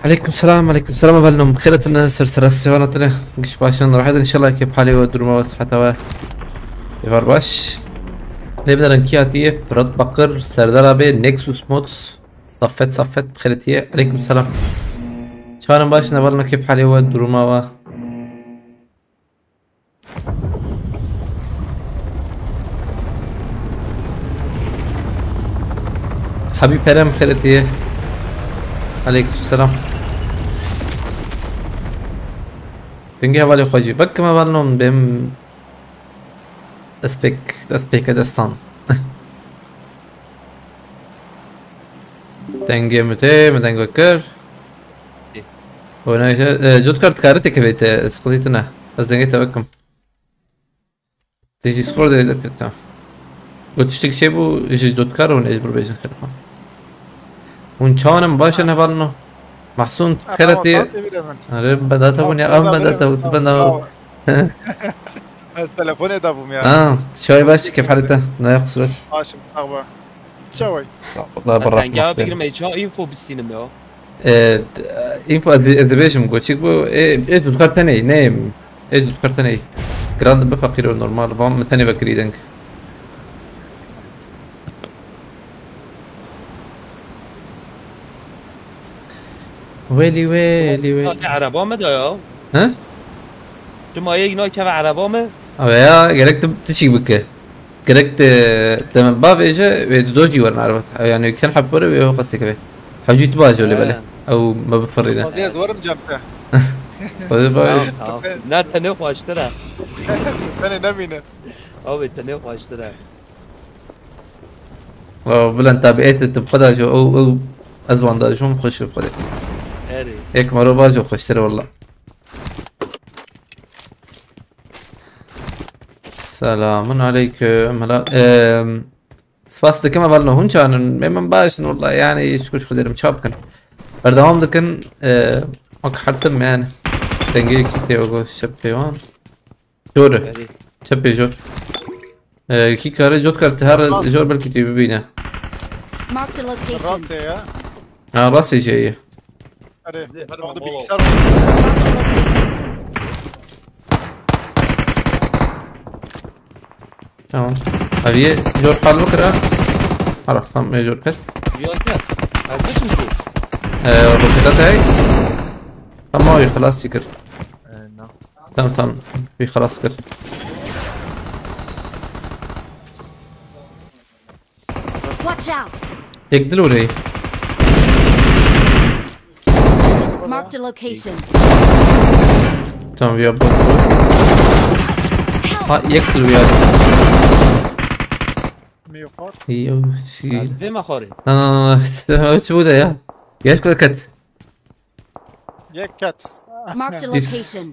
عليكم السلام أبلنم بخيرة سرسرسيوناتنا قش باشان راح إن شاء الله كيف حالي ودرما وصحتها يفرباش نبدأ رنكياتي فرد بقر سردار أبي نيكسوس مودز صفت بخيرتي عليكم السلام شلون باش نبلنا كيف حالي ودرما و حبيب هرم بخيرتي عليكم السلام Denke ich, weil ich heute weg war und beim das Pick das Sun. Denke mit denke كر وانا جود كارت كارتي كيفيت اسقطيتنا بس دنجي تبكم تيجي سكور ده كده قلت تشتك شيبو يجي جود كار ونجبر بيجن خلفه ونشانم باش نفرنو محسون خيرتي رب بدأت أبون يا أم بدأت أبون التليفون دابهم يا شوي باش كيف حالته؟ لا يخسرش ماشي مرحبا شوي والله برا جا بيجرم يجا إنفو بستينم يا إنفو إذا بيش مقول شيء بو إيه تذكرتني نيم إيه تذكرتني جراند بفقير ونورمال بام مثاني بكريدنك ويلي عربا مدى يا ها؟ جماعة يجنا كيف عربا مه؟ يا قلت تشي بك قلت تم بافيجا دوجي ورنا عرفت يعني كان حبوري وهو قصدي كذا حجيت باجو اللي بله او ما بفرينا زي زورم جنبته لا تنوخ واشترى انا نمينه او تنوخ واشترى بلا انت بقيت تبقى جو او ازبان دا شو مخش بقدر هيك مرة باجو قشتري والله سلام عليكم هلا سباس كما بالنا هون كان ممن باشن والله يعني شكوش خدير مشابكن بردوام دكن اك حتى يعني تنجي كتير وقو شبيوان جورة شبي جور كي كاري جوت كارت هار جور بالكتير ببينا راسي جايه أري هذا بيكسر تمام هذه جور حال بكرة خلاص تمام جور كت الروكيتات هاي تمام خلاص يكر تمام في خلاص كر يقدروا لي Marked a location. تمام يا بطل يقتلوا يا هي شيء في مخاري لا شو ده يا يشكل كت يكت Marked a location.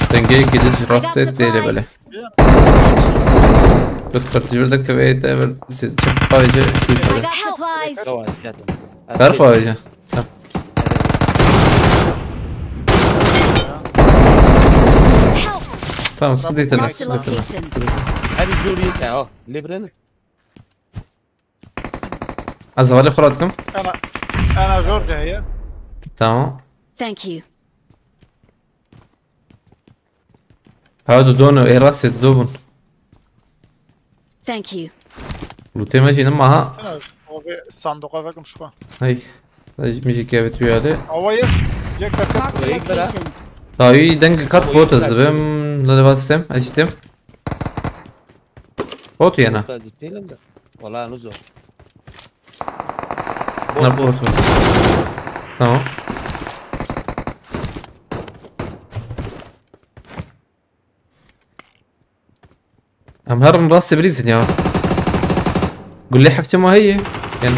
تنجي كده راسه تيري بله دكتور تجربتك كبيت اول شفاء يجي شو I got supplies. تعرفه يجي tamam sıkıntı yok. Marked a location. هذه جوري تاعو اللي برن أزغالي خرجتكم؟ انا جورجيا هي tamam. Thank you. هادو دونو إيه راسي دوبن. Thank you. لوتي ماشي نمها. هو الصندوق هذاك مشكور هاي. ماشي كيف تبي هو يكت Marked a location. طيب دنج كات بوت الزبم لا باسم أجتم. بوت يانا. والله نزور أنا بوت. tamam. أم هرم راسي بريزن يا. قول لي حفتي ما هي يعني.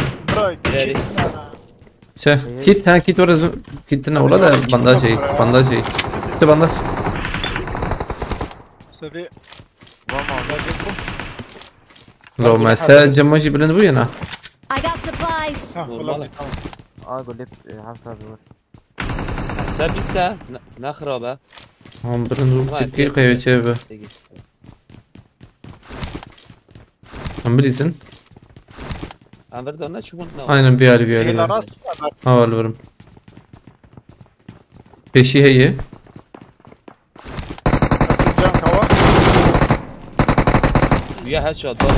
شا كيت ها كيت ورا كيت أنا ولا ده بنداجي ده بنداج سريع والله لو ما ساعد جماجي بلندوي أنا I got supplies. اقول لك حصل سابيستا نخربه هم بلندو تبكي قيوة شابة هم بليسن Anverdona çubuk ne? Aynen bir hali bir hali. Şeyler rast Havalı varım. پیشی هیه جام كوا ويا هيد شوت دور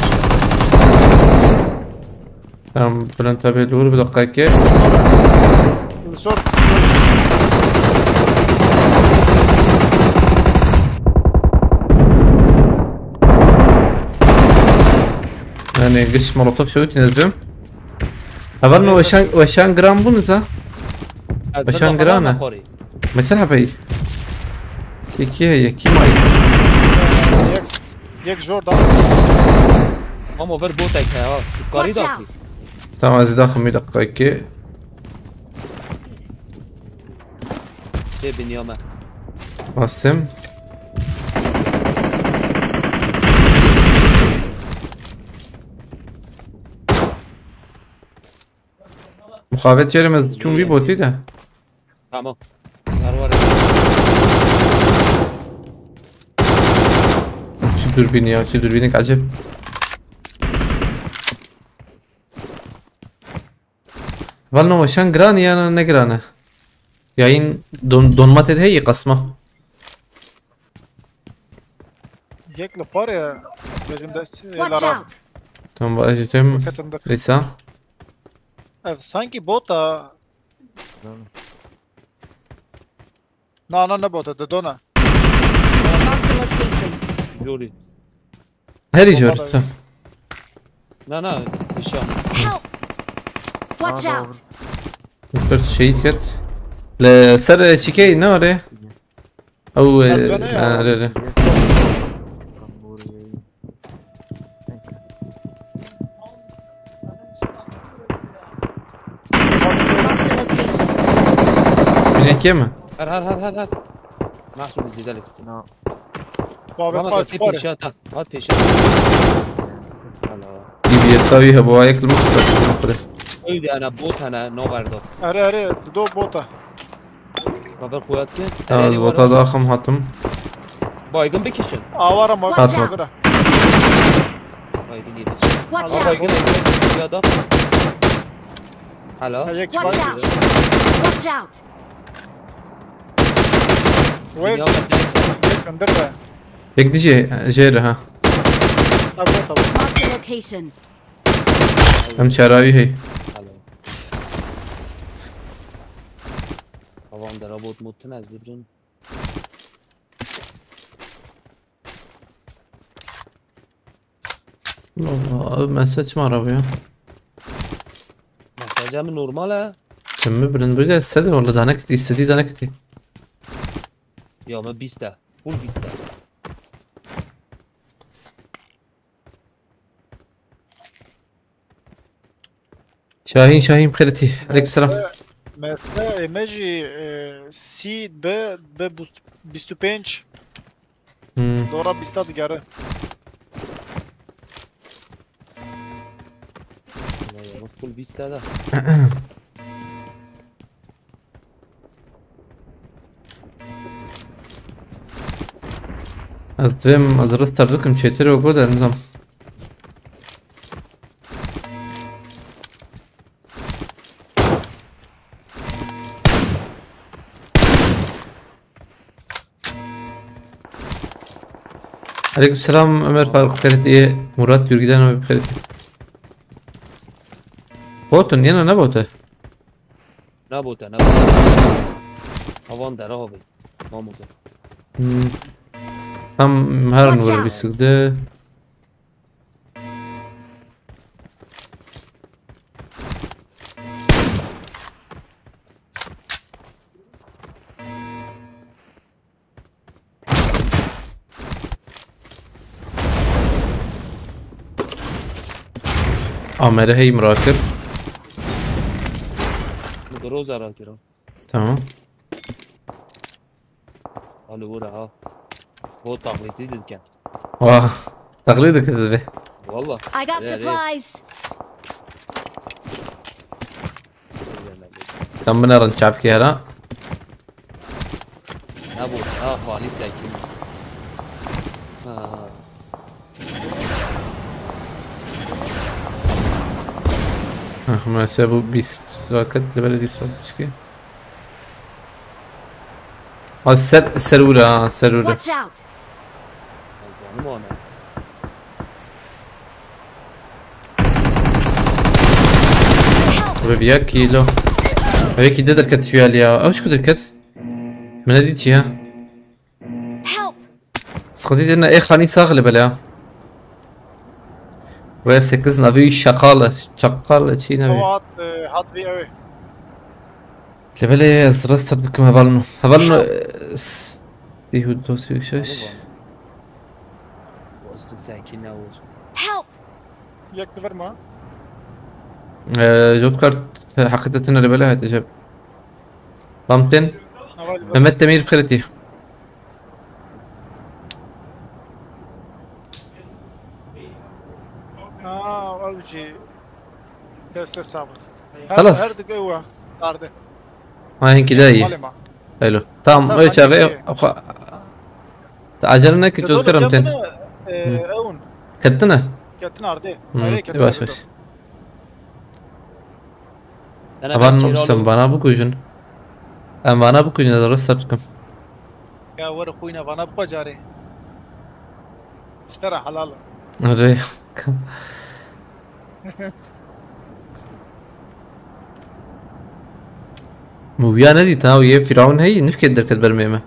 تمام بلان تابع دور بدقة كي الصوت يعني قش مولوتوف شو تنزلهم أظن وشان جرام بونزا بشان جرانا. ما تلعب هي كي هي كي ماي يك جوردا اما بر بوتك ها قاري Watch داخل out! تمام از داخل مي دقة كي تي بنيامه قاسم مخابط جرم چون بي بوتي ده تمام سروار شو دوربين يا شو دوربينك عجب والله وشان جراني انا نجرانه يعني دون هي قسمه يك لباري بجم داس Watch لا راس out! تمام بقى جتم كتم دك ليسا سانكي بوتا لا انا نبوتا ددونا Mark the location. جوري هري جور تمام لا هشام Help! Watch out! نقدر شيء كت لسر شيكي نوري او لا Mark the location. من كيما هر محسوب زيادة لك No. بابا رمز قاعد هات باري بيشات هات بيشات هلا دي بيساويها بوايك المختصر ايدي انا بوت انا نو برضه اري دو بوتا بابر قوات كده تمام البوطة ضخم هاتم بايقن بكشن اوارا ما Watch هات. بقرا بايقن يدش Watch الله out! بايقن زيادة هلا هيك Watch شوي out! Watch out! وين بنيامه هيك ندربها هيك دي جيرها بوتا Mark the location. هم شراوي هي هلا طبعا ده رابط متنازل برون والله مسج ما رابيها محتاجة من نورمالة كم برن بقى السد والله دانكتي السدي دانكتي يا ما بيستا فول بيستا شاهين بخيرتي عليك السلام مثلا ايماجي سي ب 25 دورا بيستاد جاره يا ما فول بيستا ده از رستر دوكم چطوری و بود نظام عليكم السلام عمر فاروق بخيرتي مراد يرجدان بخيرتي بوتن يانا نبوته نبوتا هوان در هاوی ما موزه هم هر Watch نور out. بيسكده عمره هي مراكب مدروز را کرا تمام حالا بوره ها هو تقليدي دید کن واه تقليدك كده به والله I got supplies. كم من رن شاف كي هلا نبود خالي ساكن ما سابوا بيست راكد لبلدي سراب مشكي السرولة السرولة. Watch out! زانم انا وبيا كيلو. هيك ددر كت شوية ليا. أوش كدر كت؟ من هذي تيها. Help! سقطت إنه إيه خاني ساغلة بلا. ويسكز نبي شقالة شي نبي. هو هات في قوي. لبلا زرست بكم هبلنو يهود دوس في شش. وسط ساكنه و Help! يك نفر ما. جود كارت حقيقة لبلا هتجاب. بامتن ممت تمير بخيرتي. أول شيء. تست صعب. خلاص. هرد قوة. عرضه. ما هين كداية. مالي ما. حلو تمام ايه شافي تعجلنا كنت كدول تذكر متين جنبنا، أون. كتنا كاتنا عرضه. باش باش انا طبعا بحكي بسم له بنا بكوجن اما انا بكوجن درستكم يا ور أخوينا فانا بقى جاري. اشترى حلال. ري مويا ندي تاو يه فرعون هي نفكر دركت برميمه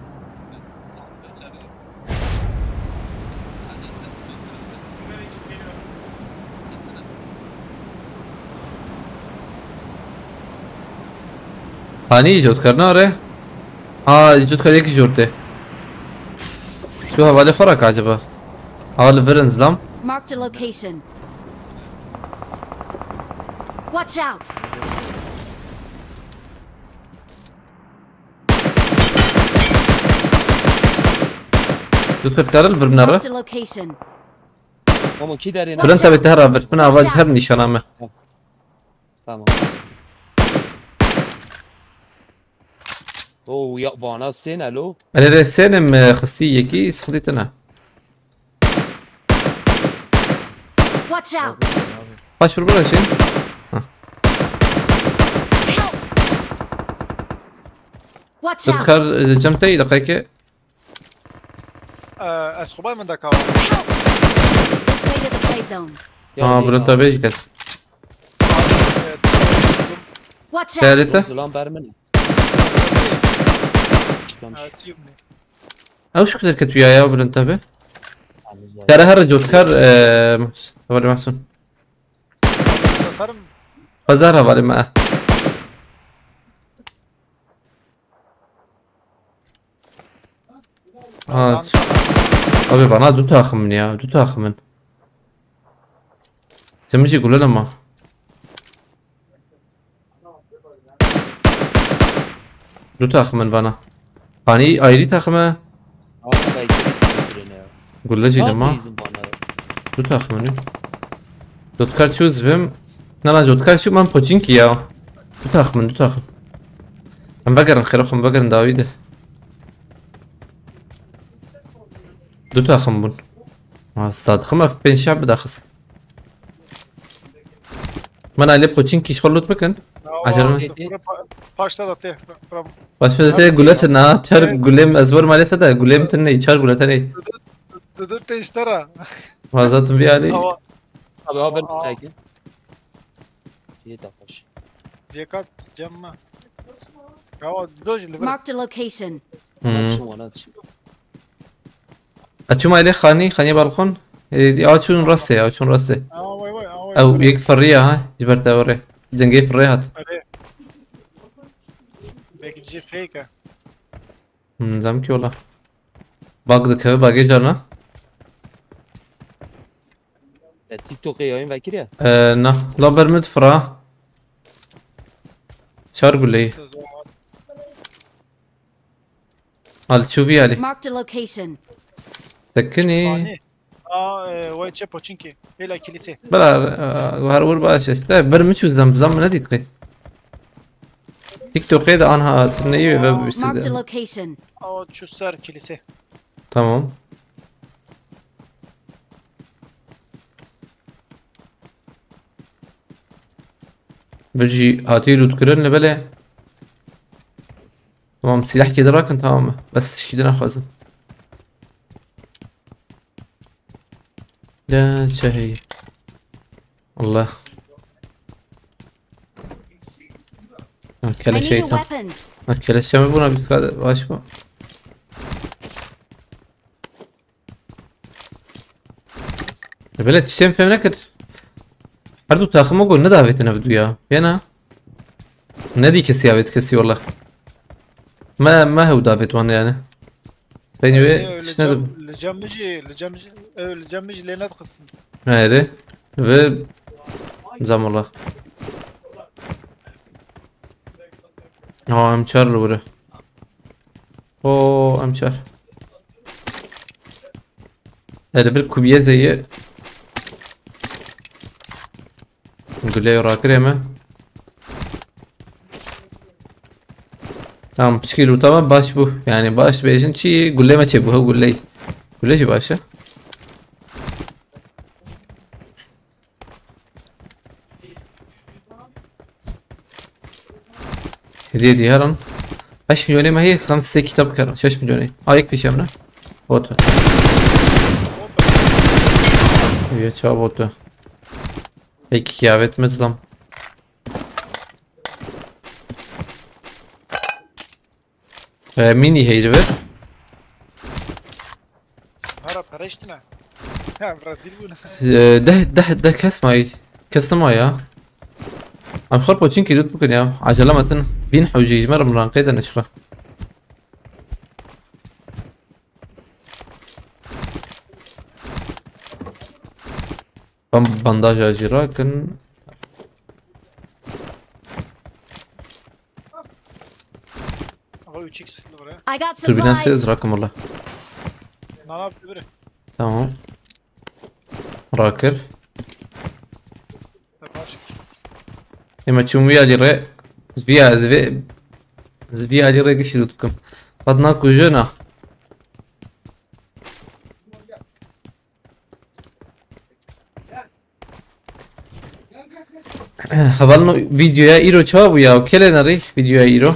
هاني جود करना रे हाँ جود कर एक जोड़ते شو هوالي فرق عجبه هوالي فيرنز لام Marked a location. Watch out! جود कर كارل برمنارة Marked a location. هم كي دارين برنت out. بتهرب من أول جهر نشانامه تمام اوه يا بانا سين الو أنا السينم خصية كي سخليتنا Watch out! باش بربلا شيء Help! Watch out! تذكر جمتي دقيقة اسخباي من دكاو. Help! This way to the play zone. برنت بيج كت Watch out! ثالثة زلام برمني تجيبني. أوش كتر كت ويايا برنت به ترى هرجو تذكر ولا محسن صرم. بزارها ولا ما أبي بنا دو تاخمن يا دو تاخمن تمشي يقول لما دو تاخمن بنا قاني ايري تاخمه قول لجي لما دو تاخمن دو تكار شو زبم لا دو تكار شو من بوچينكي يا دو تاخمن دو تاخمن هم بقرن خيرخم بقرن داويده دو تاخمن بون ما استاد خما في بين شعب داخس من عليه بوچينكي شغلوت بكن عشان Başta da te. başta gulatna çar gulem azvar maleta da gulem tane çar gulatane Dıdı te iştara. vazatım bir ali Hava. abi haber ساكن يي تفش Diyekat cemma. Hava doji liver. Marked a location. شو انا açım aile خاني بالكون açın راسه açın راسه Aa vay vay. او يكفر ريا ها جبرت اوري دنجي في الريهات Belki C fake. زعما كي والله باقدك باقي جرنا تيك توك يوين فاكر نا لا برمت فرا شار قول لي هل تشوفي علي Marked a location. سكني Vay çe poçinki. Hela kilise. بلا هرور باش لا برمشو زم ندي تقي تيك توك ده انها تنيبي باب Marked a بيستخدم location. Aa çusar kilise. تمام بجي هاتيلو تكرن لبلا تمام سلاح كده راكن تمام بس ايش كده ناخذ لا شهي والله I كلا need a شيء weapon. كلا الشام يبغون بس واشبه البلد الشام فهم نكر حردو تاخمو قول ندى هافتنا بدو يا فينا ندي كسي هافت كسي والله ما هو دافت وان يعني فيني بي تشندب اللي جنبجي لينا تقسم. هاي ve زعم الله امشار لورا امشار هذا بالكوبيه زي نقول له راكري ما tamam تشكيله tamam baş bu yani baş bejin çi gulle çe bu gulle çi başa هدية دي هرن 5 مليون ما هي 5 kitap kar 6 مليون ayık bir şey mi? Oto. Ya çabuk oto. Peki kıyafet mezlam. مين هي ver? هرب فرشتنا. Ha Brazil bu ده كسماي يا عم خرب بوتشينكي دوت ممكن يا عجلة بين حوجي مرة من رانقيدة نشفة بانداج اجي كن هو 3x buraya. I got توربينان supplies. سيز راكم والله Ne yaptı biri? تمام راكر Yaparsın. اما تشومي علي ري زفيا علي ري قشي دوتكم فضنا كوجنا خبرنا فيديو يا ايرو تشابو يا كله نري فيديو يا ايرو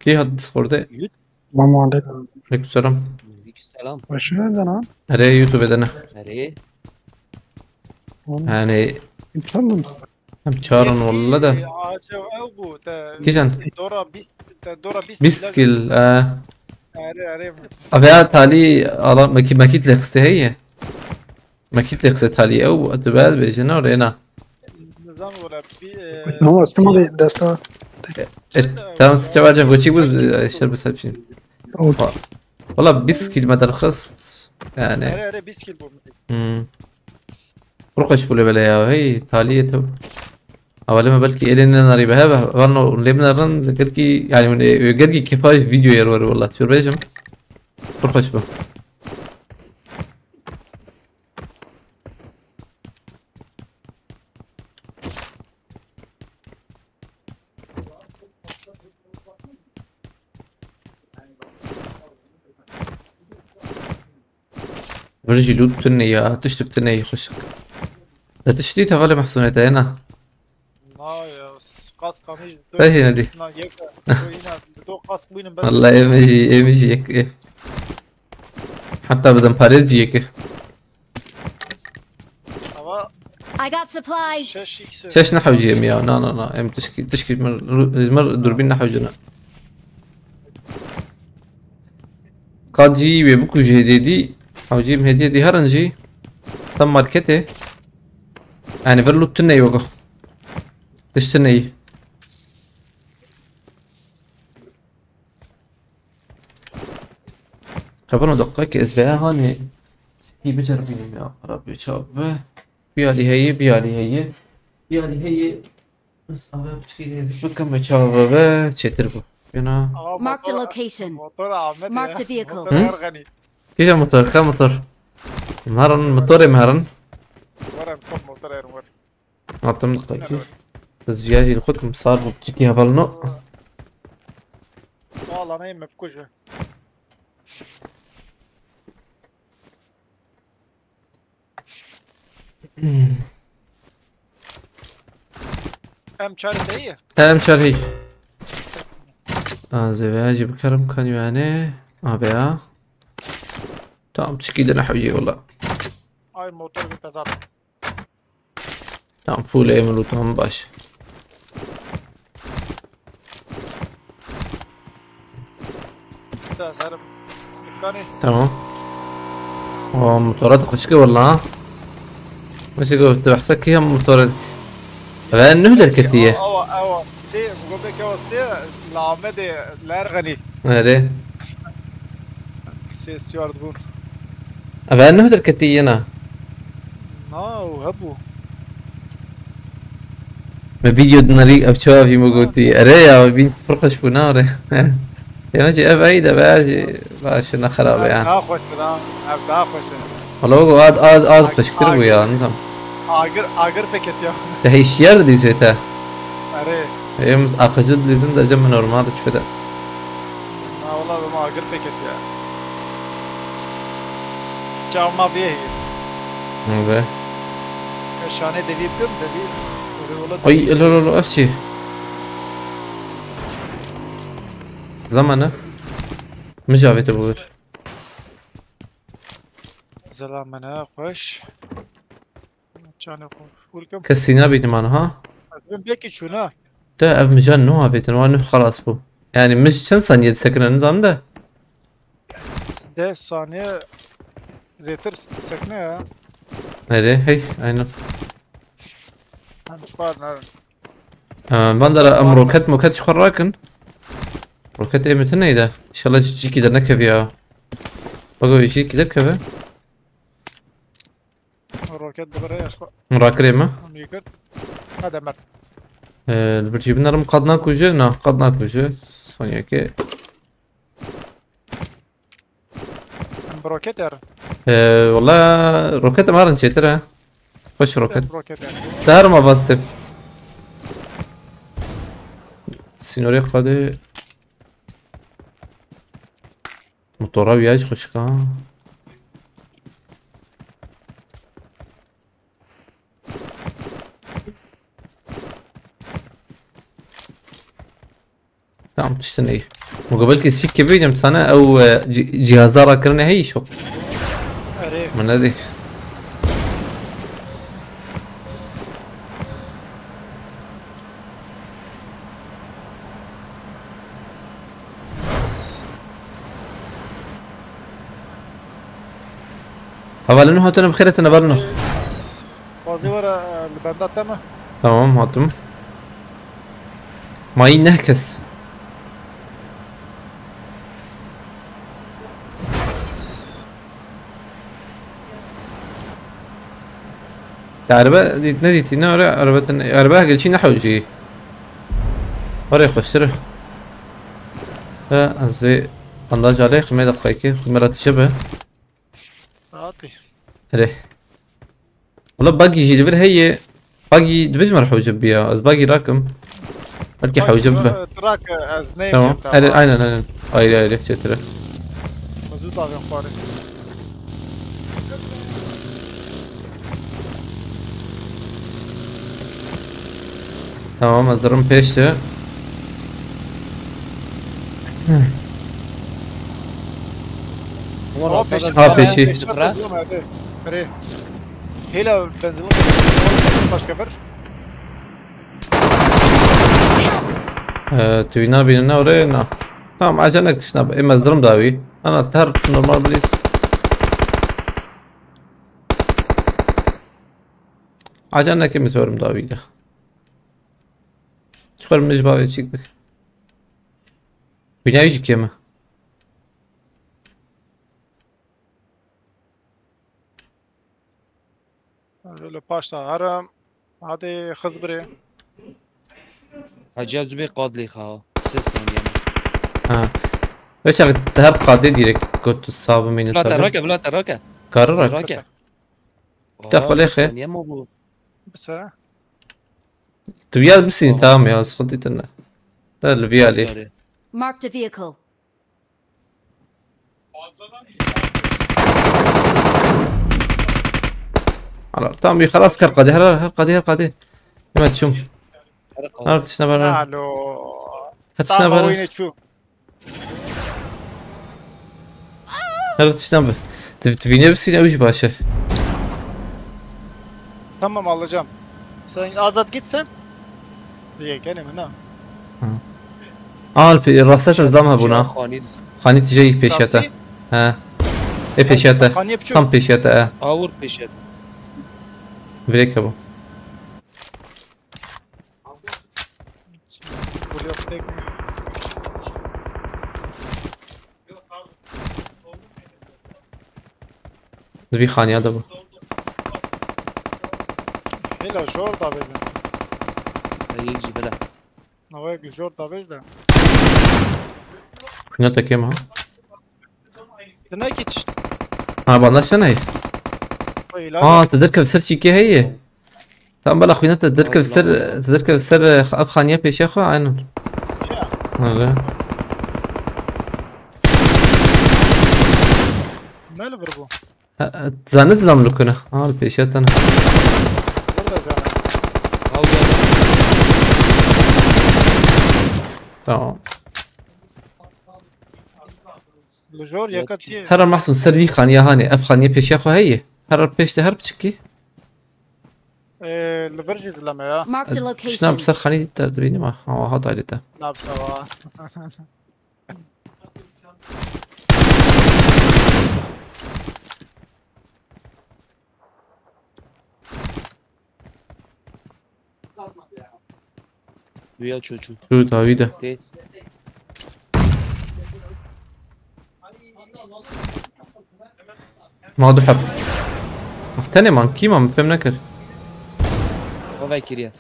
كي هاد ديسكورد السلام عليكم. عليكم السلام Aleykümselam. وشو عندنا؟ هري يوتيوب انا Nereye? يعني نتكلم. هم تشارن والله ده Ağaca ev bu. كيشان Dora bis. بيسكيل Are. ابيع تالي على ماكيت لخسه هي ماكيت لخسه تالي او اتبال بيجنا ورينا Nizam valla bir هو استمر دستا. تمام استوعب جنب وشي بس اشتري بس هالشيء أوكي. والله بيسكيل ما درخص يعني are biskil bu. رقش بولا بلا يا هي تالية تو أول ما بلكي إلينا ناري بها فانو لبنا رن ذكركي يعني من يقدر كيفاش فيديو يرور والله شو بيجم رقش بو برجي لوت تنية تشتك تنية خشك لا تشتي تغلي محسونة هنا Na ya kat kamış. ايه هنا دي Na yeka. Yine do kat buyunun bas. والله ايمجي هيك إيه. حتى بدن باريس جيك Ama I got supplies. 6x. شاش نحو جيم يا نا ام تشكي مر دوربين نحو جنا قد جي ويبكو جي دي او جيم هدية دي هرنجي تم ماركته يعني فرلو التني وقو تشتني خبرنا دقائق اسبوع هاني هي بجربين يا ربي شاب بيالي هي بس ابى بتشكي بكم شباب تشتربو هنا Marked a location. Motor Ahmet Marked ya. a vehicle. Motor Ergani. كيف موتور كم موتور مهرن Varan top motor Ergani. عطم دقائق بس فيها الخدم صار بتشكي هبلنو Valla neyim hep koca. Hem çare iyi. مشار هي زواجي بكرم كان يعني بيا تمام تشكيلة نحوجي والله Ay motor bir pazar. تمام فول ايمل وتمام باش Sen sarım. Dükkanı. تمام وموتورات خشكي والله ها ماشي قلت بحسك هي موتورات غير نهدر كتية Ava. Se bu göbek ava se Lahmedi Lergani. هذي Se steward bun. غير نهدر كتية أنا Na وهبو. ما فيديو دناري أبشوا في موجودي أريا بين فرقش بناره يا ماشي بعيدة باش أنا خراب يعني Daha hoş lan. Daha hoş. والله هو قاعد خشكر ويا نظام Agır paket ya. تهي الشيار اللي زيتها Are. هي مس أخجد لازم ده جنب نورمال تشوفه Na valla bu agır paket ya. Çağma bir. اوكي Şahane devi yapıyorum devi. Oraya اي لا لا افشي زمانه مش جابت ابوغر Zalamana hoş. Çane welcome. كسينا بيني معنا ها Ben belki şuna. ده اف مجان نوها بيتن وانه خلاص بو يعني مش كم ثانية تسكن النظام ده De saniye zetir sekne ya. هذي هي aynen Hem şu var. بندر ام روكت موكت شخر راكن روكت ايه متنا ايه ده ان شاء الله تجي كده نكب يا بقوا يجي كده بكبه Roket de buraya şu. مراكر ما Yıkır. Hadi Mert. الفيرتي بنرم قدنا كوجه نا قدنا كوجه ثانية كي Roket yer. والله روكت ما رنشي ترى خش روكت Roket yer. دار ما بستف سينوري قادي موتورا وياج خشكا تمام تشتني مقابلك السكة بيجم سنة او جهازارا كرنا هي شو Are. من هذه حوالي انه هاتنا بخيرة نبرنا Bazı var bende tema. تمام هاتم ما ينهكس العربة دي ناديتي نورا عربة قال شي نحو جي ورا يخسره لا أنزي بنداج عليه 5 دقايق خمرات شبه Rahat bir. عليه والله باقي يجي دبر هي باقي دبج مرحو جبيها از باقي راكم بلكي حو جبه Trak az ne تمام aynen اي شتره Mazut abi yukarı. تمام ازرم بيشته والله peşi. Are. Hele benzinli başka bir. تبينا بينا ورينا تمام عشانك تشنب اما الزرم داوي انا تهر نورمال بليز عشانك مسورم داوي ده شخور مش باوي تشيك بك بينا يجي كيما Böyle başta haram. Hadi hız bre. حجاز بي قاد لي خاو 6 ثانية ها ايش هذا تهر قادي ديريكت كنت الصعب من لا تركب لا تركب كررك تركب تدخل يا أخي. ثانية مو Bس ha. تبيال بسين تمام يا سخديت لنا ده اللي فيالي Marked a vehicle. على تمام خلاص كرقدي هر قدي ما تشوم هر تشنبر Alo. هر تشنبر Oyunu şu. هلا تشنب تفيني بس يا وش باشا Tamam alacağım. Sen Azat git sen. Diye gene mi ne? الرصات الزامها بونا خانید خاني تجي بيشاتا Tavsiye. ها اي بيشاتا Hani yapıyor. tam بيشاتا آور پیشت بريك ابو Buraya tek. دبي خاني هذا ابو Hele jor da verin. یک جبله Navaya jor da ver de. كنا كيما Ne git işte. ها بنداش انا هي İlaç. تذكر في سر شيكي هي تم بلا خوينا تذكر في سر تذكر في سر اب خانيه بيش اخو عين هذا Ne öyle bu? تزانت لهم لكنا البيشات انا Burada canım. آو جاله تمام Jor yakat ye. هر محسن سر دي خانيه هاني اف خانيه بيش اخو هي هر بيش هر بشكي Liberci dileme ya. Marked a شنو location. بسر خاني تدريني ما هذا عليته Ne yapsa va. ویا چوچو شو داويده تی ما ضحب مفتني مان كيما مفهم نكر و وکریه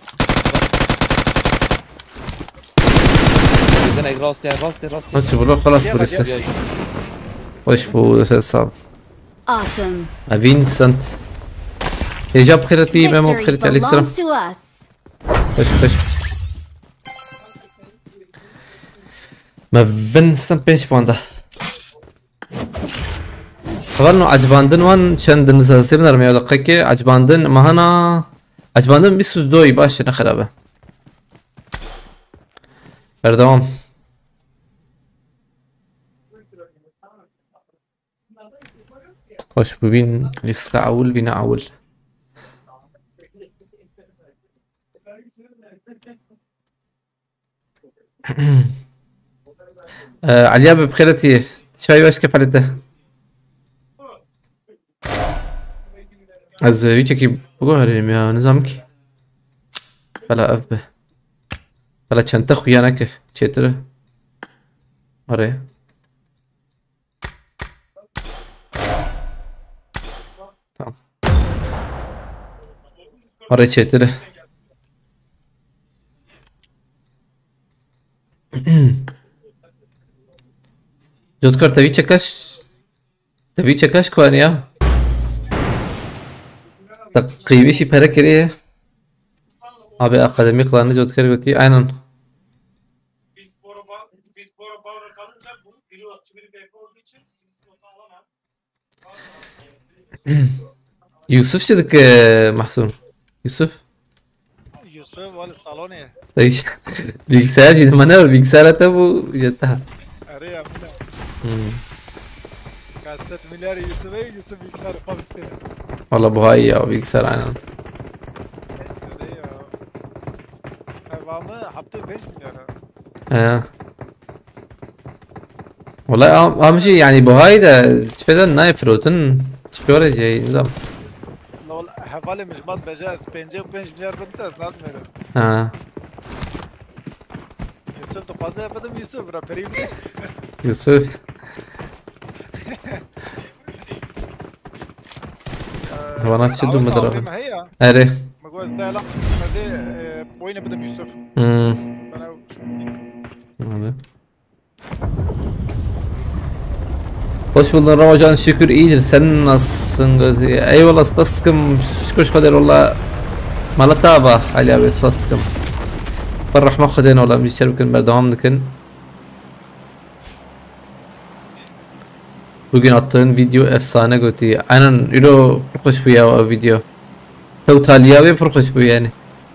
بدنا راسته راسته راسته ما تشوفوا خلاص بريسه بیا شو. وش بو صعب Awesome. فينسنت اجاب خيرتي ما مو Victory بخيرتي عليك سلام belongs to us. خش ما فينسنت بيش بوندا خبرنا عجباندن وان چند نسازی من رمیاد دقیقه عجباندن ماهنا عجباندن 22 باشه نخرابه بردوام خوش ببین لیسقا عول بينا عول عليا بخيرتي شاي واش كيف على از یکی بگوهریم یا نظام کی بلا اف به بلا چند تا خویا نکه چطوره آره تمام آره چطوره جودکار تبی چکش کوانیا تقييميشي بهركريه ابي اكاديمي قلانı جودكر قلتي aynen يوسف شدك محسون يوسف Yusuf vali salonu. ايش bilgisayar şimdi bana bilgisayar tabu جتها Araya mina. Kaset milyar Yusuf'a Yusuf bilgisayar yapamazsın. والله ابو هاي يا bilgisayar aynen Hayvanı hafta 5 milyara. والله اهم شيء يعني ابو هاي ده تفيد النايف روتن شكورة جاي نظام لو حوالي مجمد بجاز 5 milyar بنتاز ناد ميرا. Yusuf da fazla yapmadım Yusuf bırak periyim. يوسف هو انا تشدوا مضربة هي اري ما قوي ازاي لا زي وين بدم يوسف انا Abi. Hoş buldun Ramazan, şükür iyidir. Sen nasılsın? Eyvallah spastikım. Şükür kadar valla. Malataba Ali abi spastikım. فرح ما خدينا ولا مش شركة بردوام لكن bugün attığın video efsane götü. Aynen öyle fırkış bu ya video. Tavtaliye ve fırkış bu yani.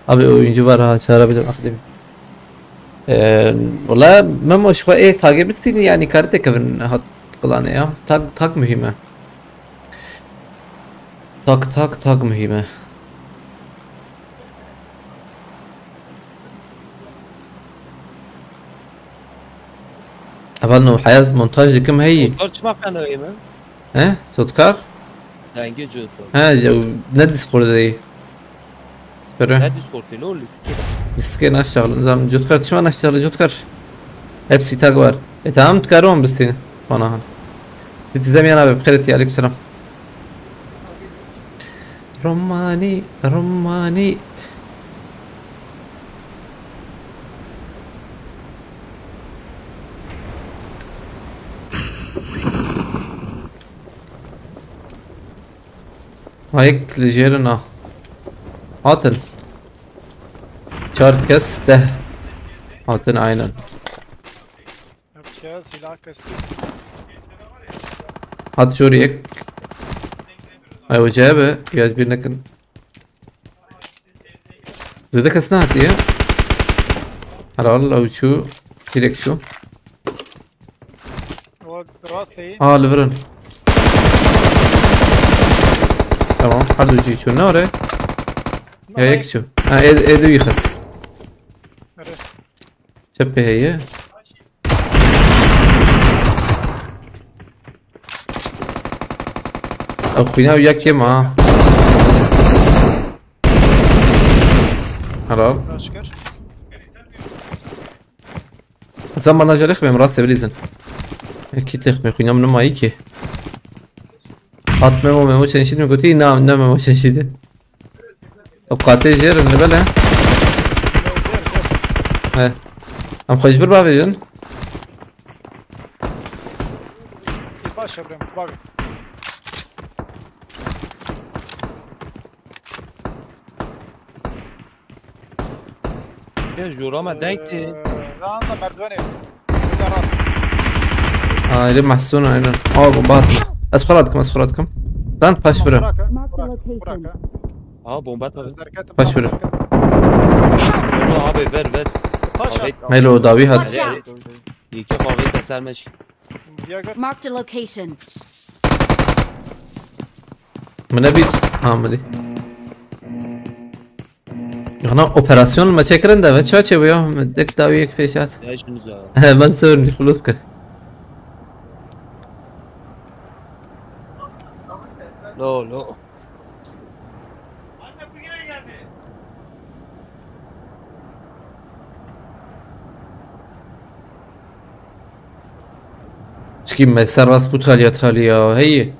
Abi oyuncu var ha çağırabilirim akademi. والله ما مش ايه takip etsin yani karate kevin hat plane ya. Tak mühime. Tak mühime. اول انه حياة مونتاج كم هي Karşı makan öyle mi? ها صوتكار Denge cüzdü. ها جو ندس خورده دي بره Ne diskordu ne oldu? مسكين اشتغل نظام جوتكار شو انا اشتغل جوتكار هبسي تاغوار تمام تكارون بستين وانا هون تتزدم انا بخيرتي عليك السلام رماني رماني هيك لجيرنا عاطل çarkes de Hatın aynen. Gel silah keski. Hat şuraya. Aywa جابه يعجبني لكن زيدك اثناء هاتيه على والله وشو تيلك شو O rastayı. ليفرن تمام حردو جي شو نوري يا هيك شو ايدو يخس Evet. شبه هي اخوينا وياك معاه حلال Başkar. زمان اجا لخ بهم راسي بليزن اكيد لخ بخوينا من ما هيك حط ميمو شنشيد من قلتي نعم ميمو شنشيد القاتل جير من بلا ها ام خوش بر بابي جن Baş Ebrem. Bak. Ya jurama denkti. Randa merdiveni. Bir de rast. اللي محسون عينا باطل اسفراتكم زان باش فرا Bırak ha. Mark the Bırak. location. Bırak ha. Ha bomba atma. Hareket. Baş verin. Bomba abi ver. Taş at. هيلو داوي هاد Watch out! İki kahve kesermiş. Ya gör. Marked a location. من ابي مدي انا اوبراسيون ما تشكرن ده تشاتشي ويا مدك داويك فيشات Ya işiniz ya. ما نسوي فلوس بكر Lo. تشكي ما صار راس بوتاليا هي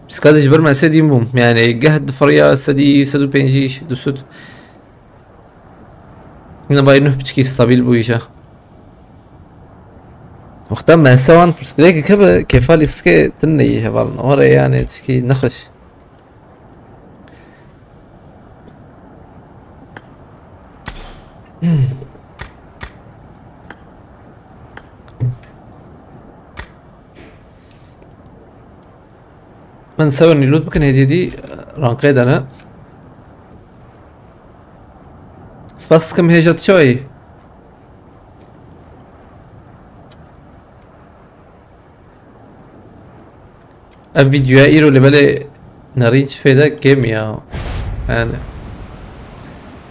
بس كاد جبر ما سدي بوم يعني جهد فريا سدو بينجيش دوسود هنا باينه بتشكي ستابيل بويجا وقتها ما سوان بس ليك كبا كيفالي سكي تني هبال ورا يعني تشكي نخش من سوى النيلود بكن هدي دي رانقيد انا سباس كم هيجت شوي الفيديو ايرو اللي بالي نارينش فيدا جيم يا يعني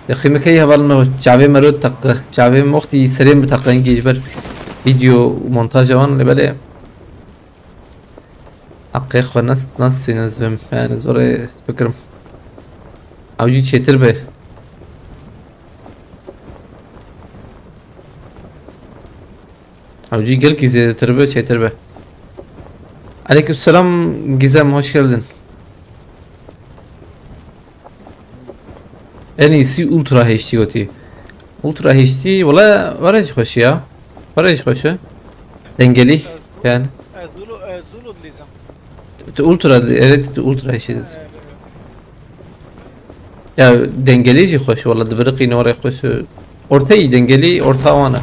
يا اخي مكيها بالنا شعبي مرود تق شعبي مختي سريم بتقين جيجبر فيديو مونتاج وان اللي بالي حقيقة ناس ينزبم يعني زوري تفكرم او جي تشيتر به او جي قل كي تربه تشيتر به عليكم السلام جزام hoş geldin en iyisi Ultra HD götü Ultra HD valla var hiç hoş ya var hiç hoş dengeli yani Zulu diyeceğim. Ultra evet Ultra HD ya dengeli hiç hoş valla dibirqi ne var hoş ortayı dengeli orta vana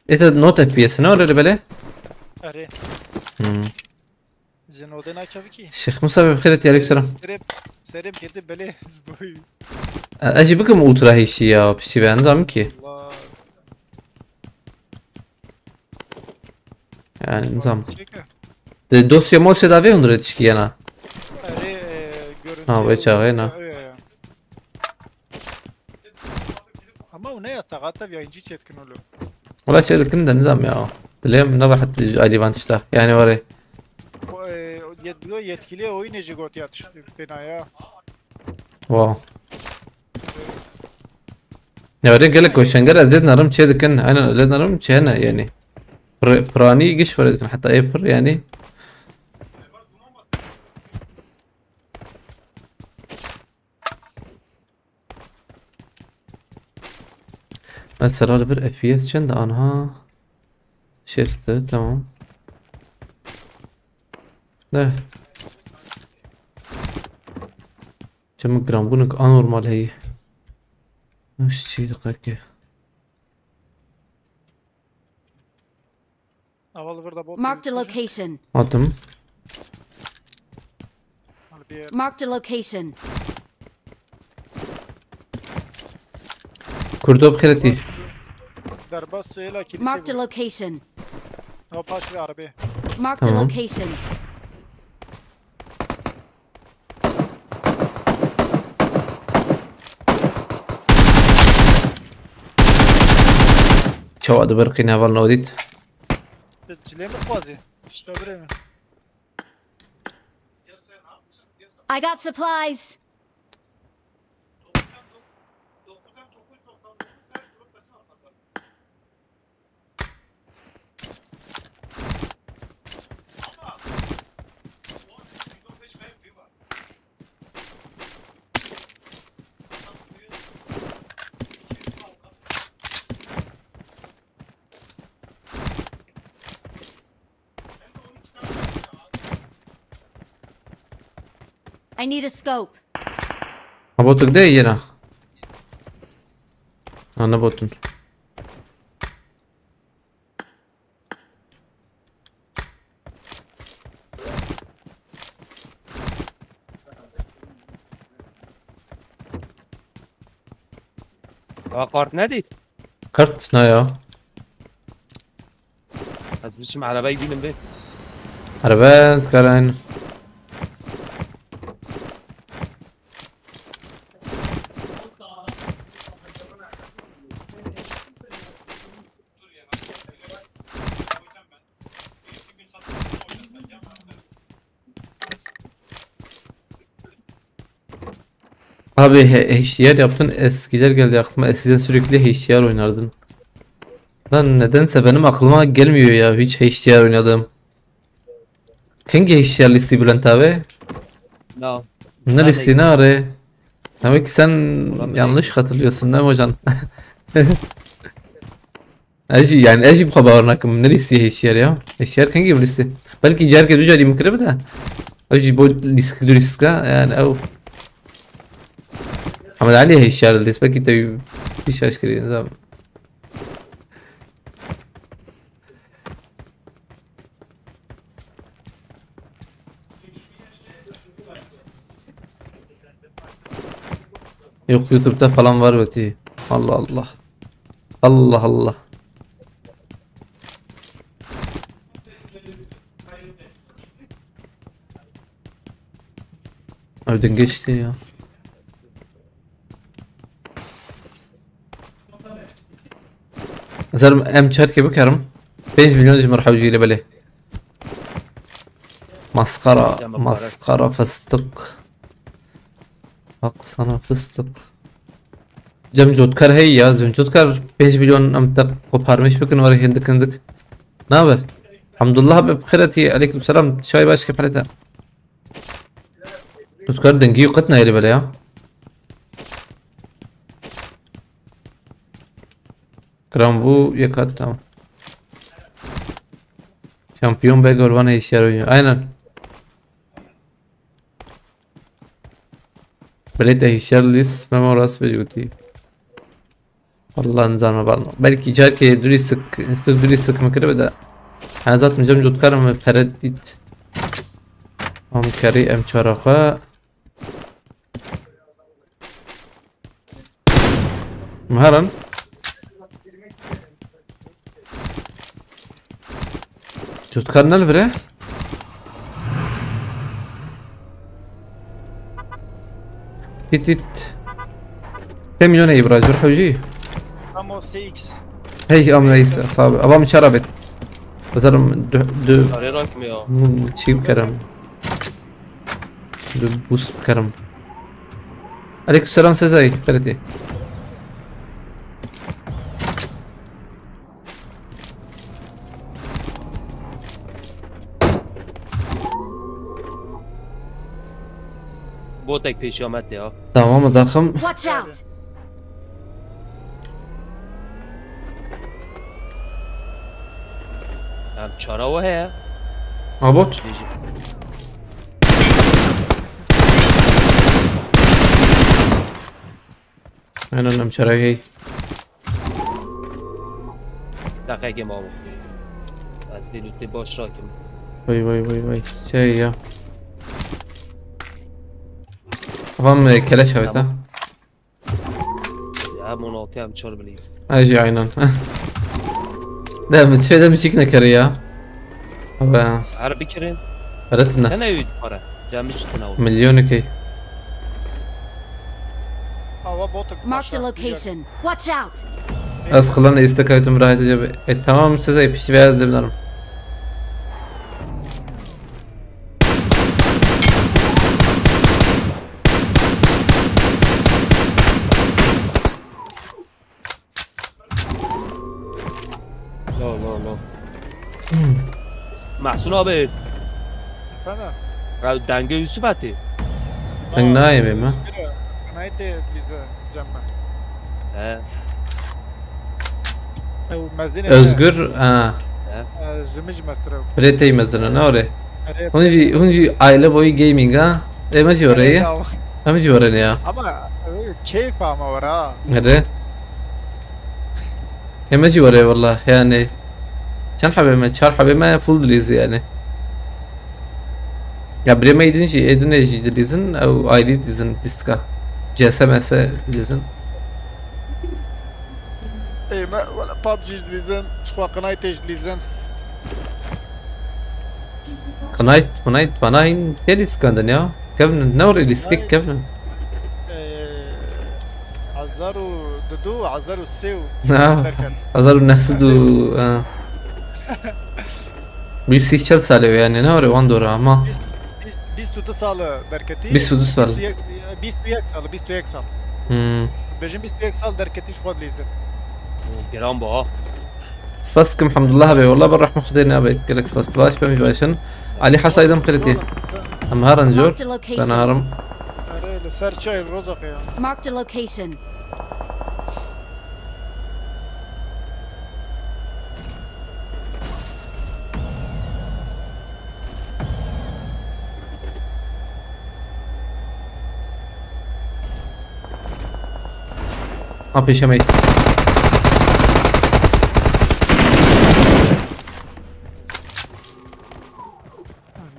Ete not FPS'ine öyle böyle Eri. Zinodena çabuk ki. Şeyh Musa بخيرتي عليك السلام Serim kedi bele. أجيبكم أولترا هيشي يا بشي بنظام كي Allah. Yani nizam. Çeke. De dosya mosya da ve ondur etişki yana. Görüntü. Ha, ve çağı, ne? Ama o ne ya? Tagatta bir yayıncı çetkin oluyor. Valla şey dükkan da nizam ya. Dileğim ne rahat Ali Vantiş'ta. Yani var ya. Yetkili oynayıcı got yatış binaya. Wow. Ya oraya gelek o şengara zed narım şey dükkan. Aynen öyle narım şey ne yani. Prani giş var dükkan. Hatta yapır yani. Mesela bir FPS için de anha şeyste tamam. Ne? كم جرام بقولك انورمال هي مش شي دقيقة Havalı burada bot. Marked a location. عطم Marked a location. كردو بخيرتي Darba suyla kilise Marked a bu. location. O paş ve arabi. Marked a Tamam. location. شو هذا برقي نافال نوديت Cile mi kuazi? İşte bre mi? I got supplies. I need a scope. هبوتك ده ينا انا بوتن Kart nedir? كرت نايا Az biçim arabayı bilin be. عربات كارين Abi HDR yaptın eskiler geldi aklıma eskiden sürekli HDR oynardın. Lan nedense benim aklıma gelmiyor ya hiç HDR oynadım. Hangi HDR listi Bülent abi? No. Ne listi ne arı? Demek ki sen Ulan yanlış hatırlıyorsun değil mi hocam? Eji yani eji bu kadar nakım ne listi HDR ya? HDR hangi bir listi? Belki cerke düzeli mümkün de. Eji bu liska yani ev. Ama عليه الشعر اللي اسمك انت فيش اشكال نظام Yok YouTube'da falan var ötü. Allah Allah. Allah Allah. Öden geçti ya. زلمة ام شركة بكرم 5 مليون جمر حوجي لي بلي مسخرة فستق أقصنا فستق جمجود كر هي يا جمجود كر 5 مليون أمتق وبارمش بكن وري هندك هندك نابه الحمد لله بخيرتي عليكم السلام شاي باش كيف حالتها تذكر دنجي وقتنا يلي بلي ها Krambu yakat tamam. Şampiyon ve Gorvan'a işler oynuyor. Aynen. Belete işler list memoras ve juti. Allah'ın zanı var. Belki içerke duristik mekre da. Ben zaten cemcut karım ve peredit. Am kari em çaraka. Maharan. جوتكار نلفره. 3 مليون اي براجر حوجي. امو سي اكس. هي ام ليس اصاب ابام شربت. بزرم دو آره راکم یا چی بکرم دو بوست بکرم. عليكم السلام سزاي قلتي. بوتک پیش آمد یا تمام ضخم. Watch out! هم چارا و هیا عبوت دیجی انا نمشري هي. دقیقه ما بود از ویلوتی باش راکم وي شيء ابام كلاش هوتا. هم مناطی هم چار بلیز اجي عينا. ده متفيد مشيكنا كريا. ابا عربی کرین ردنا نه یوید پاره جمعیش تناول مليونكي. Hava botuk. Marked a location. Watch out! اسقلنا يستكايتم راهي تجيب تمام سزاي بشتي في هذا البنرم. لا لا لا محسون آبید Efendim? رو دنگه یوسف هتی Ben naimim ha. Neydi Lize Cemma? اه O mezine. Özgür ha. Zümüc mestre. Pretey mesela oraya. Hunji aile boyu gaming ha. Emeci oraya. Emeci oraya ya. Ama keyif ama var ha. Nere? Emeci oraya والله yani. كان حبي ما شار حبي ما فول دليز يعني. يا بري ما يدين شيء يدين يجي دليزن أو ايدي دليزن ديسكا. GSMS دليزن. اي ما ولا بابجي دليزن شكوا قنايتي دليزن. قنايت فناين تيلي سكاندن يا. كيفن نوري ليسكيك كيفن. عزارو ددو عزارو السيو. أزار الناس دو. بيسيك شل سالي يعني نوري واندورا ما. 22 salı derketi. 22 salı. 21 salı, 21 salı. Bejim 21 salı derketi şu an lezet. گرام با سباسكم الحمد لله هبي والله بنروح ماخذين ابي لك سباست باش بمي باشن علي حسا ايضا قريتي ام هارن جور Marked a location. انا هارم Öyle لسر çay rozak ya. Marked a location. ابي شمي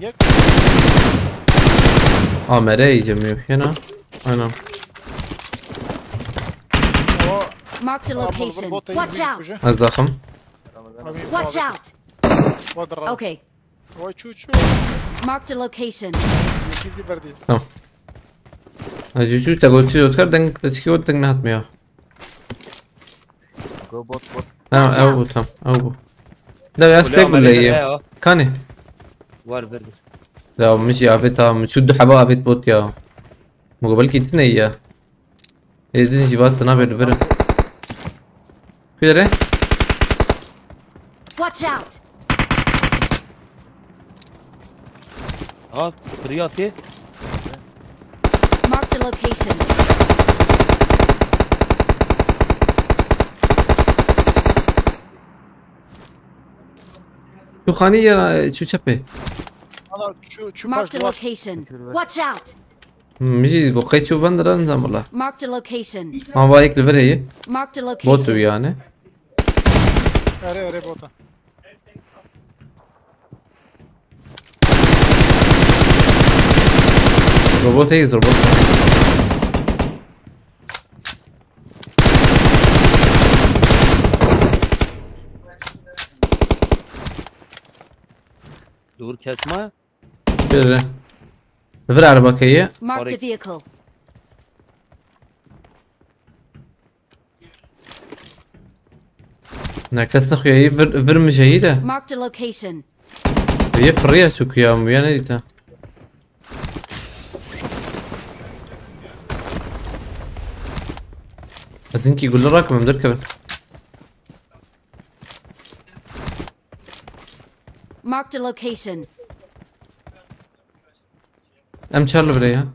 Yak. مري جميع هنا انا O Marked a location. Watch out! الزخم Watch out! Wadra. Okay. Oy çuçu. Marked a location. Kizi verdi. تمام اجي شو تقول شو تكردن تشكي ودك نهات مياه Go bot. او تمام او لا يا سيب ولا ايه كاني وار برد لا مش يا بيتا شو دو حبا بيت بوت يا مقبل كيتنا يا يدين جيبات نابل برد كده Watch out! ها برياتي Marked a location. شو خانية شو شبه Ana şu Marked a paş var. location. Watch out! مجي بقيت شو بندر انزم والله Marked a location. ما بايك لفر هي Marked a بوتو location. يعني Ere bota. روبوت هي روبوت دور kesme. Ver arabakayı. Marked a vehicle. نعكس نخويا فر مجايدة Marked a location. هي فرية سوكيا ويانا ديتا أزنكي يقول له راكب مدركب Marked a location. أم تشارلو بليها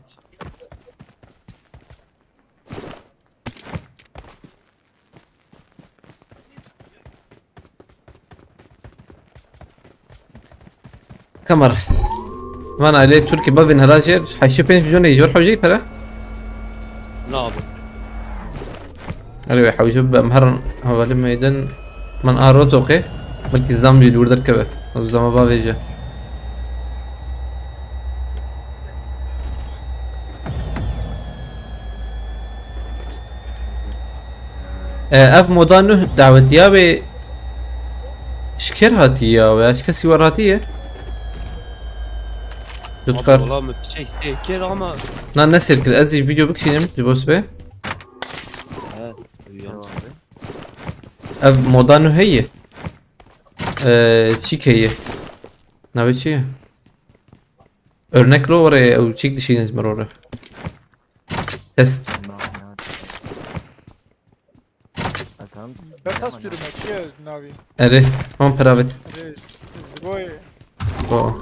كمر ما أنا عليه تركي بابين هراجر حيشوفين في جوني يجور حوجي بلا نابو. أيوة حوجب مهرن هو لما يدن من أروت أوكي بلكي زدام جي الورد ركبه زدام بابيجا اف مودانو دعوتيا به شكر هاتيا و اش كسي وراتيه تذكر والله ما في شيء استيكر اما. لا نسير كل ازي فيديو بكشي نمت بوس به اف مودانو هي çik هي ناوي çi örnek lo oraya o çik dişiniz mi oraya test Ben tas sürmek şey navi. ere on peravet Boy o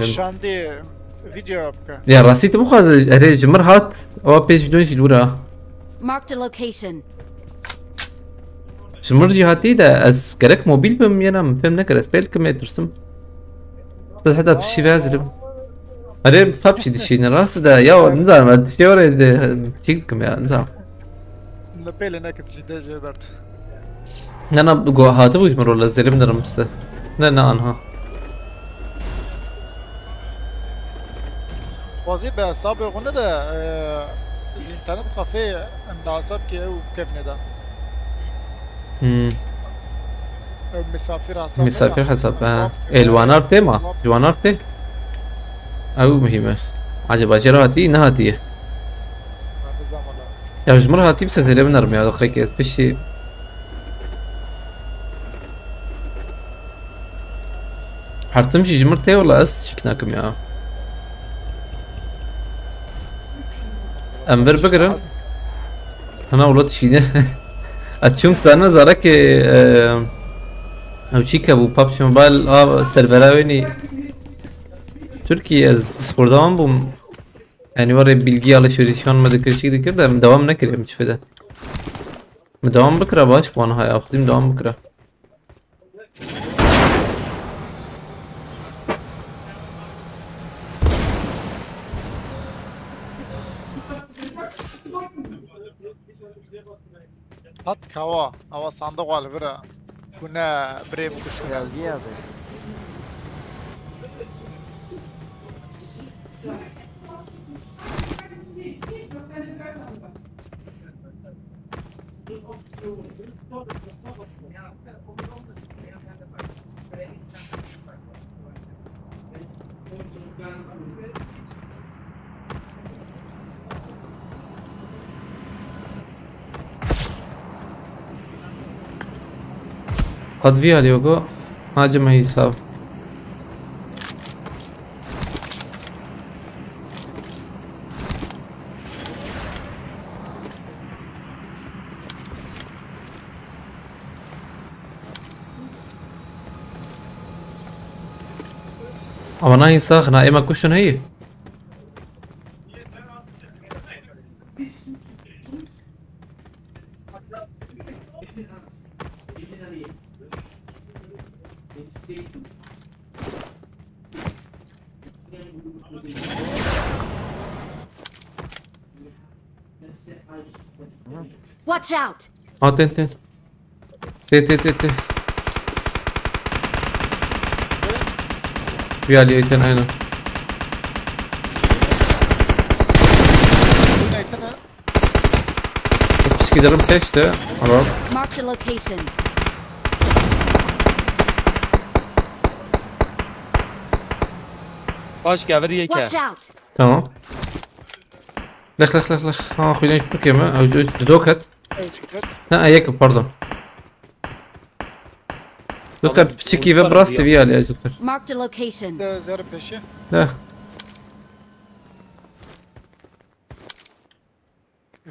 şandi video yapka. ya راسيت مو خاز ere جمر هات او بيج فيديو نشيل ورا Marked a location. جمر جي هاتي ده از كرك موبيل بم ينا مفهم نكر اسبيل كم يترسم بس حتى بشي فازل ere بابشي دشين راس ده يا نزال ما دشي ورا تشيك كم يا نزال Lapele nakit jide jebert. انا بقو هاتو وش مرور لازم نرم بس لا انها Bazı be hesabı onu da internet kafe endasap ki ev kebne da. Misafir hesabı. مسافر حسب الوانار تيما الوانار تي او مهمة عجب اجراتي نهاتية يا جمر هاتي بس زي بنرمي هذا خيك اس بشي حرتمشي جمرتي ولا اس شكناكم يا انفر بقرا انا ولد شينه اتشوم سنه زارك او شيكا بو بابجي موبايل سيرفراويني تركي از سكوردام بوم يعني ورا bilgi alışverişi olmadı kırışık dikir de devam ne kireyim çifede devam bıkıra baş puanı hay akdim devam bıkıra Hat hava sandık var vira. Kuna brem kuşku. Geldi abi. قد فيها اليوغو هاجم هي صاب ama nahin sakhna ema kushun هي Watch out! تن تي في علي تن هنا Bu neyse ne? بس كده رمت ايش ده خلاص Marked a location. باش كافر Watch يكا out! تمام. لخ ها خويا بكي ما او دوكت. شكت لا هيك باردون. دوكت بتشكي في براستي فيها يا زوكر. Marked a location. زر بيشي لا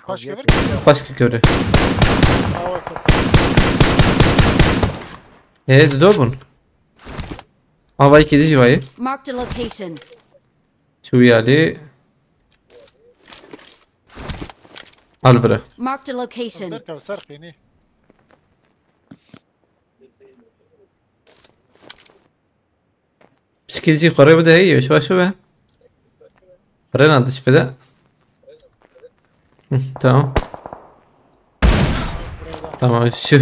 باش كفر باشكي كوري. اه ايه دوبون. باي كي ديجي باي. Marked a location. شو يالي؟ البرا. Marked a location. بركة وسرقيني بشكي ديجي قريب بدا هي شو به؟ قرينا عندش فدا. تمام. تمام شو؟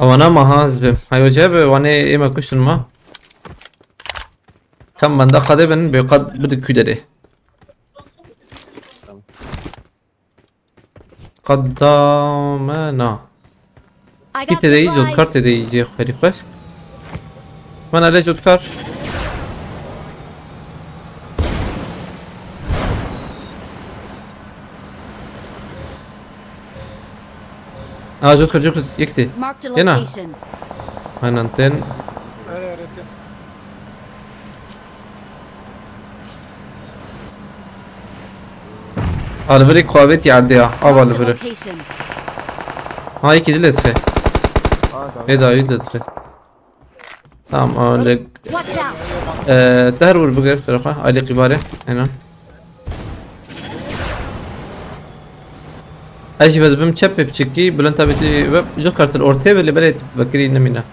او انا ما هازبم هاي وجابه وانا ايما كشن ما كم من دقة دبن بيقد بدك كدره قدامنا I كي got تدي جود كار supplies. تدي يجي خيري خوش ما انا ليش جود كار جود كار يكتي Marked a هنا. location. انا انتين يا ريت على بريك قابت يعديها على Marked a بريك location. هاي كده اللي تخي اه ايه ده يدل تخي تمام اقول Watch out! تهرب البقر فرقة علي قبارة هنا ايش بس بمشبب بشكي بلنتا بتي جوكرت الاورتيب اللي بدأت تفكري منها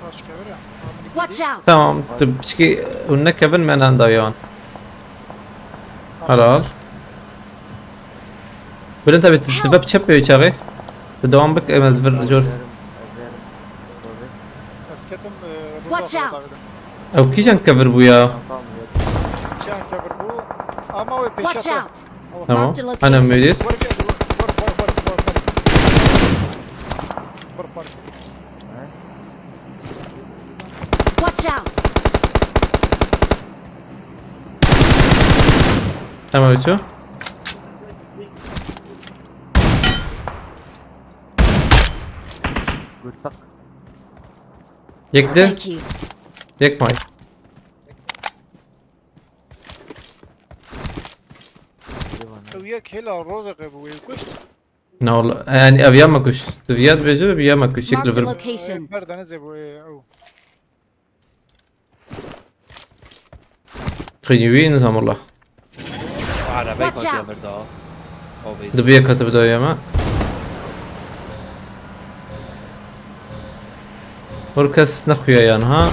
باش كفر Watch out! تمام بشكي والنكبن من عنده يان حلال بلنتا بتبقى بتشبب يشغي بدوام بك امل بالرجول اسكتم Watch out. او كيجان كفر بويا كان كفر بو اما هو Watch بيشي out! تمام Marked a انا location. ميديت Watch out! تمام شو جود فك يكده Thank you. يك ماي وياك هلا الرزق ويكشت لا والله يعني ابيا ما كش تبيات بيجو ابيا ما كش شكله Marked a برب location. برد نزل او خيوين نظام الله وعربي Watch كنت out. كافر دا او بيت دبيا كتب دايا ما وركس نخويا يان ها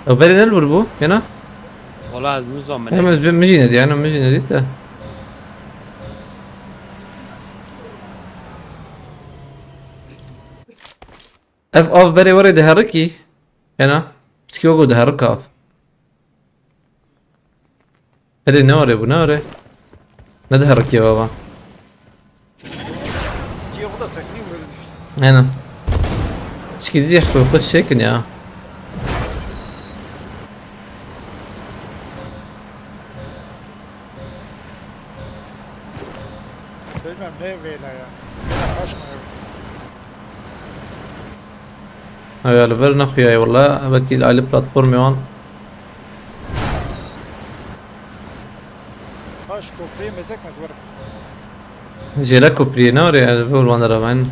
او بري نلبربو هنا والله نظام هي من مجينا دي انا مجينا دي تا اف اوف بري وري دهركي هنا تشكي وقو دهرك اف بري نوري ابو نوري ندهرك يا بابا جي غدا سكني ولا هنا تشكي دي اخوي خش شيكن يا دايما ما ويلا يا عشنا يا لبرنا اخويا والله بكي على بلاتفورم يوان باش كوبري مزك مزور جيلاكو برينوري انا بقول وانا رمان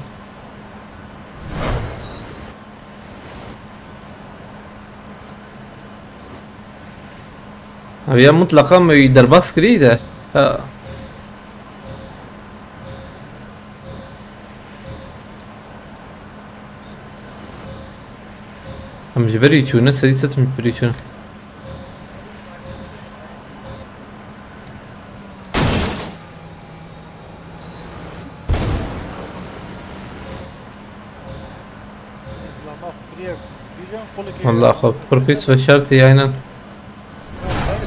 هي مطلقة ما يدرباس كريدة هم جبري شو ناس دي ست مجبري شو اسلام بريك بيجان قولك والله خب بروبيس فشرتي عينا ذلك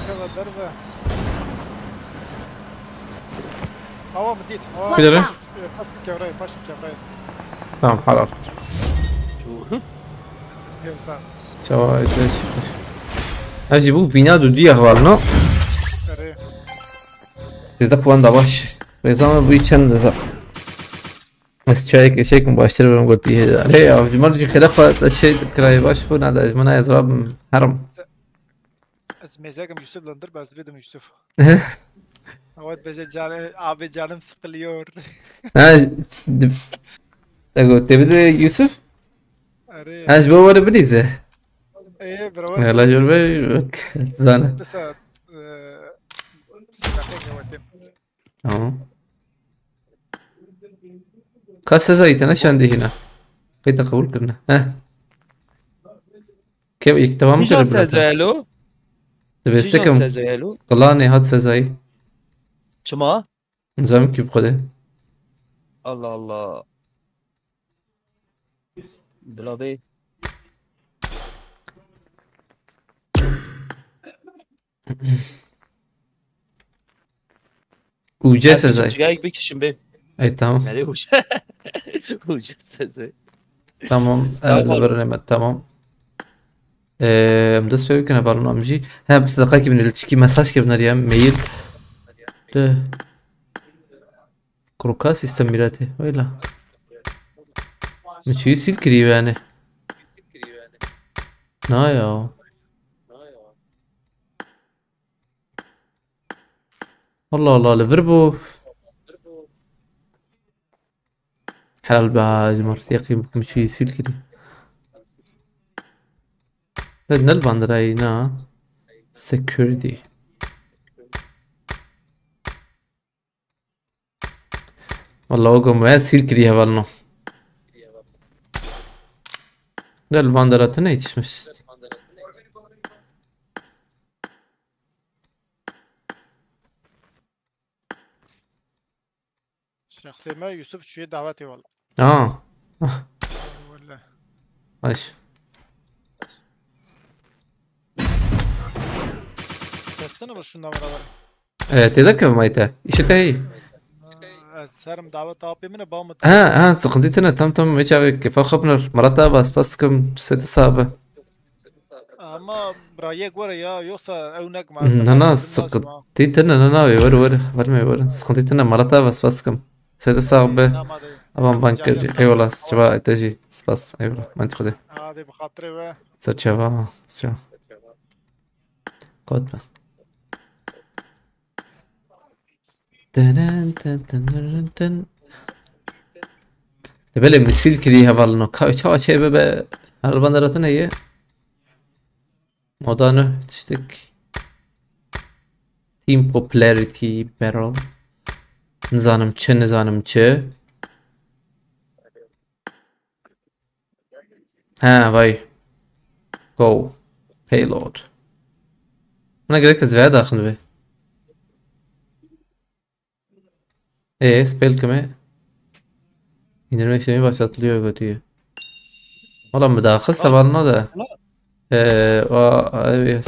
هذا الدرجة هوا مديت هوا Watch كده out! باش كبراي باش كبراي تمام حرام. شو صار شو ايش هاجي بو فينا دو دي اخوال نو اري sizde puan da baş. Rezama bu içen de بس شيك مباشر بهم قلت لي هي في مرة خلافة الشيء كراي باش فون هذا اجمنا يضرب حرم. مزاجم يوسف لندر بس بدهم يوسف اود بجي جانم ابي جانم سقليور ها تقول تبدي يوسف؟ اري ايش بور بريزه؟ ايه برو يلا جربي زانه. بس سلاحين وتم تمام. كاسة زيت انا عندي هنا. كيف قبول كنا؟ ها كيف يكتبها شو مجرب سازالو تبي شو استكم سازالو طلعني هاد سزاي شما نظام كيف بخده الله الله بلا بي وجا سزاي جايك بكشم بي اي تمام مالي وش وش سازي تمام تمام. البرنامج تمام مدرس فيه كنا برنامجي ها بس دقائق من التشكي مساج كيف نريم ميل ده كروكاس استمراته ولا مش يصير كريم يعني نايا والله والله الفيربو حلال بعد مرتيقي مش يصير كريم بدنا الباندراينا security والله وقو ما يصير كريها بالنو ده الباندرات نيتش مش شخصي ما يوسف شوية دعواتي والله ولا ماشي استنى بس شو نعمل اول تذكر مايتا ايش هي سرم دعوة طابي من بامت سقنديتنا تم ايش كيف خبر مرتا بس كم ست صعبة اما برايك ورا يا يوصل او نك مع انا سقنديتنا انا ور سقنديتنا مرتا بس كم ست صعبة أبغى بانكر أيوة شباب تجي بس أيوة ما أنت خده هذه بخاطري و صار شباب قد بس تن تن تن تن تبلي مسيل كذي هفالنو كاو شيء ببى هالبندرة هي مودانو تشتك تيم popularity barrel نزانم چه ها باي جو payload انا قلت زيادة داخل به ايه سبيل كمان indirmekşemi başlatılıyor götüyor. Valla müdahale var da. Evet.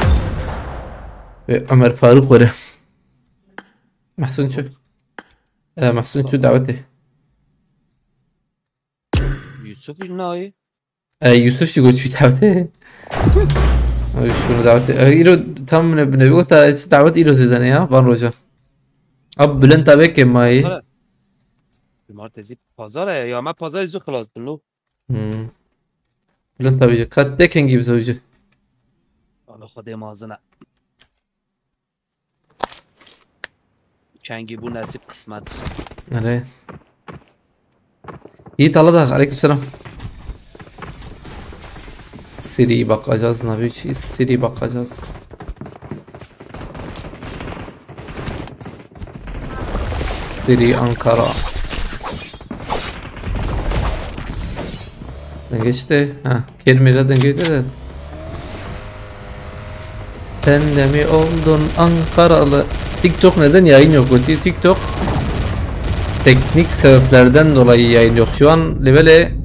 Ömer Faruk var. محسن شو؟ محسن شو دعوته؟ يوسف الناي يوسف شو قلت شو دعوته؟ شو دعوته؟ إيرو تام بنبيو تا دعوت إيرو زيدان يا بان روجا. अब बुलंद तबे के माई المارتزي بازاره یا ما پازار زو خلاص بلو बुलंद तबे قد देखेंगे بزوجه الله خدای مازنه چنگی bu nasip kısmet أره iyi talada aleykümselam Siri bakacağız nabi Siri bakacağız Siri Ankara Geçti ha kelimelerden geçti sen de mi oldun Ankaralı TikTok neden yayın yok Götü TikTok teknik sebeplerden dolayı yayın yok şu an levele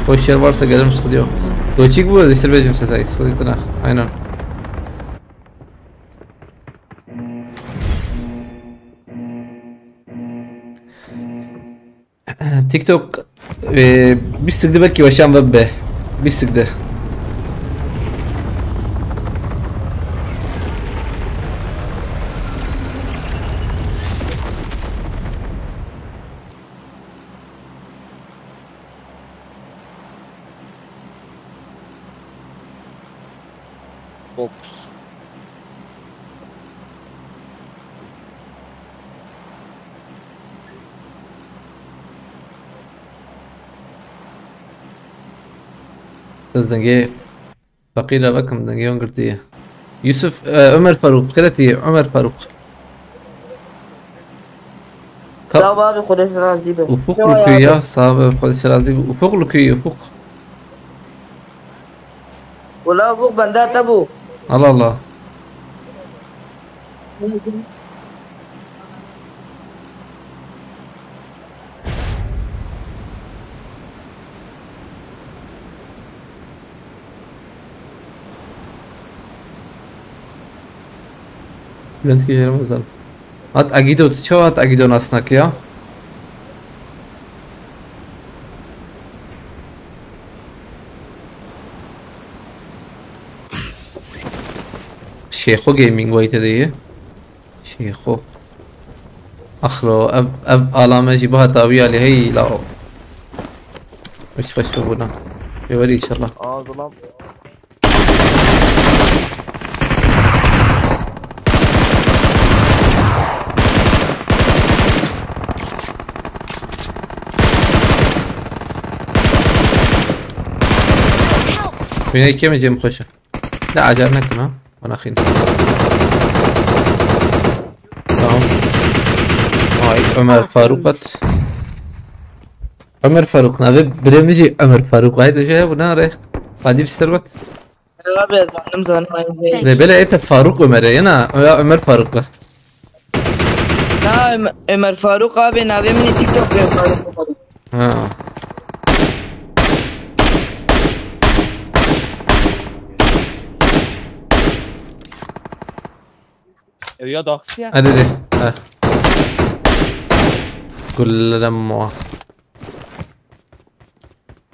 boş yer varsa gelirim sıkıntı yok Doçik bu işte becim sesay sıkıntı aynen تيك توك بيستك ده بركي وشام ببه بيستك ده بوكس. بس دنجي فقيرة بكم دنجي ونقرتيه يوسف عمر فاروق خيرتي عمر فاروق لا باقي خودش راضي به وفوق الكوية صعب خودش راضي وفوق الكوية وفوق ولا ابوك بندات ابو الله الله Bülent geçelim o zaman. At Agido, çoğu at Agido nasnak ya. شيخو جيمنج وايت هذه شيخو اخرو اب علامه جيبها طاويه اللي هي لا مش فشوفنا يوري ان شاء الله ظلام. من هيك كم جيم خشه لا عجبنا كنا وانا اخين تمام هاي عمر فاروق عمر فاروق نبي برمجي عمر فاروق هاي ده ونا رايح قاعدين في ثروت لا بيزعلم زمان ما ينزل ده بلا انت فاروق عمر انا عمر فاروق لا عمر فاروق ابي نبي من تيك توك فاروق ها رياض اخسيا هذا ده ها كل دم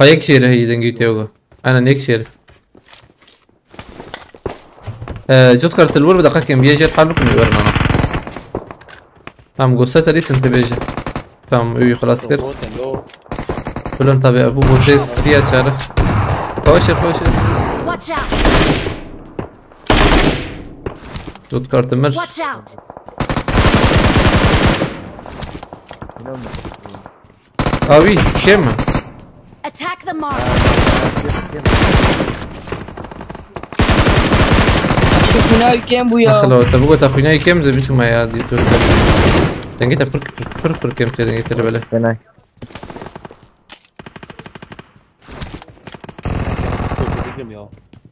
هيك شير هي دنجي تيوغو انا نيك شير جوت كارت الور بدقيقة كم بيجر حالكم يورنا انا تمام قصتها ليس انت بيجر تمام ايوه خلاص كده كلهم تابع ابو بوتيس سيا شارع خوشر Watch out! جوت كارت مر Watch out! اوي كم Attack the mark! هناك كم بويا دخلوا تبغوا تاخذيني كم زي بشو ما يادي تقول دنجيت فرق كم كده دنجيت اللي بالك هناك.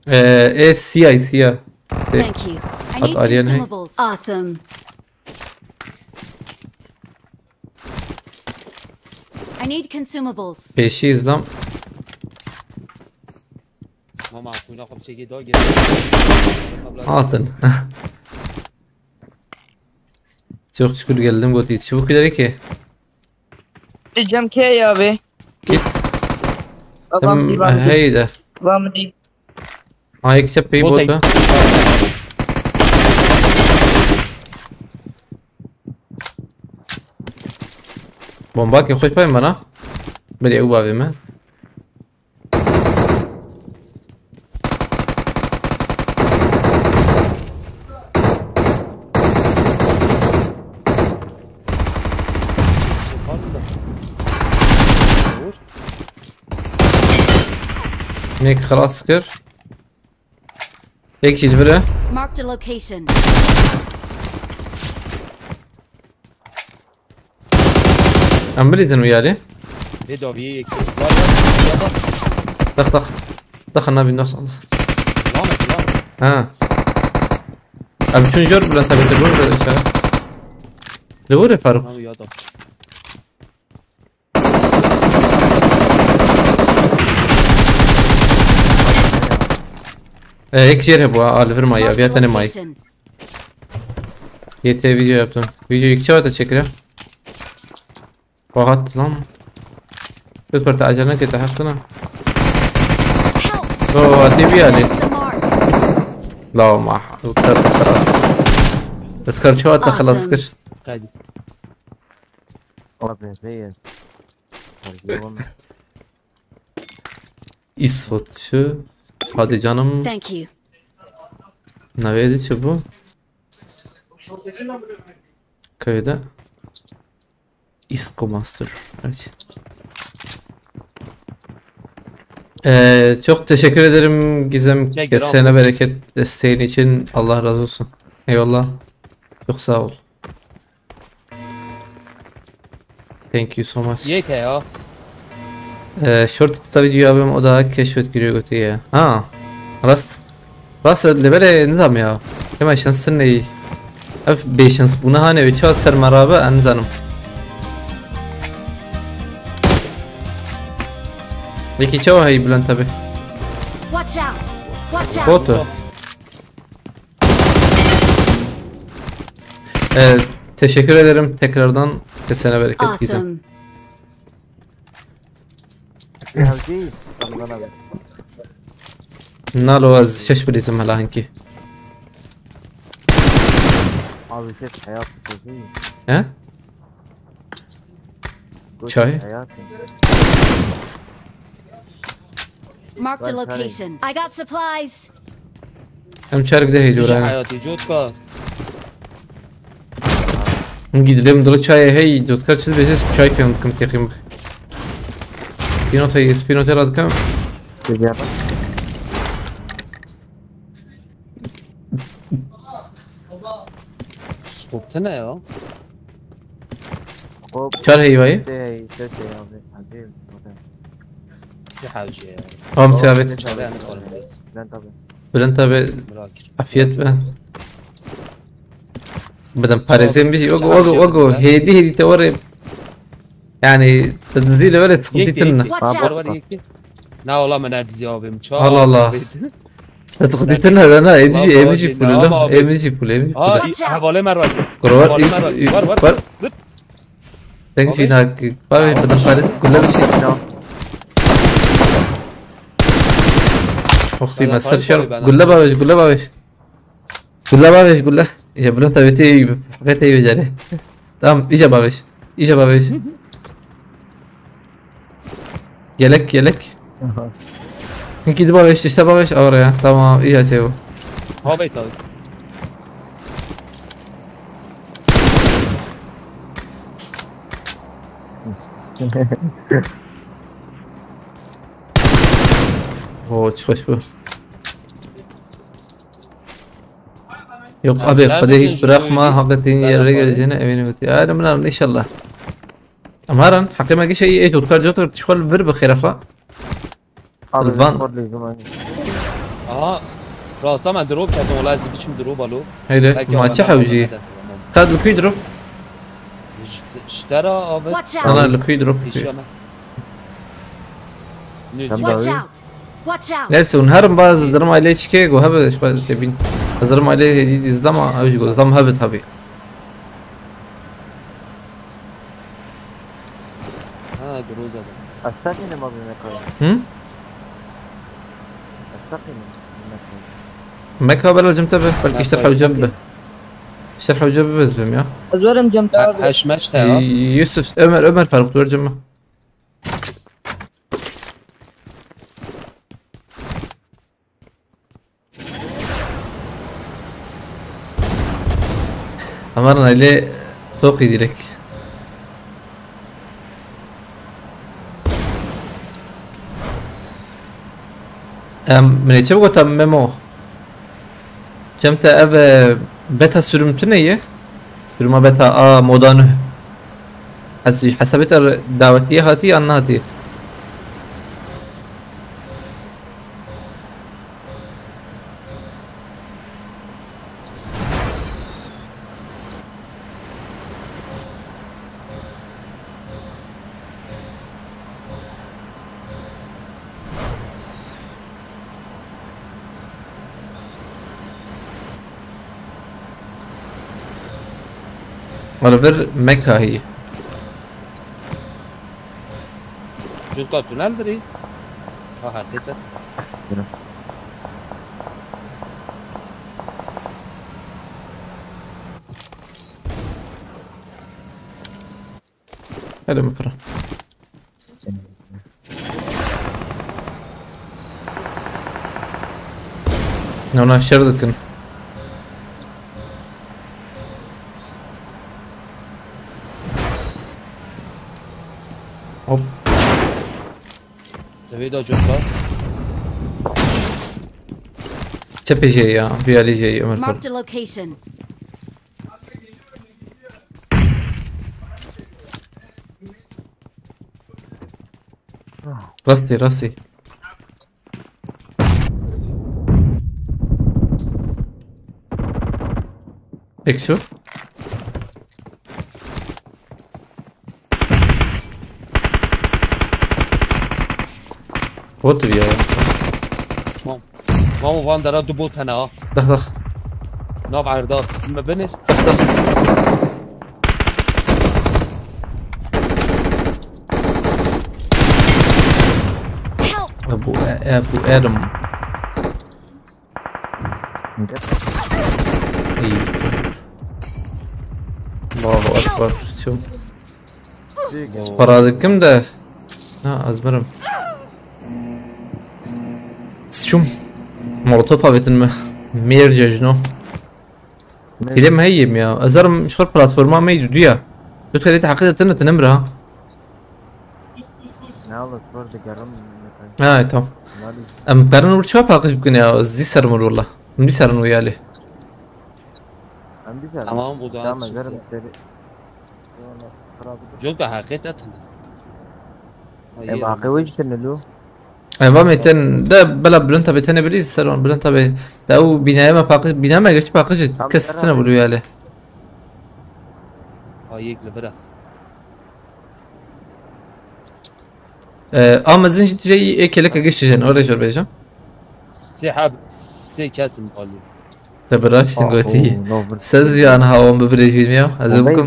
ايه سي Thank you. I need Aryan hai. consumables. Awesome. I need consumables. بيشي İslam ما معكم رقم شيء كده Atın. Çok şükür geldim Gotit. Çabuk ileri ki. الجم كي يا ابي Git. Tam heyde. بامدي Ayık çapayı botu. Bomba ki خوش پایم bana. بری او باویمه. هيك خلاص سكر هيك شي جبره Marked a location. عملي زن ويالي بدو بيك دخ دخلنا بالنص ها ابي شنو جرب ولا تبي تقول ولا ايش لوري يا فاروق هيك شير ابو الفر ماي ابي ثاني ماي Location. YT video yaptım. Video ilk çağda çekiyor. Fakat lan فكرت عجلنا كده حقنا Help! اوه دي بي علي The mark. لا ما اذكر خلاص اذكر شو خلص Awesome. اذكر قاعد والله بهزيز اسفت شو هذه جانم Thank you. نويدي شو بو كيدا İsko Master. Evet. Çok teşekkür ederim Gizem. Teşekkür Kesene bereket desteğin için. Allah razı olsun. Eyvallah. Çok sağ ol. Thank you so much. یک یا Short kısa video abim o da keşfet giriyor götüye. Ha. Rast. Rast lebere nizam ya. Hemen şansın ne? Hafif 5 şans buna hani 3 ser merhaba anzanım. Peki çava hay Bülent abi. Watch out! Watch out! Botu. Teşekkür ederim tekrardan. Kesene bereket Gizem. Awesome. بهزيز رمضان أبيض. Nalo az şaş bilizim hala hanki. abi شفت حياتي بهزيز He? قلت شاي؟ حياتي Marked a Right, right. location. I got supplies. Hem çarık da heydi چه oraya. حیاتی جود کار Gidelim dolu çaya hey dostlar siz beşes çay piyam kum tekim. Spinotay radkam. تجارة سخوبتنه یا خوب Çar heyvayı. تي تي abi عجيب چه حوجه یا Tamam sabit. شده همه کار میرس لن طبعا Bülent abi مراکر afiyet be. بدم باريزين بيجي وقو هيدي توري يعني تدزيله ولا تقضيتنا Watch out! برو یکی نه والله من ادزی آبیم چا الله الله. تقضيتنا انا ايمجي بول لا ايمجي بول ها Watch out. حواله من راکر قرار حواله من راکر ور ور تنجي هناك بابي بدم باريس كلها بشي اختي ما صار شرب قول له بابش قول له بابش قول له بابش قول له يا بلون تبيتي حقيقتي يجري تمام اجا بابش اجا بابش يلك يمكن بابش تشتا بابش اورا تمام اجا سيو ها بیت آبی اوه چه خوش bu. Yok abi Kadir hiç bırakma hakikaten yerlere geleceğine eminim. Yani من inşallah. أمهرا حقيقة ما شيء إيش وتكار جوتر تشخل فير بخير أخوة. abi الفان. خود لي زمان آها راسا من دروب کردم ولی از بیشم دروب آلو هيدا ما تشحى وجي. كاد الكويدرو. اشترى آبی Watch out! أنا الكويدرو. ایشانا Watch out! Watch out! نفسه ونهرم باز درم عليه شكيك وهبط إيش بعد تبين. زرم عليه هدي إزلام أوش جو إزلام هبط هبي. ها دروب زدم استقيني ما بينك هم؟ استقيني مكة بلا جمتبه بلكي اشترحوا جنبه. اشترحوا جنبه بس بهم يا. ازورم جمت آبی. هشمش تا يوسف عمر فرق دور جمه. أمرنا إليه توقي ديرك. من يتشبه تممو. جمت أب بتا سرمتنية. سرما بتا مودانه. حسبت دعوتية هاتي أنا هاتي. ولا فير مكة هي جزء تونل داری؟ حقیقت حلو مفرح نونا شردكن هوب زویدا جزء تبي جاي يا بيالي جاي عمر فرح Marked a location. راسي هيك شو وطر يا مامو وان دارا دو بوت هنا دخ ناب عردار ما بنش Help! ابو ادم إيه. الله اكبر شوف فرادك كم ده ازمرم شوم مرطوفة بتنمى ميرجع جنو كده ما هي يا ازرم شخر بلاتفورما ما يدويا تدخل انت حقيقة تنمرها Ne olur burada yarım ne kadar. تمام Mali. ام قارن ورشوا باقش بكن يا زي سرمر والله من سرن ويالي Ben bir saniye. Tamam, o zaman Tamam sus yarım ya. seri. Sonra جزء حقيقت باقي وجه تنلو. ايوه ميتين ده بلا بلنتا بيتنا بليز سرون بلنتا بي ده او بنايه ما باقش بنايه ما قلت باقش كسرنا بلو يالي هايك لبرا اما زنج جاي ايه كلك قش جن ولا شو بيجا سحب سي كاسم قالي تبراش سنغوتي سازي انا هاوم ببريج مياو ازبكم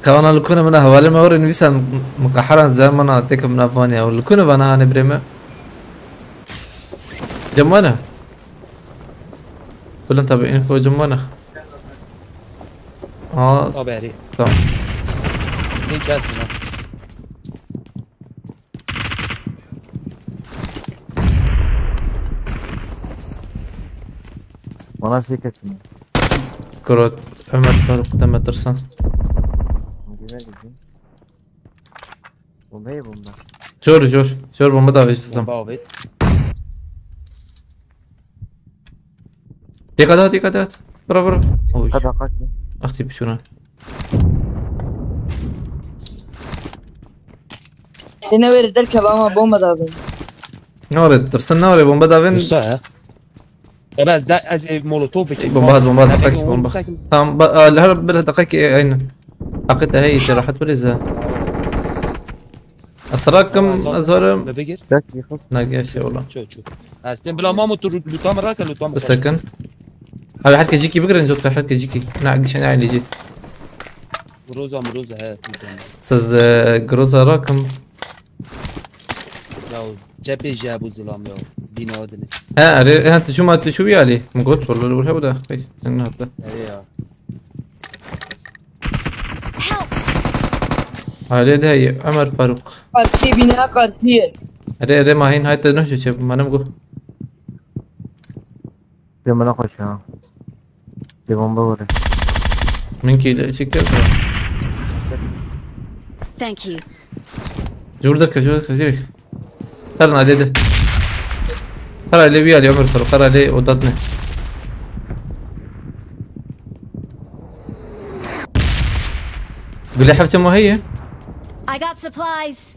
كوانا لكونا من هوالي ما وري نفيسا مقحرا زمانا تك من افانيا ولكونا بنا انا بريما جمانا كلهم تابع انفو جمانا طبيعي تمام سي كاسم Bana şey kesin. كرة عمر فاروق تم ترسان Güzel güzel. Bombayı bomba. شور بومبا دافيش اسلام باوبيت ديكادات برا اوي Hadi kaç. اختي بشونا Yine verir der kebama bomba da abi. نورد ترسان نوري بومبا دافين الساعة بس ده از مولوتوف بومبات دقيقة بومبا تمام الهرب بلا دقيقة اين حقيقة هي راحت وليزا اسراكم ازور ما بيجر Dört yıkız. ناقاش والله شو هستن بلا مامو لوتام راك لوتام بالسكن هذا حد كيجيكي بقرا نزوت حد كيجيكي نعقش انا اللي جيت مروزة هات استاذ جروزا راكم لو جابي جابو زلام يو دينا ودني ها انت ما شو بيالي مقوت والله ولا هذا كويس هذا ايوه هذا ده هي عمر فاروق Karşı bina karşı. هذا ما هين هاي تنهش شوف ما نمقو Bir bana koş ya. Bir bomba vurur. من كي شكل Thank you. جوردك جيرك قرن عليه ده قرن عليه بيالي عمر فاروق قرن عليه وضعتنا قول لي حفظة ما هي I got supplies.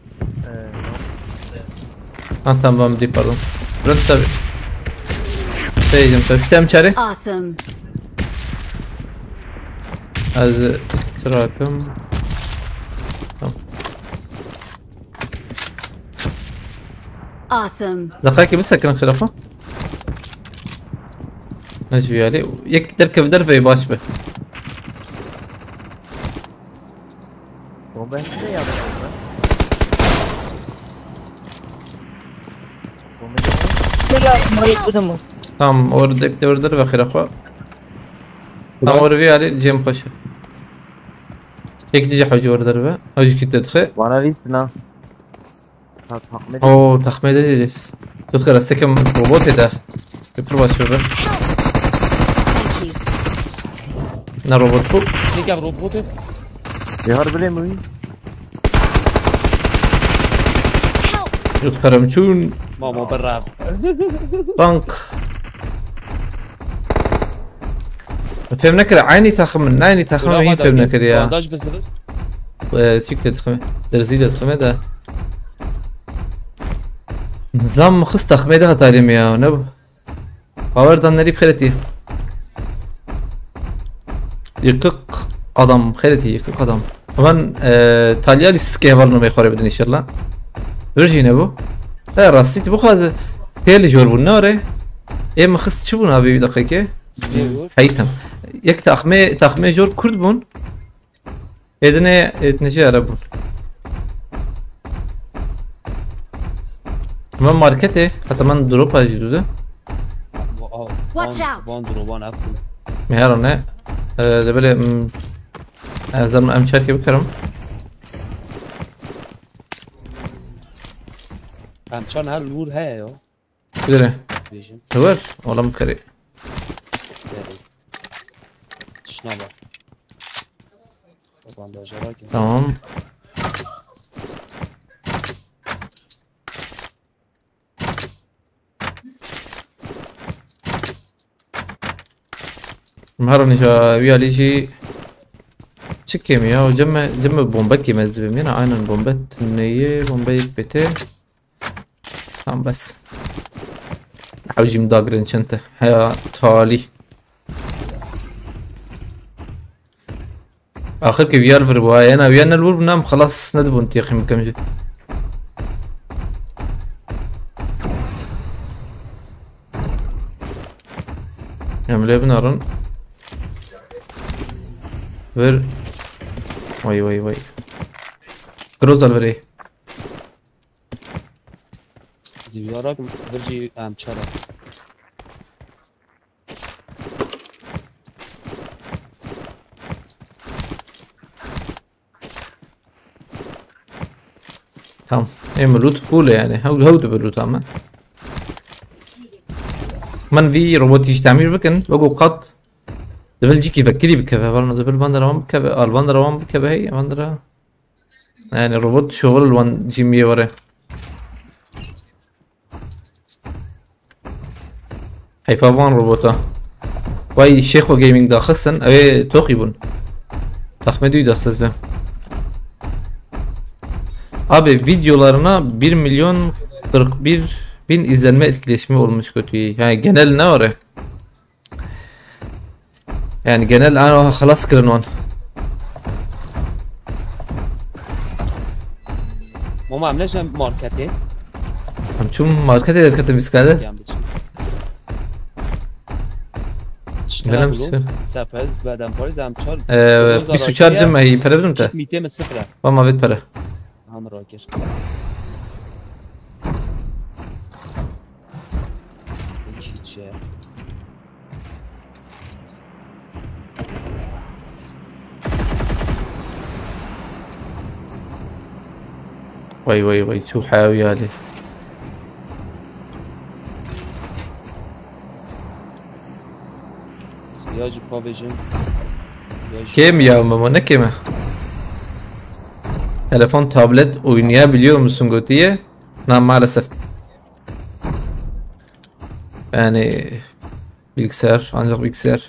tamam değil pardon. Burası tabi. Seyircim tabi. Sistem çare. Awesome. Az sırakım. Tamam. Awesome. دقائق بس سكن خلافه. نجي عليه يك تركب درفه يباش به. Bomba hepsi de yaptı. Bomba Selam aleyküm. Tamam orada bir de orada ve khiraqa. Tamam orada bir ali cem خوش. يك تجي حاجة orada ve. Hacı kitle tıkı. bana list lan. Tahmin Oo takmaya da değiliz. Tutkar astekem robot eder. Yapır başlıyor. Thank you. Ne robot bu? نيجا روبوت Cihar bile mi? Help! Tutkarım çun. ماما بالراب Bank. فهمنا كده عيني تخمن عيني تخمن مين فهمنا كده يا بانداج بزرد تيك تخمن درزيدة تخمن ده نظام خص تخمن ده تعليم يا نب باوردان نريب خيرتي يقق adam خيرتي يقق adam طبعا تاليا لسكيه والنو ما يخرب بدن ان شاء الله رجينا بو لا راسيت بو خاز تيلي جور بالنار ايه ما خص تشوفون هذه دقيقه حيتم يك تخمه جور كرد بون ادنه اتنجي عربون من ماركته حتى من دروب اجدوده Watch out. وان دروبان افضل مهارنا دبل زلمه ام شاركي بكرم همچنان هر لور هست یا كده بیشتر هور والله مكري شنبه بانداج را که تمام مهرة نجا ويا شي تشكيم يا وجمع بومبكي مزبي مين عين بومبت نية بومبي بيته تمام بس حوجي مداقرين شنته هيا تالي اخر كي ويا الفربواي انا ويانا الور بنام خلاص ندبو انت يا اخي مكمجي نعمل ايه بنارن ver vay groz al ver زیارا که برجی همچرا tamam emlut full يعني هو بالروت اما من في روبوت يستعمل بكن بقو قط دبل جيكي بكري بكفه والله دبل باندرا وان بكفه الباندرا وان بكفه هي باندرا يعني روبوت شغل الوان جيمي ورا حيفاوان روبوتا واي الشيخ وجيمنج دا خصن اوي توقيبون تخمدو يدخسز بهم abi videolarına 1 milyon 41 bin izlenme etkileşimi olmuş kötü. Yani genel ne var? Yani genel ana خلاص كرنون. ما عملناش ماركته هم چون مارکت درکت میسکاده؟ اشتغلوا سفز بعدم پاریز همچار 24 جمعه هی پره بدم ته؟ میته صفره با ما بید پره هم راکر هیچه وای شو حاوي هذه سیاجی پا بجیم Kim ya mama ne kimi? Telefon tablet oynayabiliyor musun Goti'ye? Na maalesef. Yani bilgisayar ancak bilgisayar.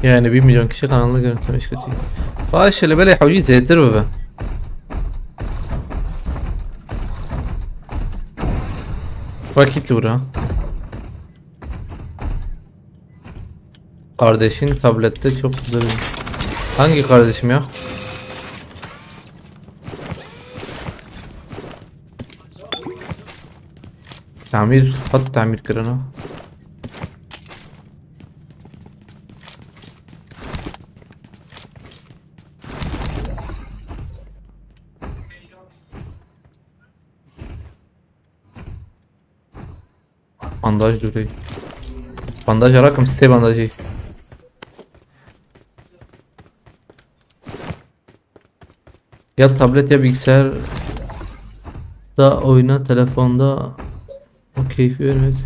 Yani 1 milyon kişi kanalını görüntülemiş kötü. Baş hele böyle حوالي زي الدربة Vakitli bura. Kardeşin tablette çok güzel. Hangi kardeşim ya? Tamir, hat tamir kırana. Bandaj duruyor. Bandaj arakım site bandajı. Ya tablet ya bilgisayar da oyna telefonda o keyfi vermedi.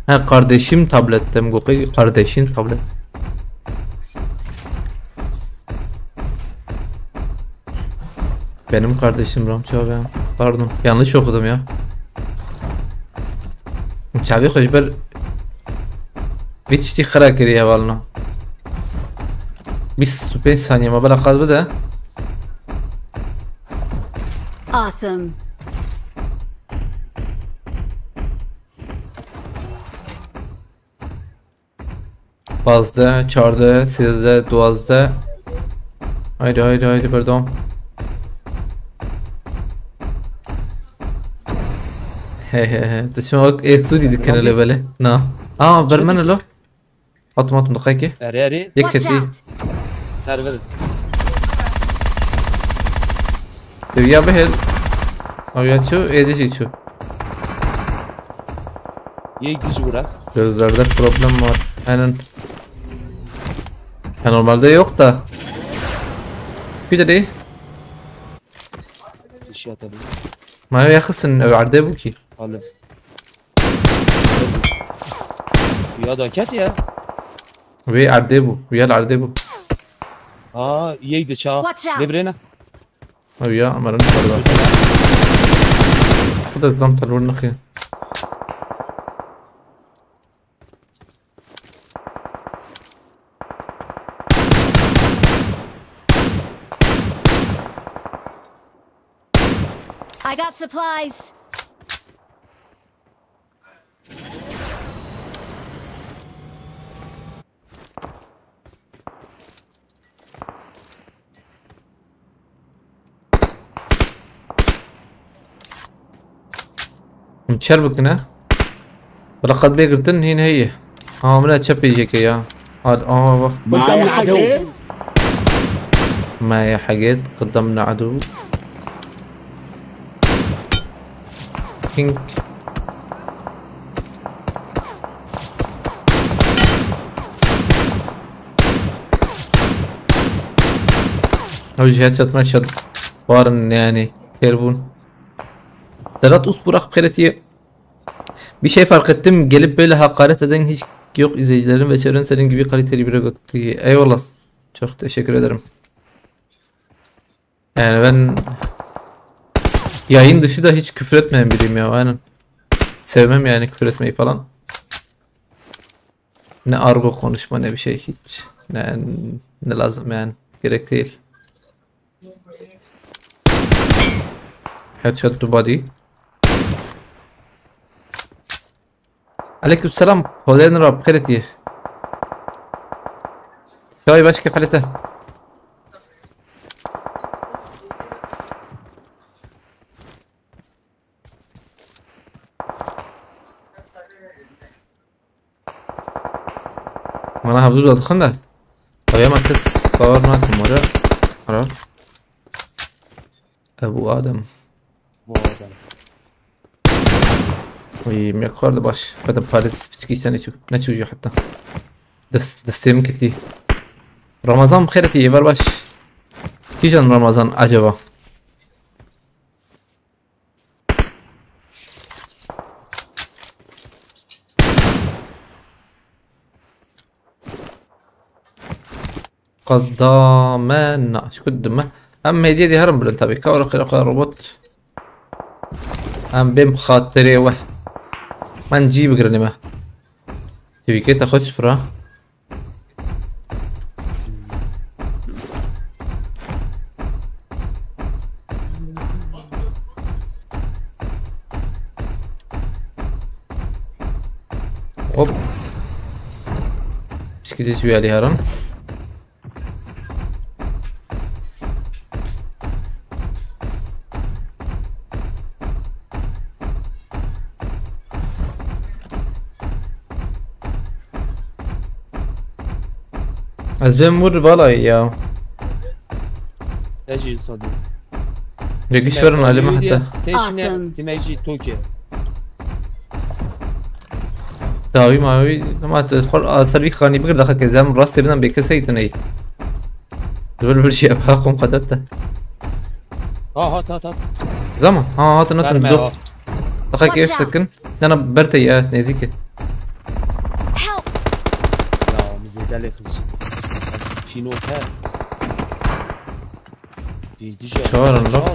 Ha kardeşim tablette mi Gokay? Kardeşin tablet. Benim kardeşim Ramçı abi. Pardon yanlış okudum ya. Çavi hoş bir biçti khara kiriye valna. Biz 5 saniye ma bala kaldı da. Awesome. Bazda, çarda, sizde, duazda. Haydi pardon. He. تسمعك سوري دي كان لبله نا برمنا له حط دقيقة اري يك Watch كتفي out. سرور يا بهل او ya şu edişi şu Ye güzura. gözlerde problem var aynen ya normalde yok da bir de değil اشياء tabii. ما يخصن عرده bu ki Alım. Ya da ket ya. ve arde bu ويا arde bu Aa yeydi çağ. Watch out. Debrena. ويا امرن برضه خد الزم تلور نخي I got supplies. متشربكنا ولقد بيقرتن هنا هي من تشبي جيك يا هاد قدامنا عدو. ما يا حاجات قدامنا عدو كينج وجهات شت مشهد وارن yani terbun Serhat Usburak Pereti'ye bir şey fark ettim gelip böyle hakaret eden hiç yok izleyicilerin ve çevren senin gibi kaliteli bir göttü. Eyvallah çok teşekkür ederim. Yani ben yayın dışı da hiç küfür etmeyen biriyim ya aynen. Sevmem yani küfür etmeyi falan. Ne argo konuşma ne bir şey hiç. Ne lazım yani gerek değil. Headshot to body. عليكم السلام هولين راب خيرتي شوي باش كيف حالته ما انا هفضل ادخلنا طيب ما كس قررنا مرة قرار ابو ادم Bu adam. ويميكار باش بدأ باريس بتجي ثاني شو نشوفه حتى دستيم كتي رمضان بخيرتي يبر باش كيجان رمضان عجبه قدامنا شو قدامه اما هديه دي هرم بلن تابي كاورا خير روبوت ام بهم خاطري وح ما نجيب جرانيما تبي كده تاخد فرا Hop. Şikide şu yali haran. Az ben vur vallahi ya. تجي صديق Regiş verin halime hatta. Awesome. تمشي توكي داوی ماوی ما تدخل سروی خانی بگیر داخل که زم راستی بدم به کسی تنهی دبل برشی ابها قوم قدرته هات هات هات زمان هات نتن برمي دو هات داخل كيف Watch out. سكن انا برتي يا نزيك Help! لا مزيد عليك في نوت هات في ديجا شوار الله.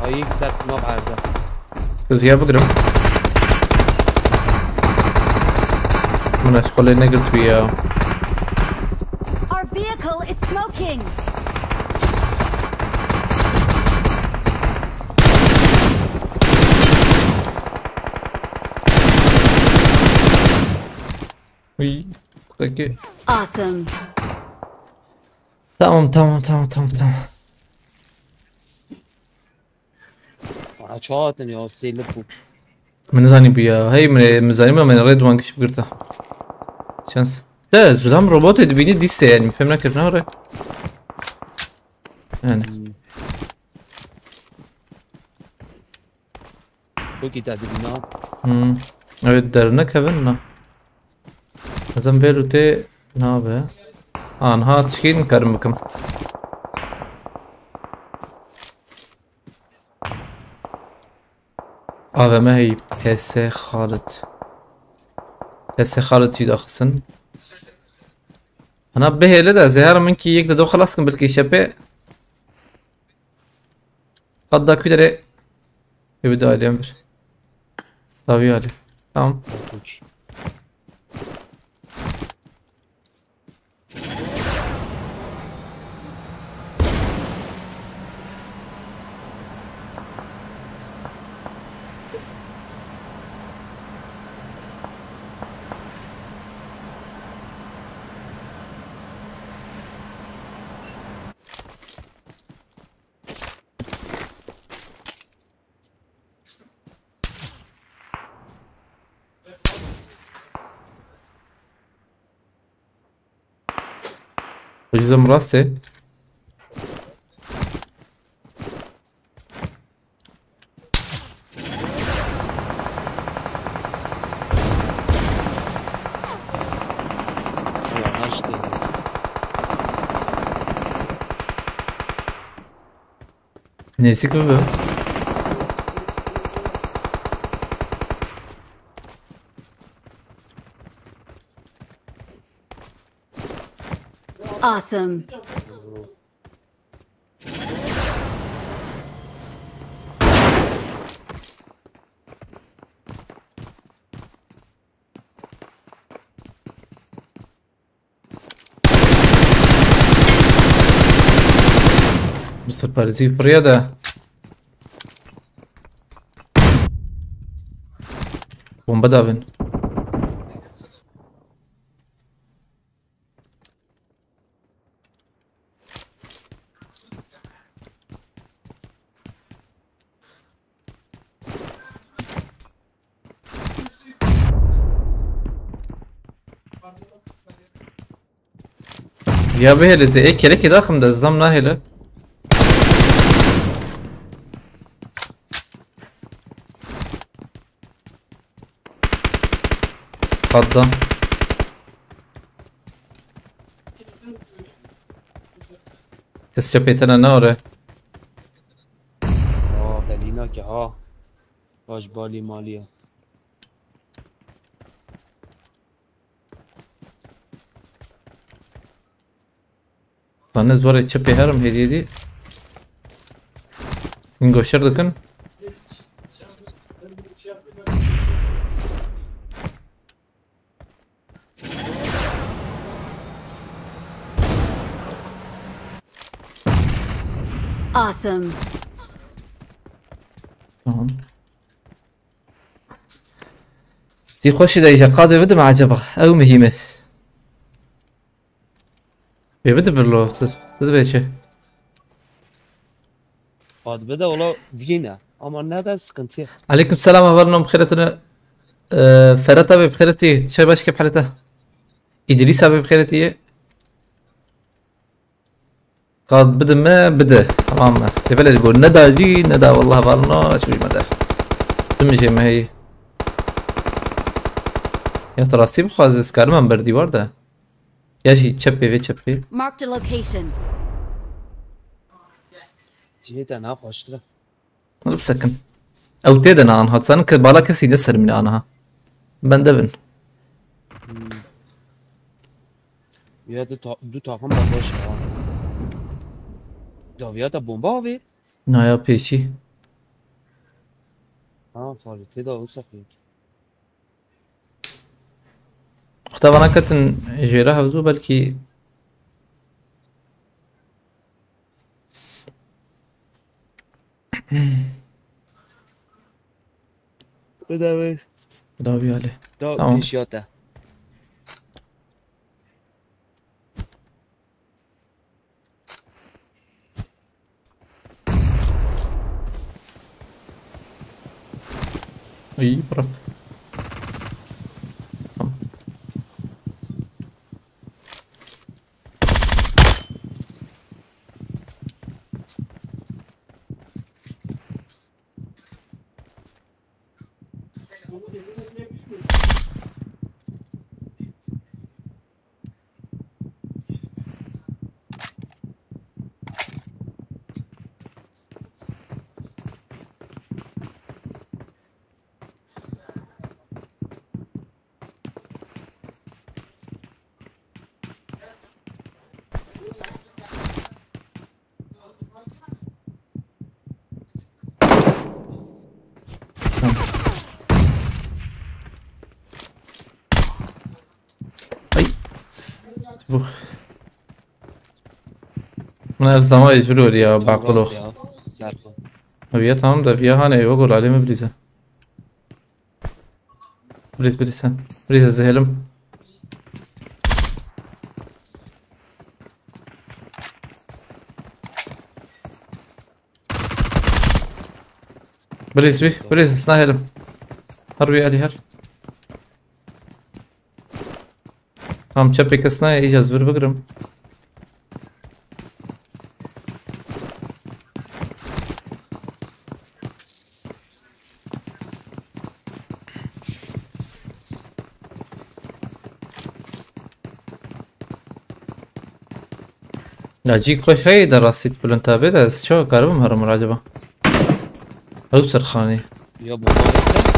هاي كسرت ما بعرفه كزيا بقرم من اشغل اللي قلت وياه Our vehicle is smoking! وي دقيقة Awesome. تمام تمام تمام تمام تمام عشاتني يا سيلفو من زاني بيا هي من زاني ما من ريد وان كش بقرته شانس ده زلام روبوت دبيني ديسته يعني فهمنا كرنا هره يعني توكي تدبينا evet derine kevinna azam belu te ne abi anha çıkın karım bakım AVM هي PS خالد PS خالد جي داخسن انا بهيله ده زهر منكي يك دو خلاص كم بالكي شبه قد دا كده يبدا عليهم طبيعي عليه tamam توكي Ucuzum rastı. يا نشطي Neyse ki bu. Awesome. Mr. Parisi buraya da. Bomba da ben. يا بهل زي ايه كده كده خم ده زلام ناهله تفضل تسجبيتنا نوره بلينا که ها باش بالی مالیا Lan var ya çöp yaparım hediye değil. Goşar dökün. Awesome. Tamam. في خوشي دا إيجا قادة بده ما عجبه أو مهمة بده برلو تدبي شيء قاد بده والله دينا اما نده sıkıntı. عليكم السلام أخبارنا بخيرتنا فرات أبي بخيرتي شاي باش كيف حالته إدريس أبي بخيرتي قاد بده ما بده تمام تبلش يقول ندى جي ندى والله بالنا شو مدى تمشي ما هي يا ترى سيب خواز اسكار من بردي ورده يا شي تشبي في تشبي Marked a location. Cihete ne yapıştı? نلب سكن او تيدنا عنها تصنك بالا كسي نسر من عنها بندبن Ya da du takım bomboş ya. Ya da bomba abi. نايا بيشي Ha falite da olsa ki. اختبانا كتن جيرها بزو بلكي Beda ver. داوي عليه Da Tamam. peşiyata. اي برا اي من ازدما يجرور يا بعقلوخ Serpo. هبيا تمام ده فيها هاني يقول عليه مبليزة بليز الزهلم بليز سناهلم هربي علي هر هم çapı kasına yiyeceğiz bir bakırım. لا جيك خوش هاي دراسيت بلنتابي ده شو قربم هرم مراجبة أو سرخاني Ya bomba verse.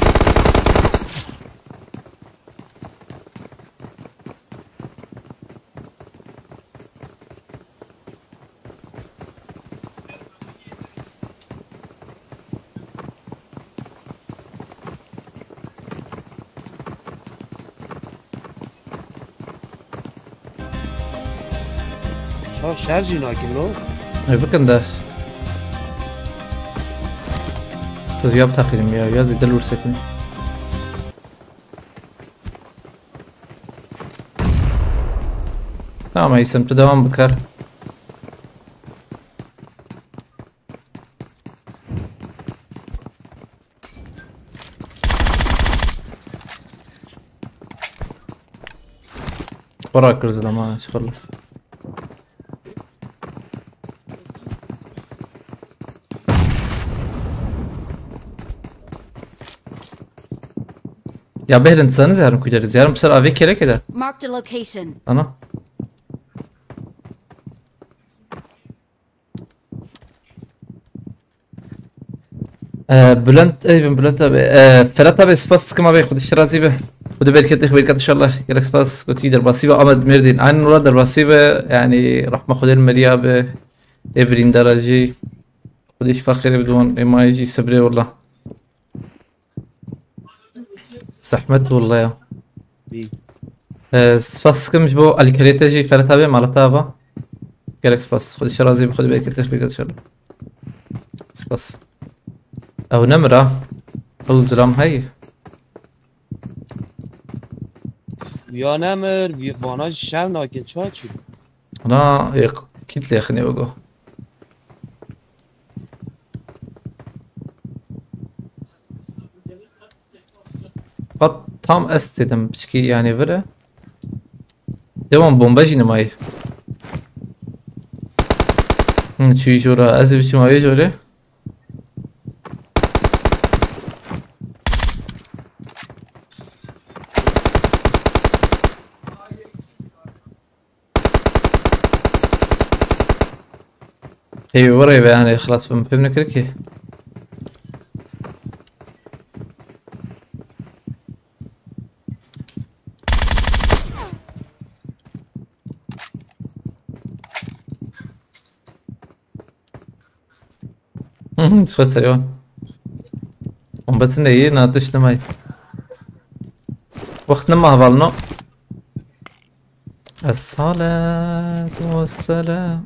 Ya şarjı nakim lo. أي بكن ده تزياب تقريم يا يازي دلور سكن tamam يستمتع دوام بكر وراك رزق ما شغل يا بهل انت زهرم كجري زهرم بسرعة في كده Marked a location. انا بلنت اي بلنت فرات ابي سباس كما بي خد الشرازي به خد بالك تخبيرك ان شاء الله يلك سباس كنت يدر باسيبه امد ميردين عن ولاد الباسيبه يعني راح ما خد المليابه ابرين درجي خديش فاخر بدون ما يجي سبري والله زحمت والله يا Bir. سباس كم جبو الكريتا جي فرات ابي مالتابا يلك سباس خد الشرازي خد بالك تخبيرك ان شاء الله سباس او نمرة او زلام هاي بیا نمر وانا شب ناکن چا چی انا كيت لي خليني بقول قد tam استدم بشكي يعني فرا devam bombajini ماي چی جورا از بچی ماوی جوره ايوه ورا يعني خلاص فهمنا كركي تفسر يون ومبتنا ايه ناتشنا ماي وقتنا ما هبالنا الصلاة والسلام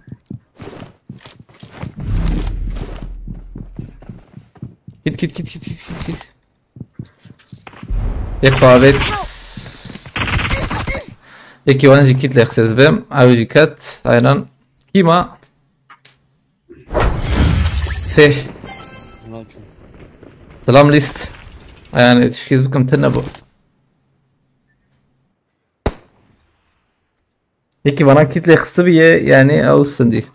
كيت يك بابت يكي وانا جي كيت ليخسيز بهم عاوجي كات ايضا كيما سه سلام ليست يعني تشخيص بكم تنبو يكي وانا كيت ليخسي بيه يعني او سندي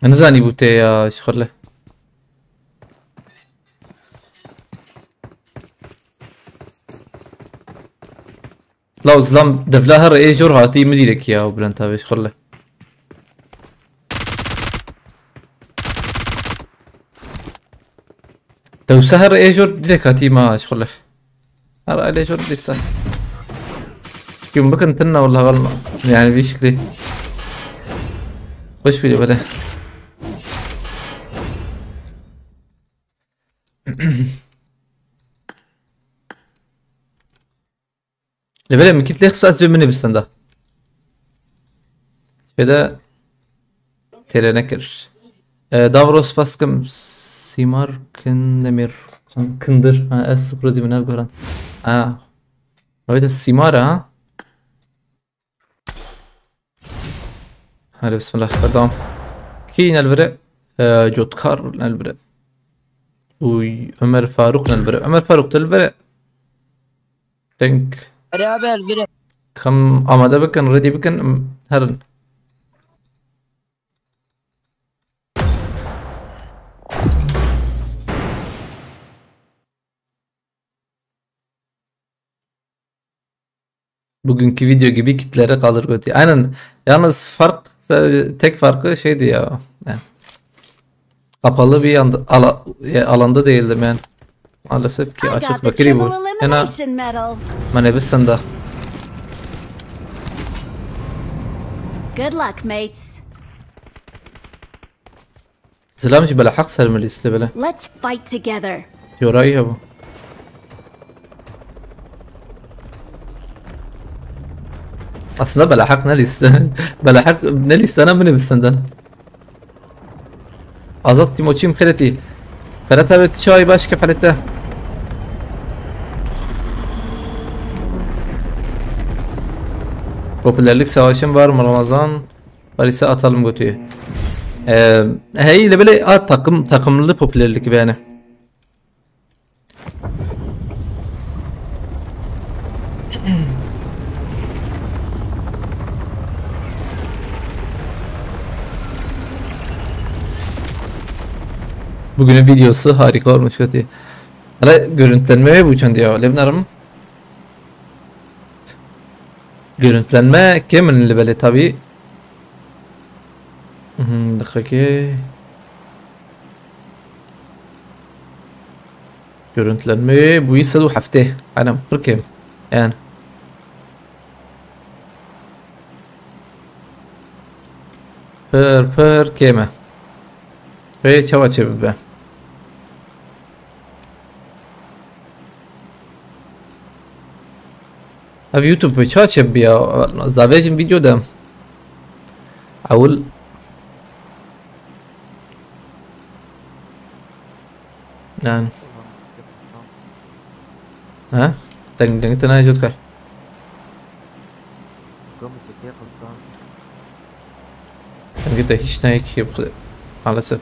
انا زاني بوتي يا شخرله لا زلام دفلاها رأي جور هاتي مديرك يا وبلانتا بيش خله لو سهر رأي جور ديك هاتي ما شخله رأي لي جور لسه كيف بكن تنا ولا غلط يعني بشكلي وش فيلي بلا لبلا من كنت ليخ ساعات مني بستندا كده تيرا نكر دافروس باسكم سيمار كندمير كندر اس بروزي من ابغران هاي السيمارة ها هلا بسم الله قدام كين البرق جوتكار البرق وعمر فاروق البرق عمر فاروق البرق تنك Beraber bir كم آماده بكن ردي بكن هرن bugünkü video gibi kitlere kalır götü. Aynen. Yalnız tek farkı şeydi ya. Yani kapalı bir alanda değildim yani. Maalesef ki I got aşık the bakiri bu. triple Hena elimination medal. manebisanda. Good luck, mates. Selamcı بلا حق سلم الاسلام بلا. Let's fight together. Yorayı bu. Aslında بلا حق نليست. بلا حق نليست انا من بستندن. Azat Timoçim Fereti. Ferhat abi çay baş kefalette. Popülerlik savaşım var mı Ramazan? Var ise atalım götüyü. Hey ile böyle takımlı popülerlik yani. Bugünün videosu harika olmuş kötü. Hala görüntülenme bu uçan diyor. Lebnarım. Görüntülenme kimin böyle tabi. Dakika. Görüntülenme bu ise bu hafta. Anam pırkem. Yani. Per keme. Ve çava çevir be. Abi YouTube çava çevir ya. Zavecim videoda. Avul. Yani. Ha? Tengah tengah jod kar. قلت هیچ نه یکی بخوره maalesef.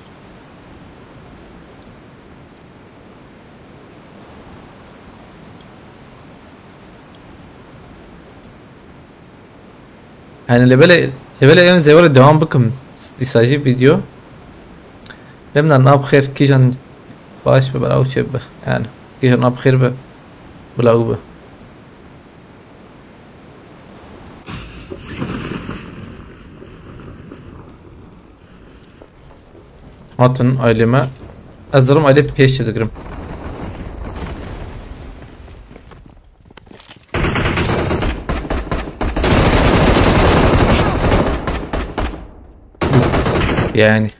Yani lebele en zevre devam bakım istajı video. Lemna nab khair kijan baş be balav şebe yani kijan nab khair be balav be. Atın aileme azırım aile peş edelim. Yani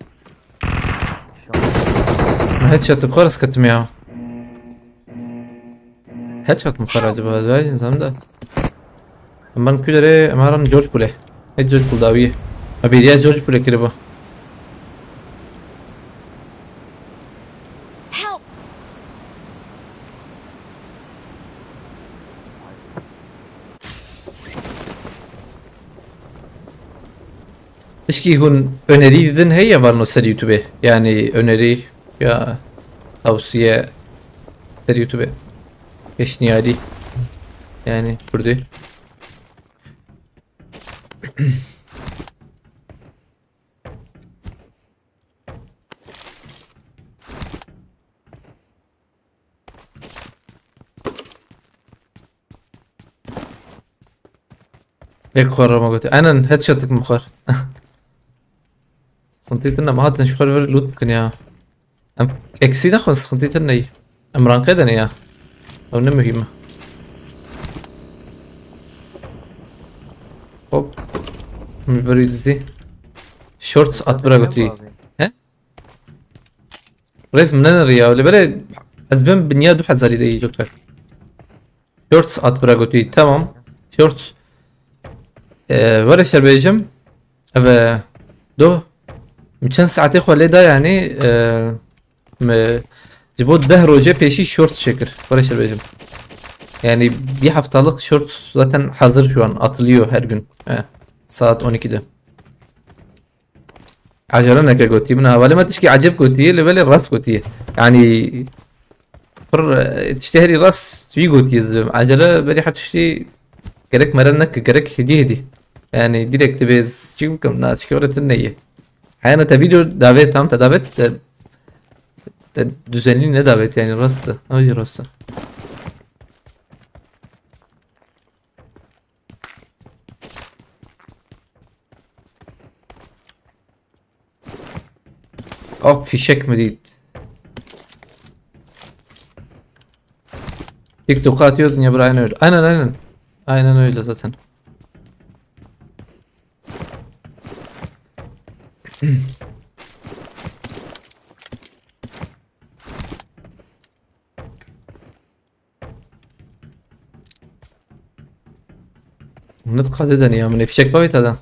headshot كويس كتم يا headshot مخر acaba زواج insan da ben külere amaran George Bull'e George Bull daviye abi ya George Bull'e kireba Help! İşki hun öneri dedin hey ya var no seri YouTube yani öneri ya tavsiye seri YouTube peşniyadi yani burada يكبر ما قلت انا هيد شوتك مخر صنتيت انه ما هاد نشخر لوت ممكن يا ام اكسي دخل صنتيت اني امران كده يا او مهمه hop بريد زي شورتس ات براغوتي ها ريز من الريا ولا بلا اسبان بنياد واحد زالي دي جوكر شورتس ات براغوتي تمام شورتس ورش البيجم أبا دو مشان ساعتين خلي ده يعني جبوت ده روجي بيشي شورت شكر ورش البيجم يعني bir haftalık short zaten hazır şu an atılıyor her gün saat 12'de عجلة نكا قوتي منها ولا ما تشكي عجب قوتي اللي بالي الراس قوتي يعني تشتهري راس تبي قوتي عجلة بالي حتشتي gerek merennek gerek hediye yani direkt biz çünkü nas şöhretin neye hayana ta video davet tam ta davet düzenli ne davet yani rastı öyle rastı hop fişek mi değil TikTok'a atıyordun ya Brian öyle aynen öyle zaten. نتقاد دنيا من فيشك بايت هذا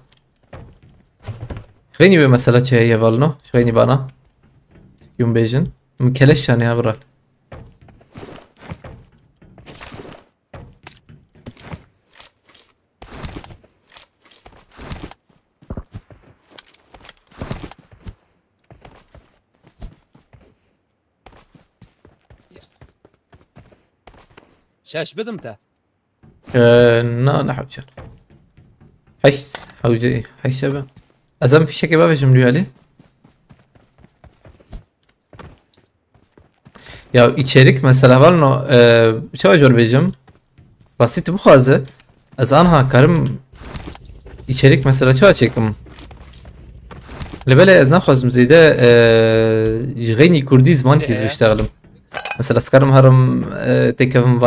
خليني بمسألة شيء يفعلنا خليني بنا يوم بيجن مكلش يعني هبرة شاش بدم تا نا حوجر هاي حوجي هاي شباب أزم في شكل بابا جملي عليه ya içerik mesela var no şöyle bejim basit bu xazı az anha karım içerik mesela şöyle çekim lebele ناخذ زيده غني كردي زمان كيز بشتغلم مثلا اسكرم هرم تكفم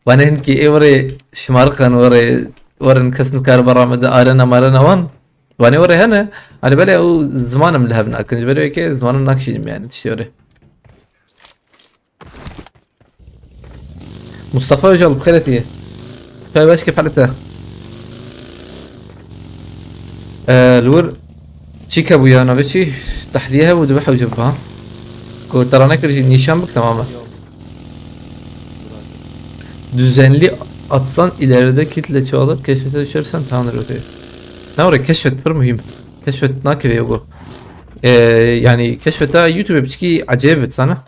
وانه هنكي اوري شمارقن ورن كسن كار برامد ارنا مارنا وان وانه وري هنا على بالي او زمان من لهبنا كنت بالي كي زمان ناكشيم يعني تشتري مصطفى وجل بخيرتي فايش كيف حالته الور تشيكا بويا انا بشي تحليها وذبحها وجبها قلت ترى نكر نيشان بك tamamen düzenli atsan ileride kitle çoğalır keşfete düşersen tanrı öteye نوري كشفت بر مهم كشفت ناكي يوغو يعني كشفتها يوتيوب بتشكي عجيبت سنة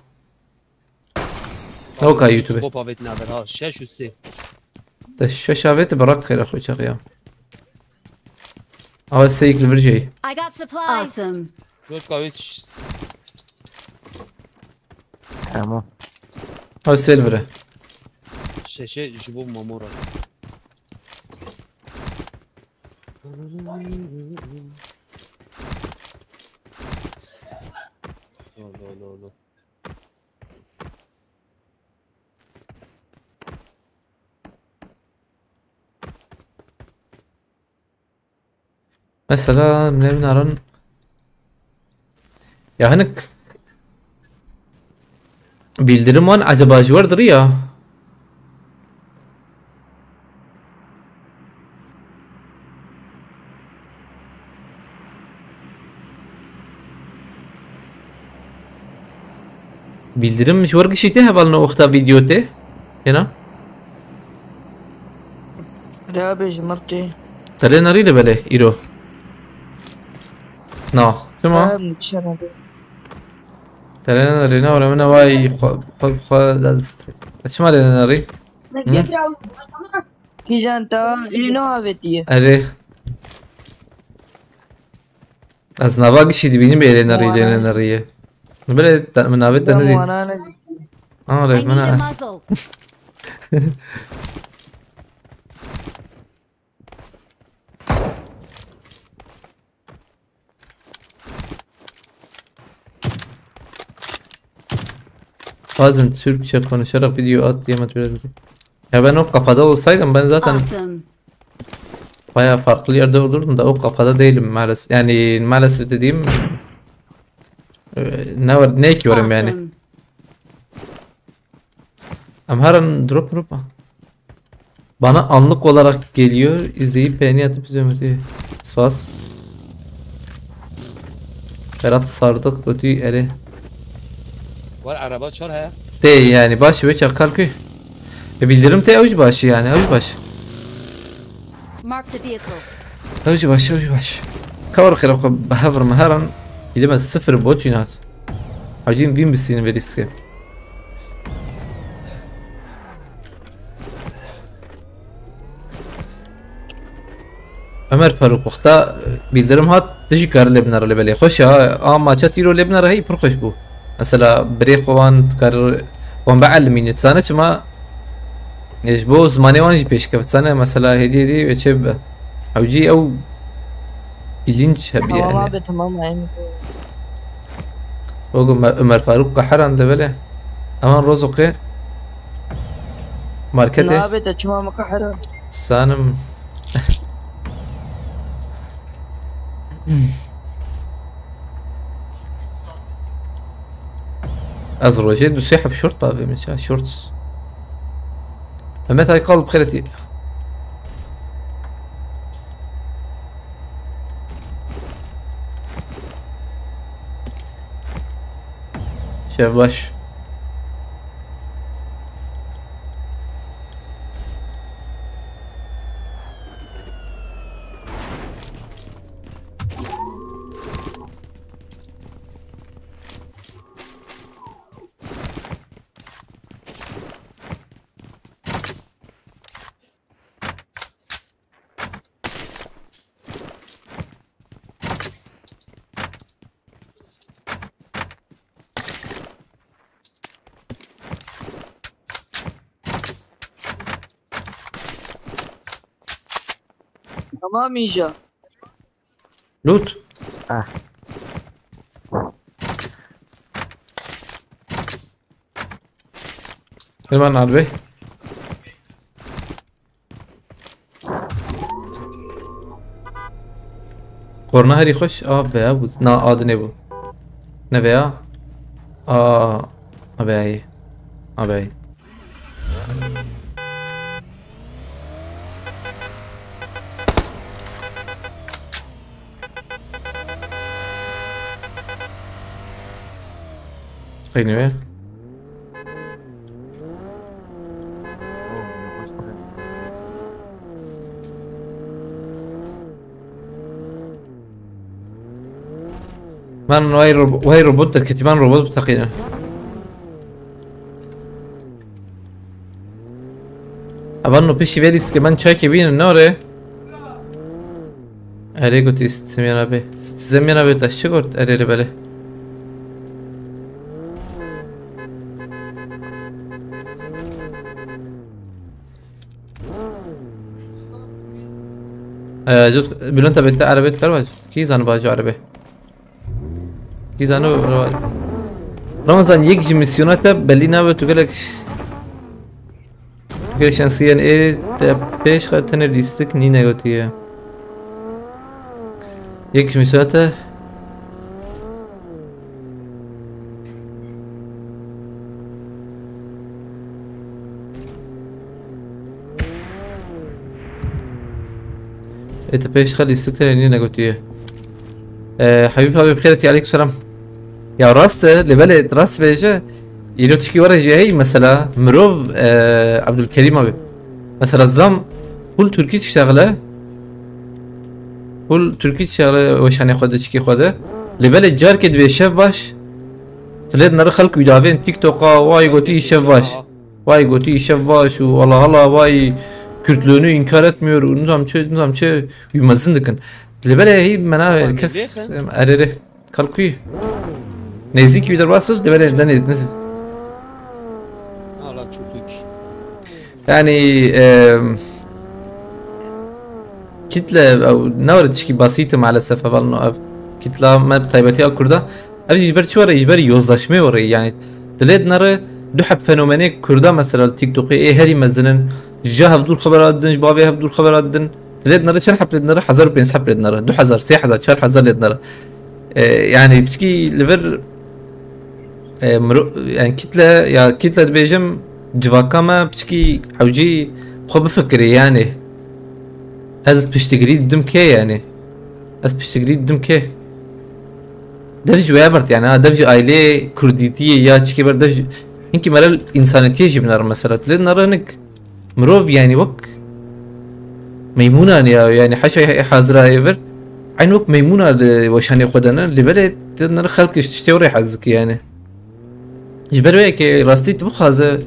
نو كا يوتيوب خب آوید نبر ها 6 و 3 الشاشة براك خير اخوي شغيا اول سيك الفرجي I got supplies. Awesome. شد آوید تمام. اول سيلفر 6 جبو مامورا لا لا لا مثلا من نارن ya هنك bildirim var acaba vardır ya. bildirim مش ورق شيء تهبل نو وقتها فيديو ته هنا رابج مرتي ترى نري بله ايرو نا تمام نتشرب ترى نري نا ولا من واي خ ايش ما نري کی جانتا اینو آویدیه اره از نواقع شيء تبيني بيله نري نري بله من نابت ندي I اه need a من muzzle. lazım Türkçe konuşarak video at yemek verebilirim. Ya ben o kafada olsaydım ben zaten Awesome. bayağı farklı yerde olurdum da o kafada değilim maalesef. Yani maalesef dediğim ne var ne ekiyorum yani. Awesome. Ama her an drop. Bana anlık olarak geliyor. İzleyip beğeni atıp izliyorum diye. Spas. Berat sardık kötü eri. var araba çar he De yani başı ve çakal köy. Bildirim te avuç başı yani avuç başı. Marked a vehicle. avuç başı. Kavur خير بحضر مهارا gidemez sıfır bot cinat. Hacim bin bisini ve riske. Ömer Faruk وقتا bildirim hat تجي كار لبنر اللي بالي خوش ما تشتيرو لبنر هي برخش بو مثلا بريق وان كار وان بعلمين تسانه ما ايش بو زماني وان جي بيش كفت سنه مثلا هدي وتشب او جي او ilginç hep تمام yani. abi tamam yani Oğlum Ömer Faruk قحران ده böyle. Aman Rozuki markete abi de tamam kahra sanım از روجين وسيحب شرطة في مشا شورتس متى يقلب خيرتي شاف باش tamam iyice لوت Ah. hemen abi korna هري خوش be ya bu adı ne bu ne be ya abi abi Anyway. من وای روبوت در کتیبان روبوت بتقینه اول نو پیشی ویلیست که من چای که بینه ناره اره گوتی استمیانه بی استزمیانه بی تشتی گرد اره ره بله جد بلون تا بیت عربی تکر باج کی زن باج عربی کی زنو رمضان یک جی میسیونات بلی نبود تو گلک گلک شانسیان ای پیش خاطر لیستک نی نگوتیه یک جی میسیونات انت بيش خلي السكتة اللي نقولتيه حبيبي بخيرتي عليك سلام يا راست لبلد راست بيجا يلو تشكي ورا جاي مثلا مروف عبد الكريم ابي مثلا زلام كل تركي تشتغله كل تركي تشتغله واش يعني خود تشكي خوده لبلد جار كد بيشف باش تلاد نرى خلق يدافين تيك توكا واي قوتي شف باش واي قوتي شف باش والله الله واي Kürtlüğünü inkar etmiyor. Nizam çe uymazın dikin. Lebele hi mena kes arere kalkıyor. Nezik yüder basır lebele ne nez. Allah çok. Yani kitle نورد شكي بسيطة مع الأسف فالنو كتلة ما بطيبتي الكردا أبي يجبر شو ورا يجبر يوزلاشمي ورا يعني تلاد نرى دو حب فنومني كردا مثلا التيك توك إيه هري مزنن جا هفدور خبرات دن جبابي هفدور خبرات دن تلاد نرى شن حب نرى حزر بين حب نرى 2000 3000 شهر حزر نرى يعني بشكي ليفر يعني كتلة يا كتلة بيجم جواكاما بشكي حوجي خو بفكري يعني از پشتگیری دم که یعنی از پشتگیری دم که دفج ویابرت يعني دفج عائله كرديتيه يا تشكي بر دفج يمكن ملل انسانيتيه جبنا مثلا لان نرانك مروف يعني وك ميمونه يعني حشا حاضره ايفر عين وك ميمونه وشان ياخذنا لبلد نر خلق تشتوري حزك يعني يجبر ويك راستي تبخ هذا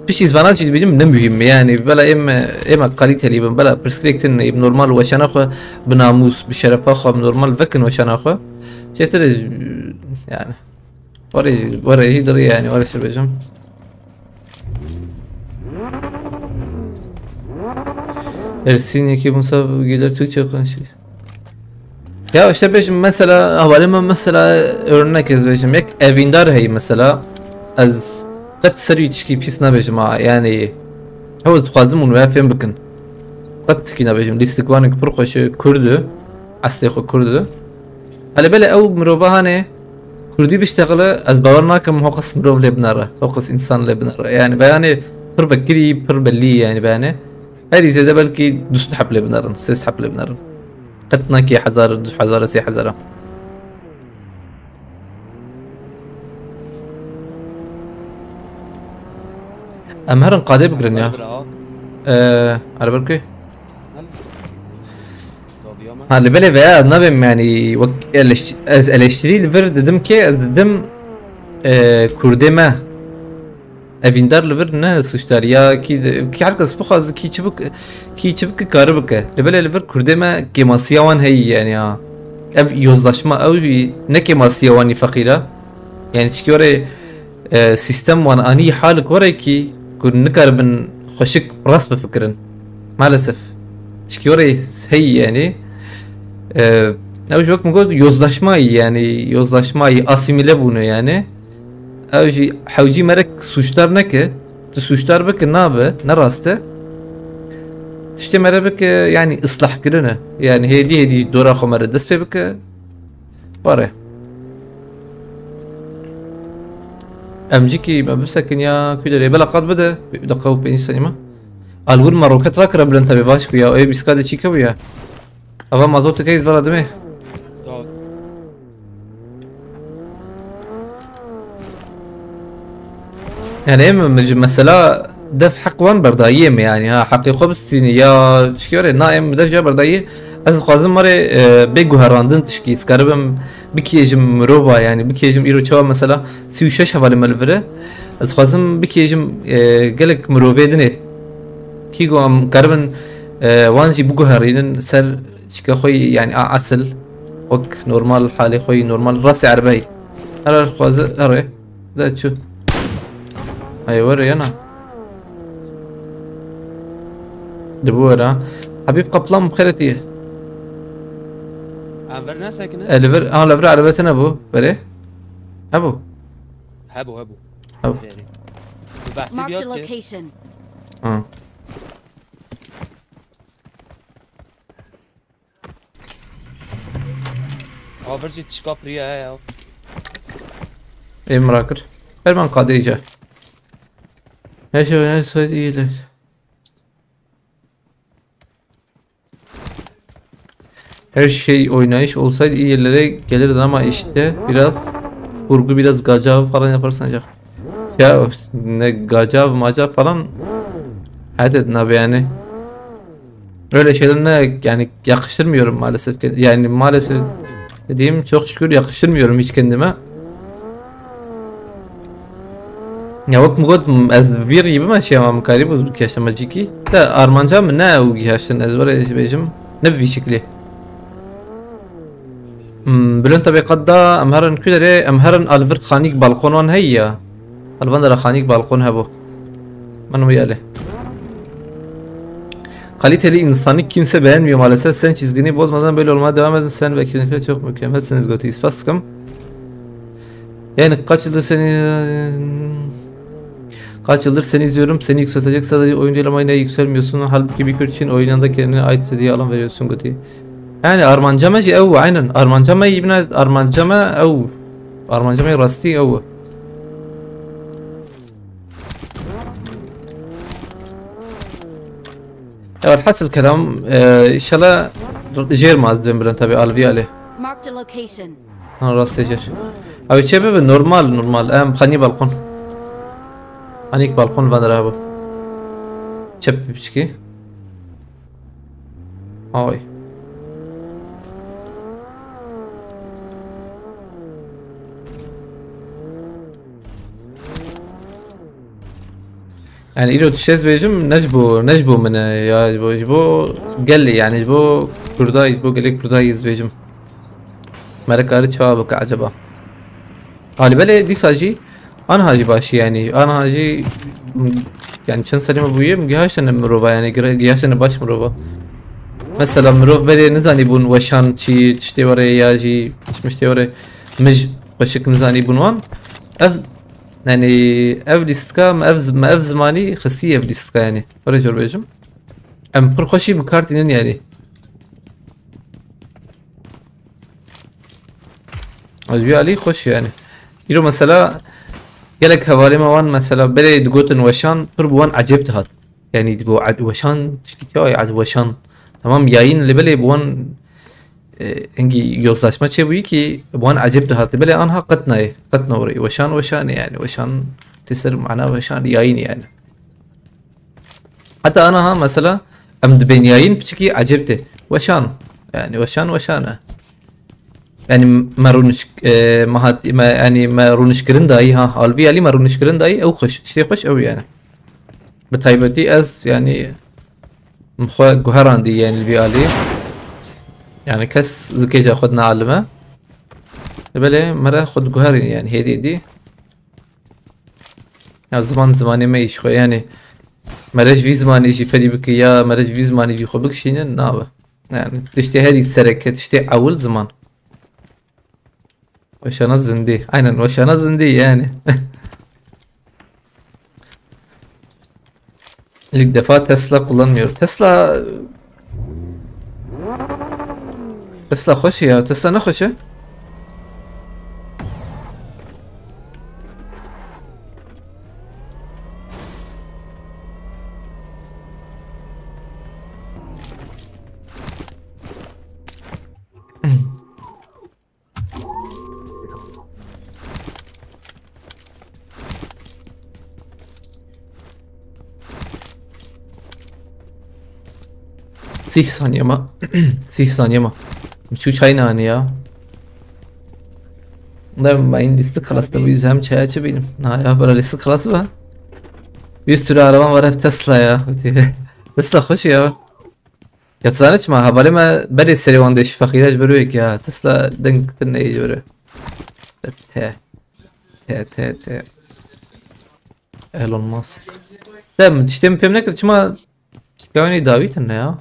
بيش إزفانات شيء بيجي من مهم يعني بلا إما قليل تقريبا بلا برسكريكتن يب نورمال وشان أخو بناموس بشرف أخو بنورمال فكن وشان أخو شيء ترى يعني وري دري يعني وري شو بيجم إرسين يكيب مساب جدار توجه خنشي يا إيش بيجم مثلا أولي ما مثلا örnek بيجم يك أفيندار هي مثلا از قد سري تشكي بيس نبيجم يعني هو تقدم ونوافين بكن قد تشكي نبيجم ليستكوانك برقش كردو عستيخو كردو على بالي او مروفا هاني كردي بيشتغله از باورناكم هو قص مروف لبناره هو قص انسان لبناره يعني بياني بر بكري بر بلي يعني بياني هذه زي بلكي دوس حب لبناره سيس حب لبناره قد ناكي حزار دوس حزاره سي حزاره أمهرن قادة بقرن يا على بالكي هاللي بالي بقى نبي يعني الاشتري الفرد دم كي از دم كردي ما افيندار الفرد نه سوشتار يا كي عرقس بخاز كي çabuk كاربك لبالي الفرد كردي ما كيماسيوان هي يعني اف يوزلاشما او ne كيماسيواني فقيرة يعني تشكي سيستم وان اني حالك ورا كي كون نكربن خشك راس بفكرن مع الاسف تشكيوري هي يعني اوش وقت مقول يوزlaşmayı yani yozlaşmayı asimile bunu yani اوجي حوجي مرك suçlar ne ki tu suçlar bak ne abi ne rastı işte merabek yani ıslah kirene yani hedi dora xamara dest bek bare امجيكي ما بسكن يا كودري بلا قد بدا دقه بين سينما الور مروكت راك ربلن تبي باش ويا اي بسكاده تشيكا ويا ابا مازوت كيس بلا دمي يعني مثلا دف حق وان بردايم يعني ها حقي خبستين يا تشكيوري نايم دف جا برداي از خوازم ماره بگو هراندن تشکی اسکاربم بکیجم مروبا یعنی بکیجم ایرو چوا مثلا 36 حوالی ملوره از خوازم بکیجم گلک مروبه دنه کی گو ام کاربن وانجی بگو هرینن سر شکا خوی یعنی اصل وك نورمال حالي خوي نورمال راسي عربي هلا الخوازة اري لا تشو هاي وري انا دبورة حبيب قبلان بخيرتي انفرنا ساكنه ليفر ليفر عربتنا ابو بري ابو هبو أبو. بحثي Marked a بيوت location. اه اوفرجي تشكابريا هاي ايه مراكر فرمان قاديجة ايش هو ايش ايلك her şey oynayış olsaydı iyi yerlere gelirdi ama işte biraz kurgu biraz gacav falan yaparsan ancak ya ne gacav macav falan hadi abi yani öyle şeylerine yani yakıştırmıyorum maalesef yani maalesef dediğim çok şükür yakıştırmıyorum hiç kendime ya وقت مقود از بير يبي ماشي مع مكاريب وكاشة ماجيكي لا أرمانجا من نا وجهاشن أزورة بيجم نبي شكلي بلون تبي قدا أمهرن كده أمهرن ألفر خانيك بالقونون هيا البندر خانيك بالقون هبو منو ياله kaliteli insanı kimse beğenmiyor maalesef. Sen çizgini bozmadan böyle olmaya devam edin. Sen ve ekibinizle çok mükemmelsiniz. Götü ispaskım. Yani kaç yıldır seni izliyorum. Seni yükseltecek sadece oyun değil ama yine yükselmiyorsun. Halbuki bir kür için oyununda kendine ait istediği alan veriyorsun Götü. Yani Armancama şey ev aynen. Armancama ibne Armancama ev. Armancama rasti ev. الحس الكلام ان شاء الله جير ما زين بلن تبي الفي عليه Marked a location. انا راسي جير او شباب نورمال ام خلني بالكون انيك بالكون فاندرابو شب بشكي هاي يعني إيرو تشيز بيجم نجبو من يا جبو قال لي يعني جبو كرداي جبو قال لي كرداي بيجم مركاري شبابك عجبا قال بالي دي ساجي انا هاجي باشي يعني انا هاجي يعني كان سليم ابويا مجهاش انا مروفا يعني جهاش انا باش مروفا مثلا مروف بدي نزاني بون وشان شي تشتي وري ياجي مشتي وري مج بشك نزاني بون وان يعني افليستكا ما اف زماني خاصية افليستكا يعني رجل بيجم ام برخوشي بكارتين يعني عجبي علي خوش يعني يرو مثلا قالك هوالي ما وان مثلا بلي تقوتن وشان بوان عجبت هاد يعني تقو وشان تشكيتي عاد وشان تمام جايين اللي بلي بوان انجي يوصاشما شي ويكي بوان عجبت هاد بلي انها قتنا وري وشان يعني وشان تسر معناه وشان جايين يعني حتى انا ها مثلا امد بين جايين بشكي عجبته وشان يعني وشانه يعني ما رونش ما يعني ما رونش كرن داي ها الفي علي ما رونش كرن داي او خش شي خش او يعني بتايبتي از يعني مخا جوهران دي يعني الفي علي يعني كاس زكيجا خدنا علمه بله مرة خد جوهرين يعني هي دي يعني زماني ما يشخو يعني مرج في زماني يجي فدي بك يا مرج في زماني يجي خو بكشين نابه يعني تشتي هذه السركه تشتي اول زمان وشانات زندي aynen وشانات زندي yani ilk defa Tesla kullanmıyor Tesla hoş ya Tesla ne hoş ya 30 saniye ma. 30 saniye ma. Şu çay nane ya. Da ben liste klasta bu yüzden çay açabilirim. Na ya böyle liste klası var. Bir sürü arabam var hep Tesla ya. Tesla hoş ya. Yatsana ما havale ma beri seri wanda iş fakiraj برويك ya. Tesla denktir ne böyle. Te. Elon Musk. Tamam işte mi pemne kadar çma kavani David ne ya?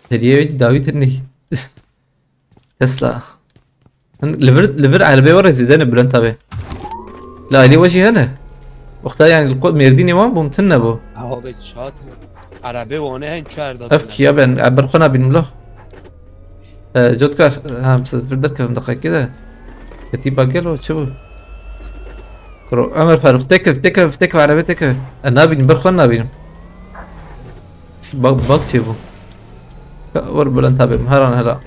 Hediye David ne? Tesla. ليفر عربية ورا زيدان بلان تابع. لا لي وجهي هنا. وقتها يعني القود ميرديني وان بومتنا بو. ها به شات عربه وانه هن چهار داد افكي يا بن عبر قنا بين له. جودكار ها بس فردك كم دقيقة كده. كتيبة قالوا شو. كرو عمر فاروق تكف عربية تكف. النابين برخنا بينهم. باق شيبو. ور بلان تابع مهران هلا.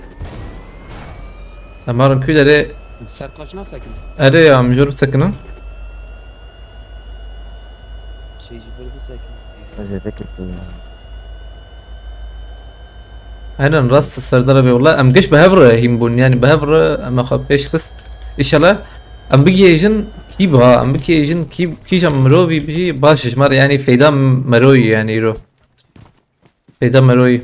Amarım köyleri Sertaç nasıl sakin? ere ya mecbur sakının. Şeyci böyle sakin. Vaziyete kesiyor ya. Aynen rast Serdar abi والله ام قش بهفر هيم بون يعني بهفر اما خبيش خست ان شاء الله ام بيجي يجن كيبها ام بيجي يجن كيجا مروي بيجي باش جمر يعني فيدا مروي يعني رو فيدا مروي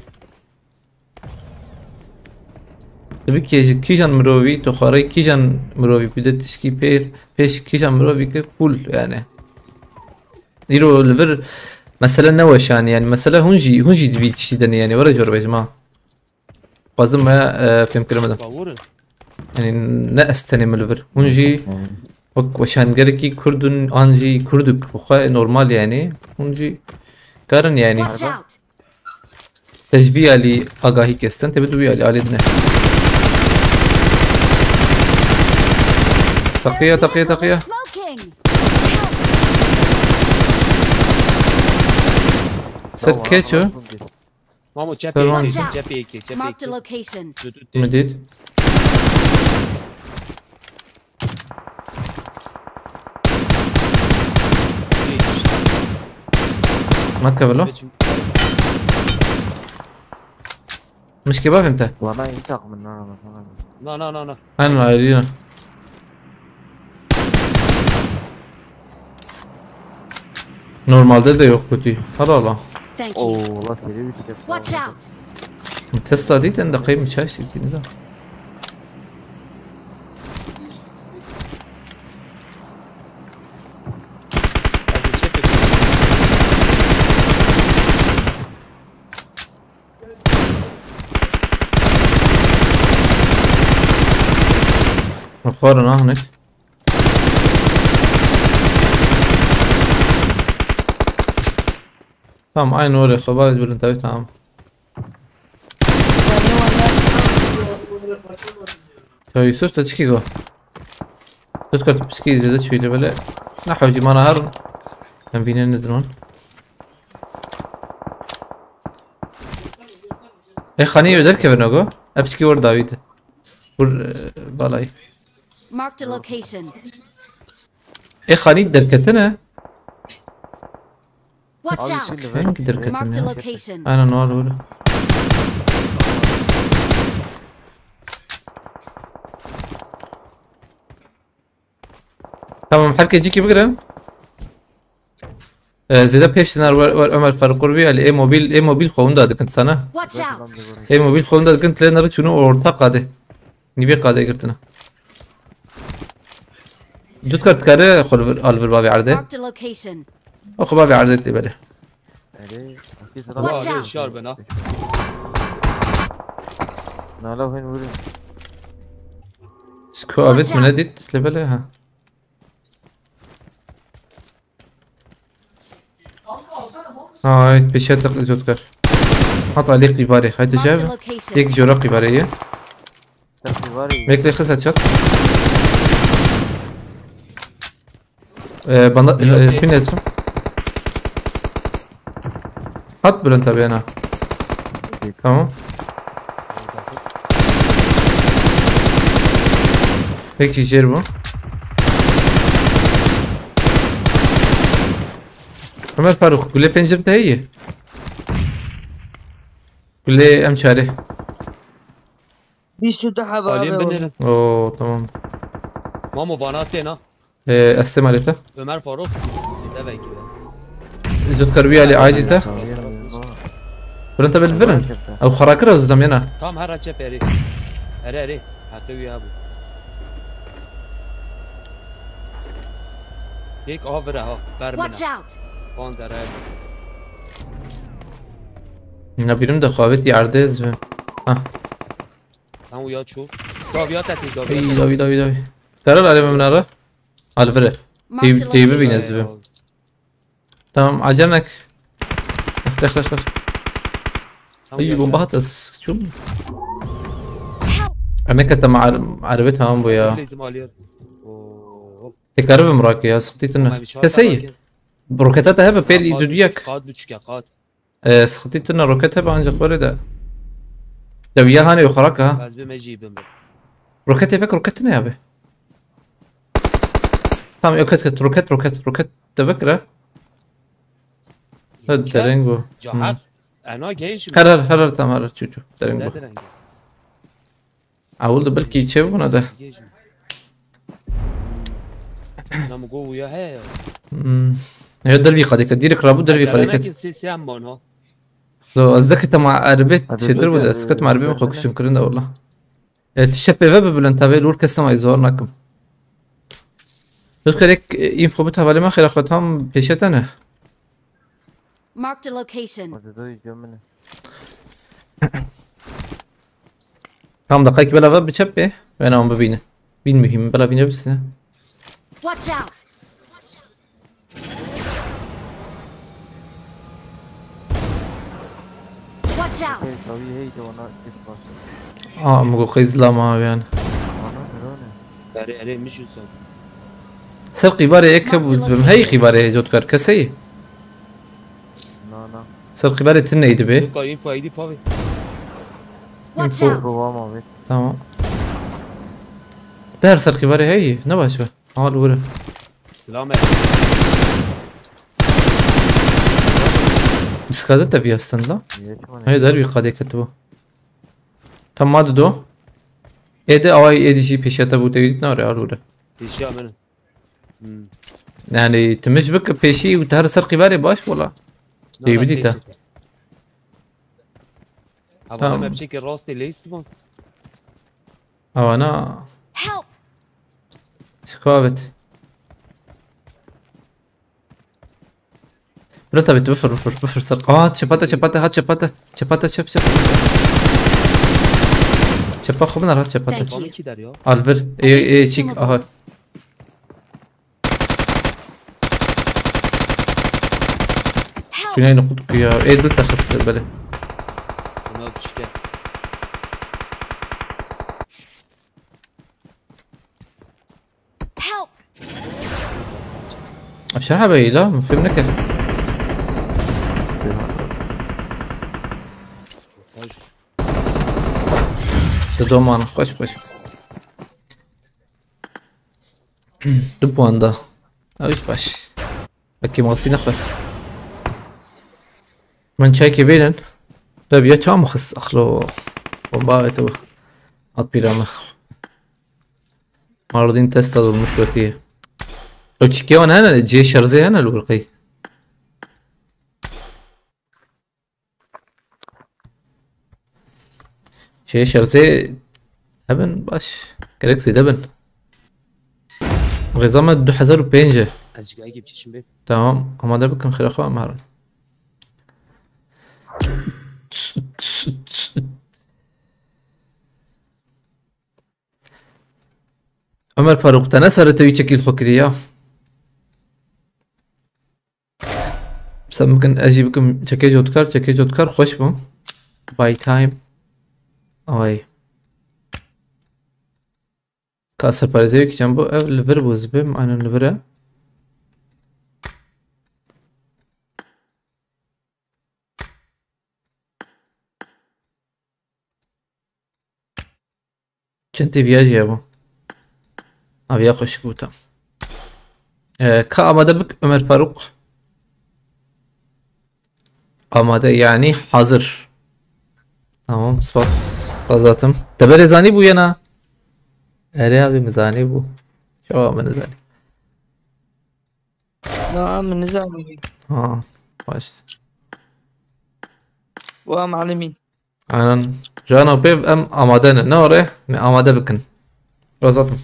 tabii ki kijan mrovi to xaray kijan mrovi bide tişki peş kijan mrovi ki full yani يرو لفر مثلا نوش يعني مثلا هونجي دفيد شيدن يعني ورا جرب يا جماعه لازم ما فهم كلمه Bavur. يعني نأستني من لفر هونجي وشان قالكي كردن انجي كردك وخا نورمال يعني هونجي كارن يعني Watch out! تجبيه لي اغاهي كستن تبدو لي على دنا تقيه Smoking! سر كيتشو Mamo cephe Tamam. ekti, cephe ekti. Marked a location. مديد ما تكفلو مش كباب انت Bana iyi takımın lan ama. No. انا عايزين normalde de yok kötü. Hadi Allah. Thank you. Oo la seri bir şey. Watch out! Tesla değil de kıyım çay şeklinde de. مقارنة هناك. tamam aynı oraya خباز بالانتباه tamam. يا يوسف تشكيكو تذكر تشكي زيادة شوي بلا نحو جي ما نهار كان فينا ندرون اي خاني يدرك بنوغو ابشكي ور داويد ور بالاي Marked a location. اي خاني دركتنا Watch Abi out! şimdi hangi Marked a دركتنا location. انا نوال ولا tamam herkes iki بقرا زيدا بيشتنر وعمر فاروق قربي على اي موبيل خوند هذا كنت سنه Watch out! اي موبيل خوند هذا كنت لنا شنو ortak هذا نبي قاعده قلتنا جد كرت كاره خل الفر بابي عرضه Marked a location. اخو بابي عرضه تبله Eri. Aki Watch sıra. out. Şar bana. Nala hen vurun. سكو ابيت من اديت لبله ها هاي بيشات جد كر حط عليه قباري هاي Marked a تجاب location. يك جورا قباريه Takı var ya. ميك لي خسات شات bana pin ettim. At Bülent abi yana. Tamam. Peki yer bu. Ömer Faruk, güle pencerede iyi. كلي ام شاري. بیست تا حبه عالیم آبه بنرن اوه تمام. ما مبانات نه استمع لته. Ömer Faruk ده belki de. زود كربيه علي عادي تا. برنت بالبرن او خراكره زدم ينا. Tam her açı peri. Ere hakkı ya bu. یک آب ره ها Watch برمنا out! آن داره نبيرم ده خابت يعرضه زبم. هم ویا چو داویات اتی اي داویات داوي. كرر علي مناره. على بره. Marked a تي location. ببين زبم. تمام عجلنك. خلاص. اي بومبات شو؟ انا كنت مع عربتها ام بويا. لازم عليه اوه تكرب مراكي يا سخطيتنا. كسي. روكتاتها هبه بيل يدوديك. قاد بچكا قاد سخطيتنا روكت هبه انج خورده. دويا هاني وخراكها. از بهم جيبم روكت يبك روكتنا يا به. تمام روكت روكت تفكره. هاد ترينجو. جاحت انا جيش هرر تمام هرر شو ترينجو. اول ده بلكي تشوفنا ده. انا مقو ويا هي هي دربي قدك ديرك رابو دربي لكن قدك سي هم ها لو قصدك انت مع عربيت شدر وده سكت مع عربي ما خوكش يمكن ده والله تشبه فيب بالانتابيل ور كسما يزور نكم تذكر هيك ينفو بتها ولا ما خير اخوتهم بيشتنا Marked a location. كم دقائق بلا فيب بتشبه وانا هم ببينه بين مهم بلا بينه بس Watch out! Watch out! مقو قيز لا ما يعني اره مش يوسف سر قباري هيك بوزبم هي قباري جود كار كسي سر قباري تنه يدبه قايم فايدي فاوي Watch out! تمام دهر سر قباري هي نباش به حال وره سلام بس كادت تبي استن لا هي دربي قد كتبه تم ما دو ايده اوي ايدي جي بيشتا بو تبي نوري اروره اشياء من يعني تمش بك بيشي وتهر سر قباري باش ولا اي بديته ابغى ما بشكل راستي ليش تبون او انا Help! شكوابت برتا بفر سر هات شباتا هات شباتا شب شبا خبنا هات شباتا Thank بامي you. کی در یا البر اي شيك اها Consumables. Help! فينا نقطك يا ايه دلتا خس بله اونا بشكل Help! افشرها بي لا ما فهمنا كده دومان خوش دبوان ده اوش باش اكي مغسي نخر من شايكي بينن لا بيا كام خص اخلو وباغتو هات بيرامخ معرضين تستدوا المشكلتية لو تشكيون هنا الجي شرزي هنا الورقي شي شرزي هبن باش كالكسي دبن غزامة دو حزار بينجة از جایی که بچشم بید تمام آماده بکن خیر خواه مهران عمر فاروق تنسر توی چکیل فکریه بس ممكن اجي بكم چکی جودکار خوش بم باي تايم اوي كاسر بارزيو كي جنبو الفر بوزبم انا الفره چنتی ویاجی ابو اویا خوش بوتا که آماده بک عمر فاروق آماده يعني حاضر Tamam spas fazlatım. Tebele zani bu yana. Ere abi mizani bu. Şova mı zani? نعم نظام Ha baş. ومعلمين. Aynen. Jana bev em amade ne oraya? Ne amade bikin. Fazlatım.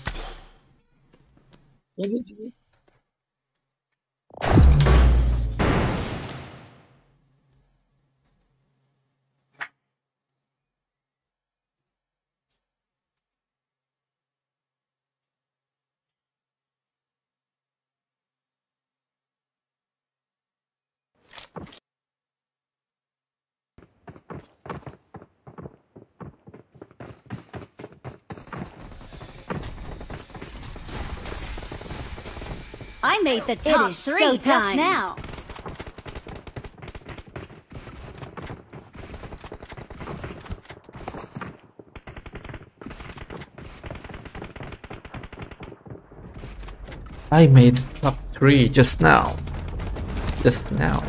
I made the top three just now. I made top 3 just now. Just now.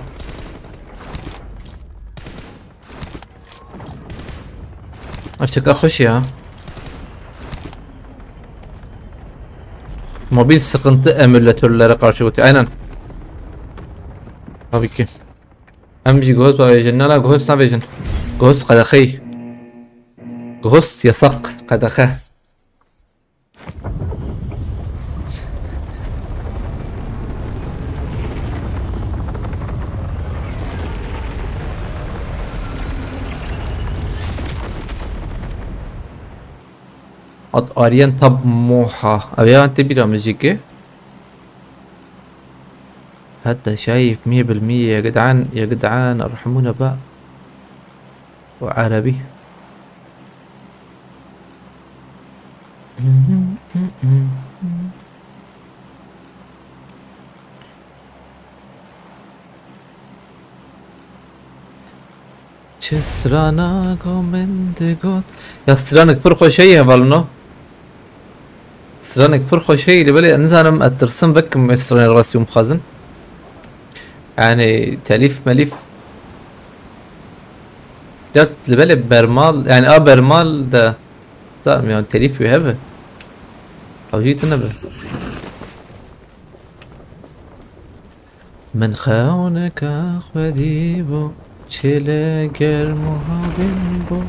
Açık hoş ya. Mobil sıkıntı emülatörlere karşı götü. Aynen. Tabii ki. Hem bir ghost var. Ne la ghost ne vereceksin? Ghost kadakhi. Ghost yasak kadakhi. Ad Aryan tab moha. أبي أنت بيرا مزيكي. حتى شايف 100% يا جدعان يا جدعان ارحمونا بقى. وعربي. چه سرانه گمندگات یا سرانك پر خوشيه والنو سرانك پر خوشيه اللي بالي انزانم الترسم بكم سران راسي ومخازن يعني تاليف مليف جات اللي بالي برمال يعني برمال ده صار يعني تاليف يهبه او جيت انا من خونك اخوتي بو چله گرم و هاوین بو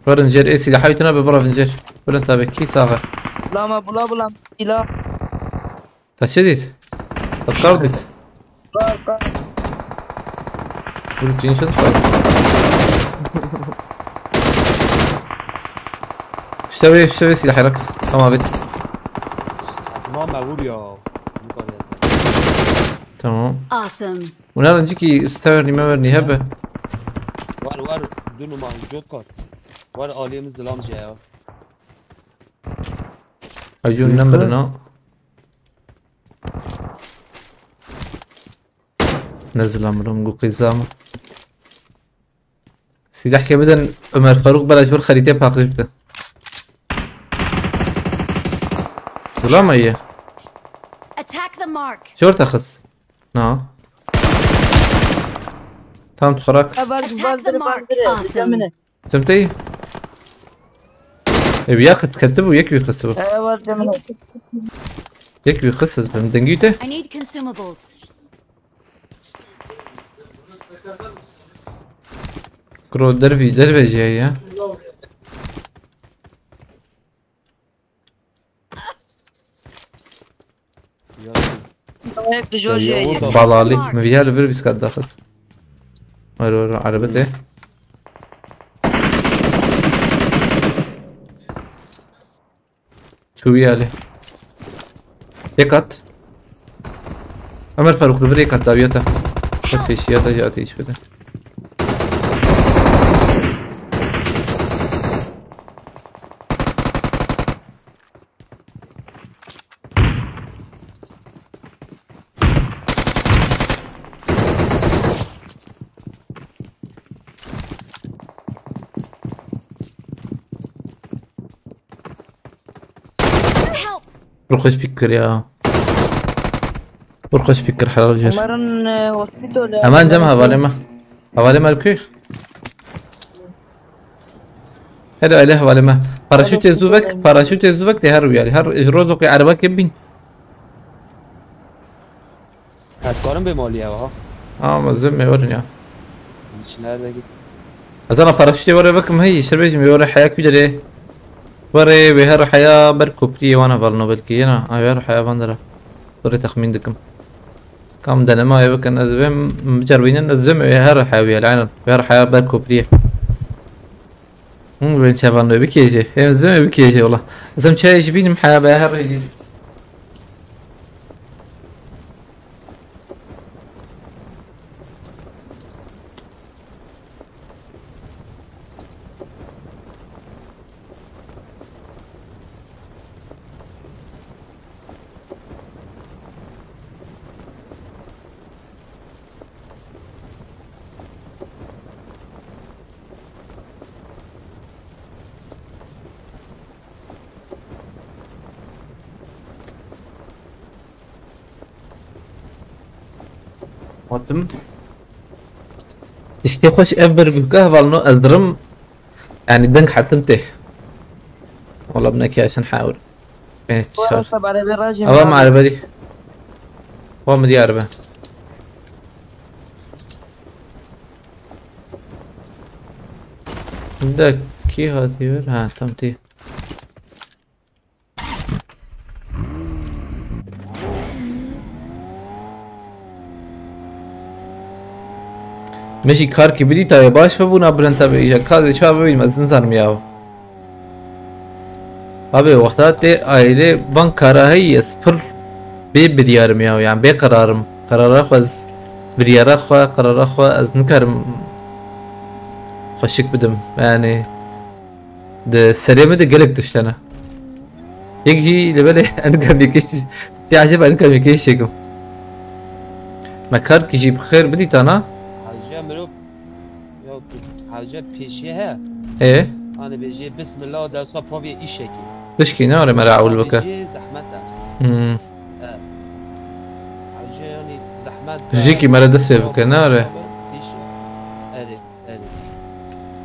فرنجر اي سلاح يتنبه برا فنجر ولا انت بكي صاغر لا ما بلا لا تشديد تطردت قلت جين شد اشتري سلاح لك تمام بيت ما مغول يا تمام Awesome. ونرى نجيكي استورني ما ورني هبه ور دونو ما جود کار ور عالیم زلام جایا اجون نمرنا نزل امرهم قو قزامه سلاح كبدن عمر فاروق بلاش بالخريطة باقي بك ظلام هي Attack the mark. شو تخص نعم تمام تخرك Attack the mark. Awesome. سمتي بياخد كتبه ويكفي يخسبه يكفي يخسس بمدنجيته I need consumables. كرو درفي جاي ها بالالي ما فيها ليفر بس قاعد داخل ورا عربته شو يالي يكات عمر فاروق ليفر يكات داويته فتش يا جاتي ايش بده برخوش بكر يا برخوش بكر حلال جر مرن وقتو امان جمع حوالي ما الكيخ هلا عليه حوالي ما باراشوت يزوفك تهرب يعني هر روزو که عربه كبين از کارم به مالیه ها مزم ميورن يا هیچ نردگی از انا باراشوتي ورا بكم هي شربيج ميوري حياة كبيرة وري بهر حياة بركو بري وانا فالنو بلكي انا بهر حياة فاندرا صوري تخمين دكم كم دنما يبكن ازبم مجربين ازبم بهر حياة العين بهر حياة بركو بري مو بين شافانو بكيجي هي ازبم بكيجي والله ازم شاي جبين حياة بهر يجي واتم تشتي خوش افبر بكاه فالنو ازدرم يعني دنك حتمته والله ابنك عشان حاول بين الشهر طب على الراجل اوام عربة دي اوام دي عربة ده كي هاتي ها تمتي ماشي کار که بدی تا باش ببونه برن تا بیشه کار چه ببین مزن سر میاو abi وقتات aile ban kara هي صفر بديار میاو يعني بقرارم قرار خواز بريارا خوا قرار خوا از نکرم خوشک بدم يعني ده سلامه ده قلق دشتنا يجي لبالي انا كم يكش تعجب انا كم يكشكم ما كار كيجي بخير بدي تانا حاجه مرو یا حاجه پیشیه ها ايه انا بيجي بسم الله در صبح پاوی ایشکی تشكي ناري مراعول بك بيجي زحمت حاجه يعني زحمت جيكي مرة دست بك ناري اري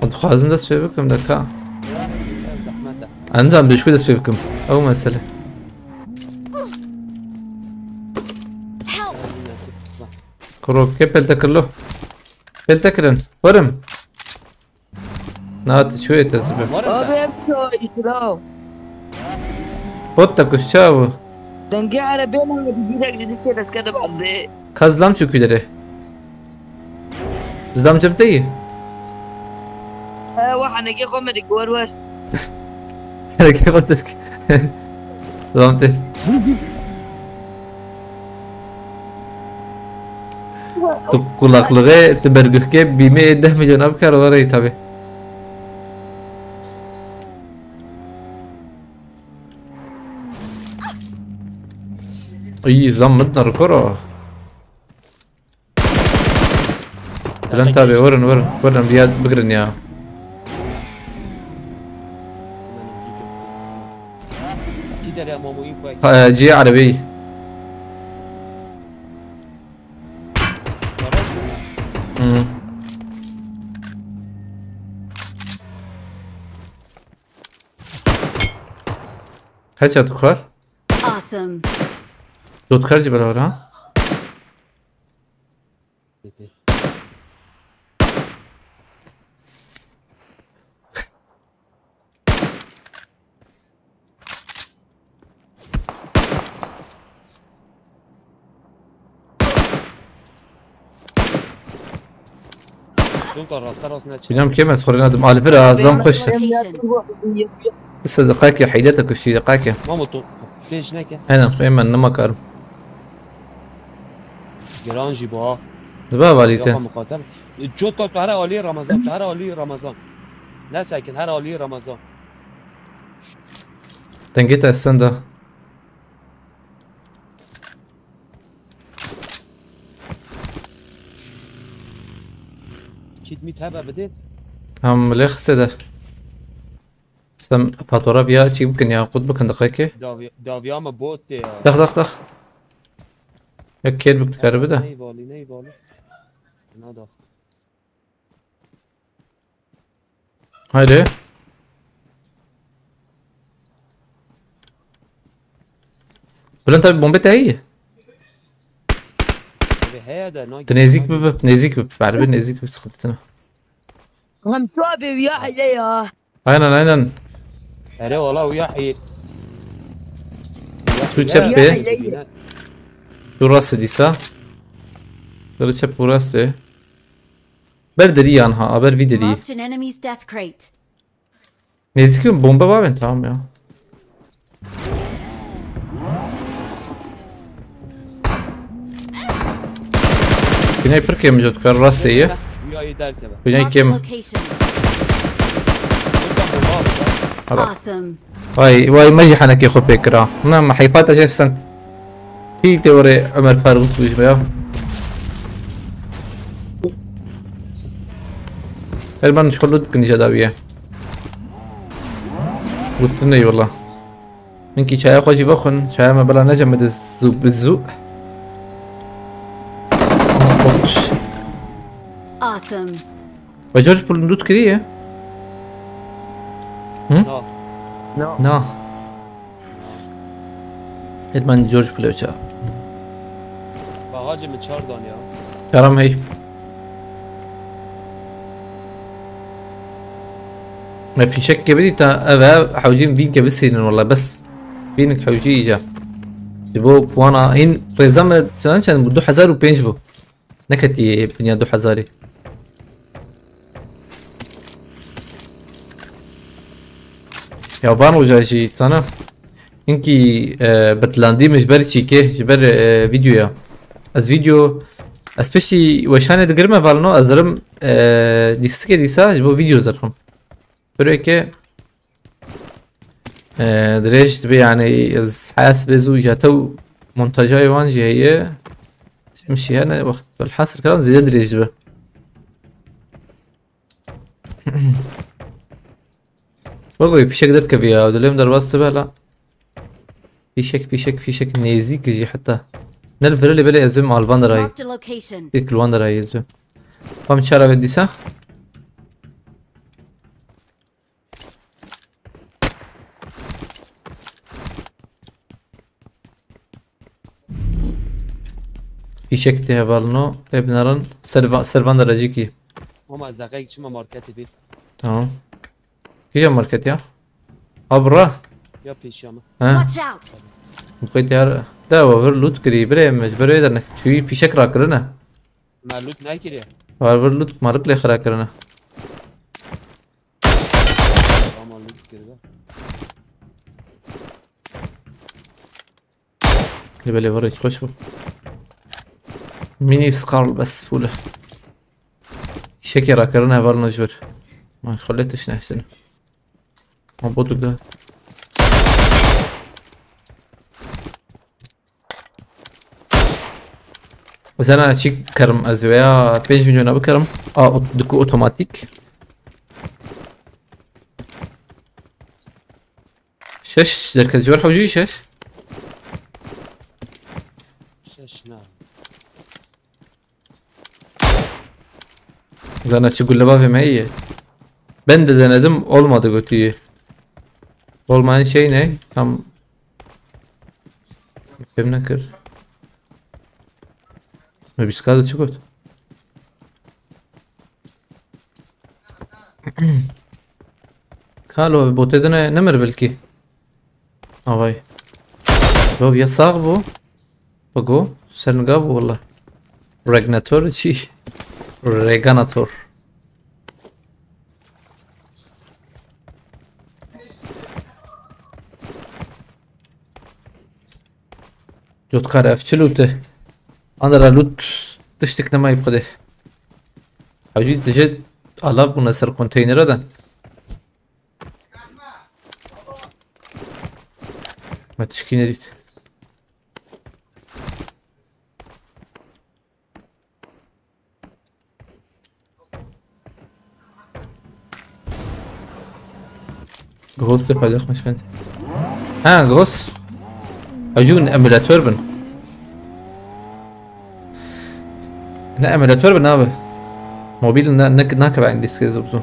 قد خازم دست بكم دكا زحمت انزم بشكو دست بكم او مسألة Help! كروك كيف بلتكر بلتكرن ورم نات شوية تزبط ابي ابسو يشراو بوتك الشاو دنقي على بينا بيجيلك جديد بس كده بعد كازلام شو كده زلام جبتي واحد نجي قمة ورور انا كيف قلت زلامتي تقول اخلغي تبرقك كيف ب 110 مليون ابكر وري تابي اي زمتنا الكرة لن تابي ورن رياض بقرن يا كده يا مامو كويس جي عربي هاتش تكخر Awesome. دو تكخر جبل ها سلطان راس نتش بينام كيف مسخرين هذا على فكرة زلام خش بس دقائق حيدتك وشي دقائق مامو تو بيش نكه انا قيمة انما كارم گرانجی با دبا یا والیته مقاتل جو تو هر عالی رمضان هر عالی رمضان نه ساکن هر عالی رمضان تنجيت السنده کیت میتابه بدید هم ليه خسته ده سم فاتورة بيا شي ممكن يا قد بكن دقيقة داویام بوت یا دخ یک کیل بکت کار بده نی بالی نه داخل هایده بلند تابي بومبتا هي هذا نايك تنازيك بب نازيك بب بعربي نازيك بب سخطتنا هم توابي ويا حيا aynen اره والله ويحيى شو تشبه شو راسه دي سا دل تشبه راسه بردري عنها aber wie die Marked an enemy's death crate. نازيك بومبا بابن tamam ya Güney perché mi gioco con Rasseia? وياي دالته بقى Güney Marked a kim? location. Hala. Awesome. واي ما يجي حنك ياخذ فكرة ما حيفاتها شي سنت تي توري عمر فاروق وش بيا تقريبا مش خلود كني جداوية قلت لي والله منكي شاي خوجي بخن شاي ما بلا نجم مد الزوق بالزوق Awesome. وجورج بولندوت كريه اه نه ادمان جورج بلوچا باغاج من 4 دنيا كرم هي ما في شك بدي تا ابا حوجين بينك بس هنا والله بس بينك حوجي جا جبوك وانا هين ريزام كان بدو حزار وبينجبو نكتي بنيا دو حزاري يابان وجاجي تانا انكي بتلاندي مش بري تشيكي جبر فيديو يا از فيديو اسبشي وشانه دقرمه بالنو ازرم ديسكي ديسا جبو فيديو زرهم بريكي دريش تبي يعني از حاس بزو جاتو مونتاجاي وانجي هي مشي انا وقت الحصر كلام زي دريش به بقول في شك دركب يا ودليم درباس تبع لا في شك نيزيك يجي حتى نلفر اللي بلاقي ازم مع الفاندر هاي Marked a location. ديك الواندر هاي ازم قام شارع بدي سا في شك تهبالنو ابنرن سرفاندر اجيكي هم از دقیق چما مارکتی بید تمام كيف ماركت يا برا یا پیشیامه ها Watch out. بقيت يا لا وفر لوت كري بري مجبر يقدر انك شوي في شك راكرنا معلوت نکریه وفر لوت مارك لي خراكرنا اما لوت کرده اللي بالي وريك خوش بو ميني سكارل بس فوله شكي راكرنا هفر نجبر ما خليتش نحسن ما بوتو ده بس انا شي كرم ازويا 5 مليون بكرم دكو اوتوماتيك شش درك الجوار حوجي شش شش نه Zana çugulla bavim heye. Ben de denedim olmadı götüyü. Olmayan şey ne? Tam Femne kır. Ne biz kaldı çıkot. Kalo bote de ne mer belki. Avay. Lo ya sağ bu. Bago sen gav valla. Regnator çi. Reganator. جوت قارف شلوته انا لوت تشتكنا ما يبقى حاجيت زجت علاب ونسر كونتينر ده ما تشكينا ديت غوست پایداخت مش بند ها غوست عيون اميلاتور بن لا اميلاتور بن ابي موبيل ناكب عندي سكيز وبزو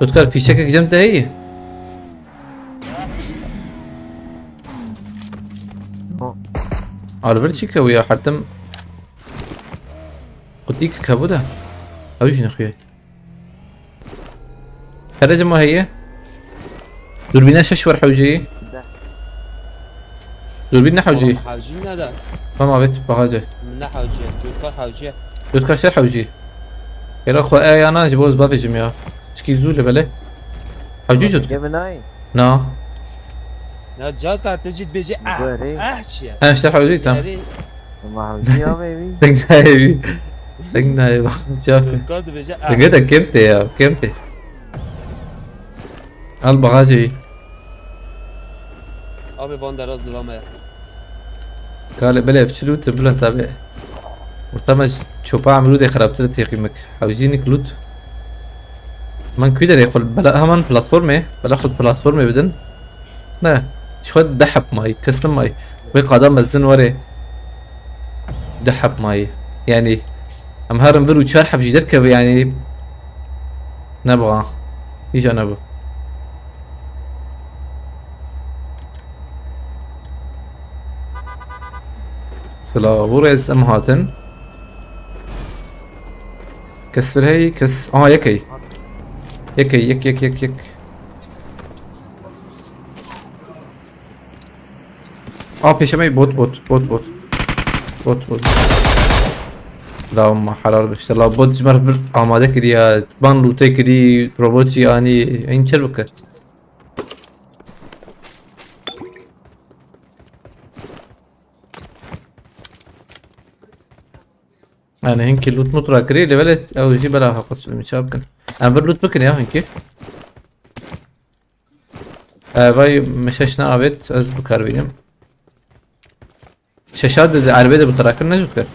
تذكر في شكك جمتها هي على برشيكا ويا حتم قديك كابودا اوجين اخويا خرج ما هي دوربينا ششور حوجي دوربينا حوجي حوجي ندا ما بيت بغاجه من حوجي جوكر حوجي دكتور شر حوجي يا اخو اي انا جبوز بافي جميع تشكي زول بله حوجي جد جيميناي نا لا جاتا تجد بيجي احشي انا اشتري حوجي تمام ما حوجي يا بيبي دقناي دقناي شاف كود بيجي دقيتك كمتي يا كمتي البغاجي ابي باندر الظلام قال بلا افشلوا تبلا تابع وطمج شوبا عملوا دي خربت تقييمك عاوزينك لوت من كده يقول بلا همان بلاتفورم بلا خد بلاتفورم بدن لا خد دحب ماي كستم ماي وقدام الزن وري دحب ماي يعني ام هارم برو شرح بجي دركب يعني نبغى يجي نبغى سلاوريز ام هاتن كسر هي كس يكي يكي يك يك يك يك پیشمه بوت لا ما حلال بشت لا بوت جمر بر آماده کردی یا بان لوته کردی روبوت یعنی این چه بکر انا هنكي لوت مطرة كري لبلت او جي بلا قص بالمشاب كن انا بلوت بكن يا هنكي باي مشاشنا ابيت از بكار بينم شاشات عربية بتراكن نجوكر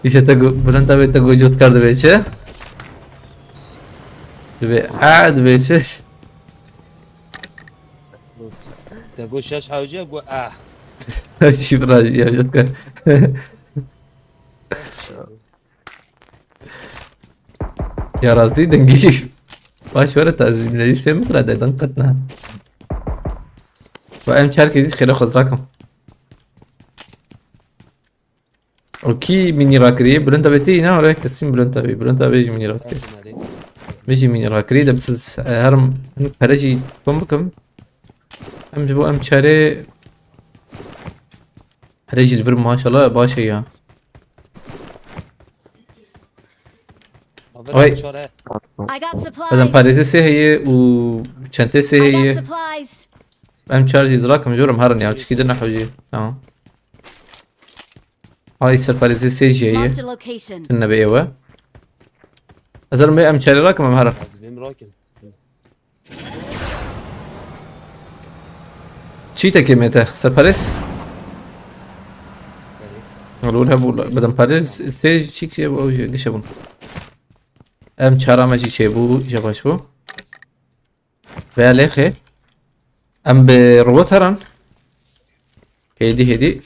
ايش تقو بلان تابي تقو جوت كارد بيشه تبي قاعد بيشه تقول شاش حوجي اقول شكرا يا جوت كارد يا رازي دنجيف باش ورا تعزيز من الذي فهم قرأ ده دنقتنا وأهم شارك جديد خير خزراكم اوكي ميني راكري بلونتا بيتي نا ولا كسين بلونتا بيجي ميني راكري بيجي ميني راكري ده بس هرم برجي بومبكم ام جبو ام شاري برجي الفيرم ما شاء الله باشا يا وي I got supplies. بدن باريزي سي هي و چنتي سي I هي got supplies. ام شاري زراكم جورم هرن يا تشكي دنا حوجي تمام هاي سر باريزي سي جي هي Marked a location. النبي ايوه ازر مي ام شاري راكم ام هرن چیته کمیته سر پاریس اولها بولا بدن پاریس استیج چیک چه بو گشه بون ام چهارم چی چه بو جواش بو ولی خه ام به روبوت هرن هدی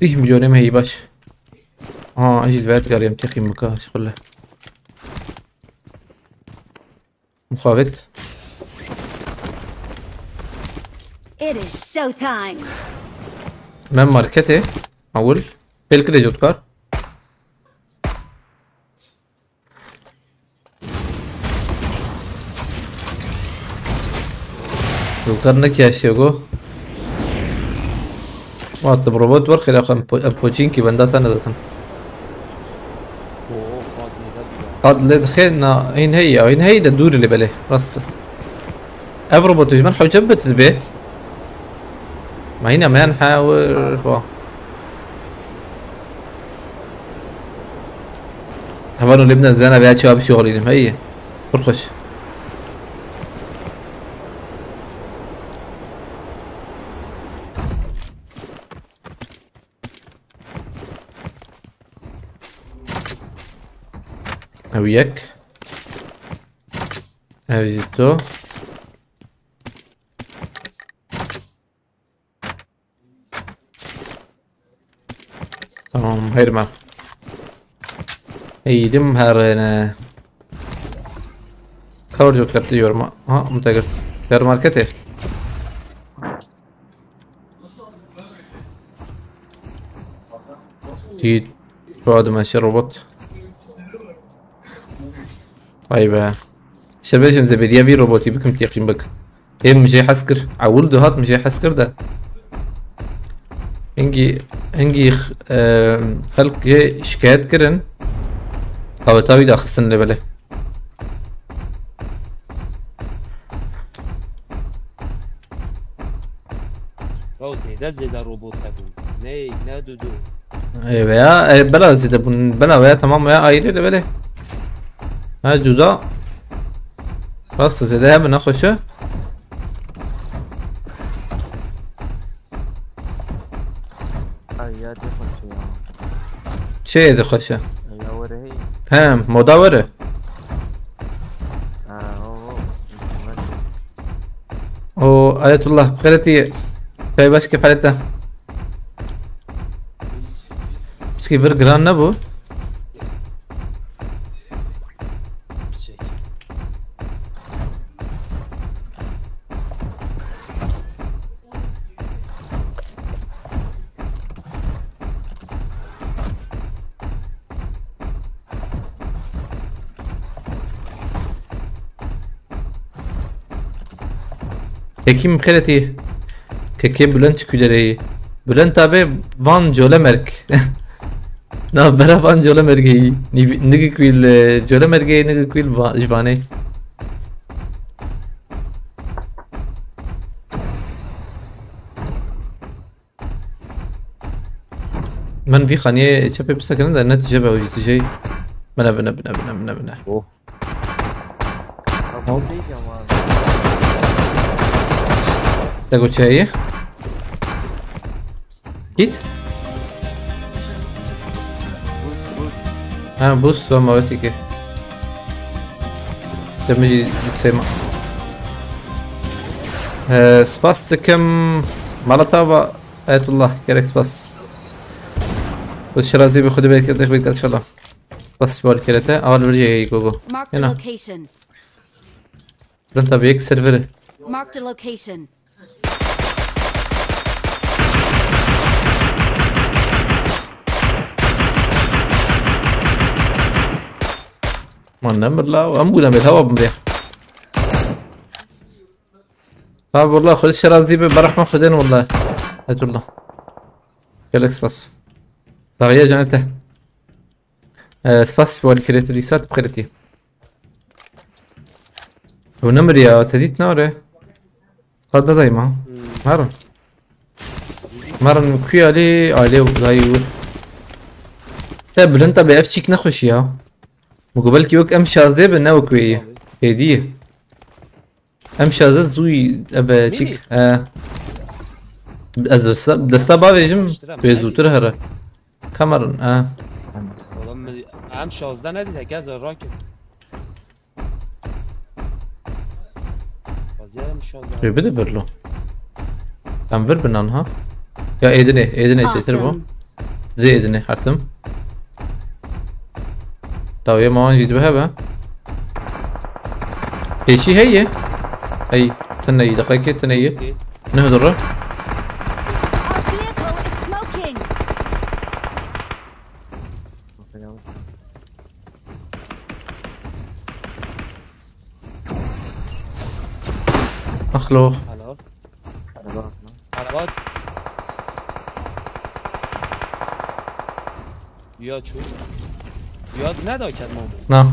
دي مليون ما هي باش اجي الفات قال يمتقي مكاش خله مخافت It is showtime. من ماركته اول بالكري جوتكار جوتكار نكيا شيغو وات بروبوت ورخي لاخ بوچينكي بنداتا ندتن قد لدخلنا هين هي ده الدور اللي بليه رص ابروبوت جمال حوجبت به ما هنا ما نحاول هبرو لبنان زانا بيها شباب شغلين هي برخش وياك هاي جبتو تمام هاي المال هي دم هارنا كور جو کرتی یورما ها متأكد در مارکته جيد بعد ما شربت طيب شباشم زبدية في روبوتي بكم تيقين بك ايه مجي حسكر عولدو هات مجي حسكر ده انجي خلق شكايت كرن قوتاوي دا خصن لبله روزي ده زي ده روبوت هبون ني نادو دو ايوه يا بلا زيد بلا ويا تمام يا ايري لبله ها جدا بس زيدها بنخشه يا دي خش يا چه دخشه يا وره هم مداوره او آية الله بخيرتي طيب باش كيف حالتها بس كيف برجران نبو Ekim bخيرتي كيكي بلنت كولري بلنت ابي فان جولا مرك نا برا فان جولا مركي نيجي كويل جولا مركي نيجي كويل جباني من في خانية شباب بسكن ده النت جبه ويجي بنا بنا بنا بنا بنا بنا تقول شيء جيت ها بص ما وتيك تمجي سيما سباس كم مالطابا آية الله كريك سباس والشرازي بخد بالك يدك بيك ان شاء الله بس بالكرته اول برجي جوجو Marked a هنا location. انت بيك سيرفر Marked a location. ما نمر لا وامبولا بالهواء بمريح طيب والله خذ الشرازي برحمة خذين والله هات والله كالكس بس صغير جانته سباس والكريت ريسات بخيرتي ونمر يا تديت ناره قد دايما مرن كوي عليه وغايور طيب انت بأفشيك نخش يا مقبل كيوك ام شازه بناو كوي هديه ام شازه زوي ابا تشيك از دستا باویجم به زودتر هره کامرن والله هم 16 ندید که از راکت بازی بده برلو هم ور بنان ها یا ایدنه چیتر بو زي ایدنه حرتم طاوية ما جيت بها با ايشي هي اي تنيي دقيقة تنيي نهدر Our vehicle is smoking. اخلو عربات بیاد شو بیاد ندا کرد مامو نه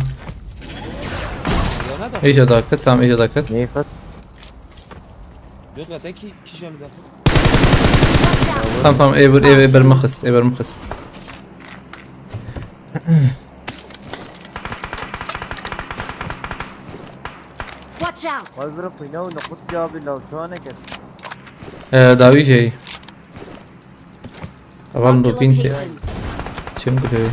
بیاد ندا ايش هذاك تمام ايش هذاك نيفس بیاد قطعه کی کیشم میدن out! tamam eber mıkıs eber mıkıs. Watch out! واضرب هنا ونقص جوابي لو شلونك داوي جاي طبعا Marked a دو بنتي location. شم كده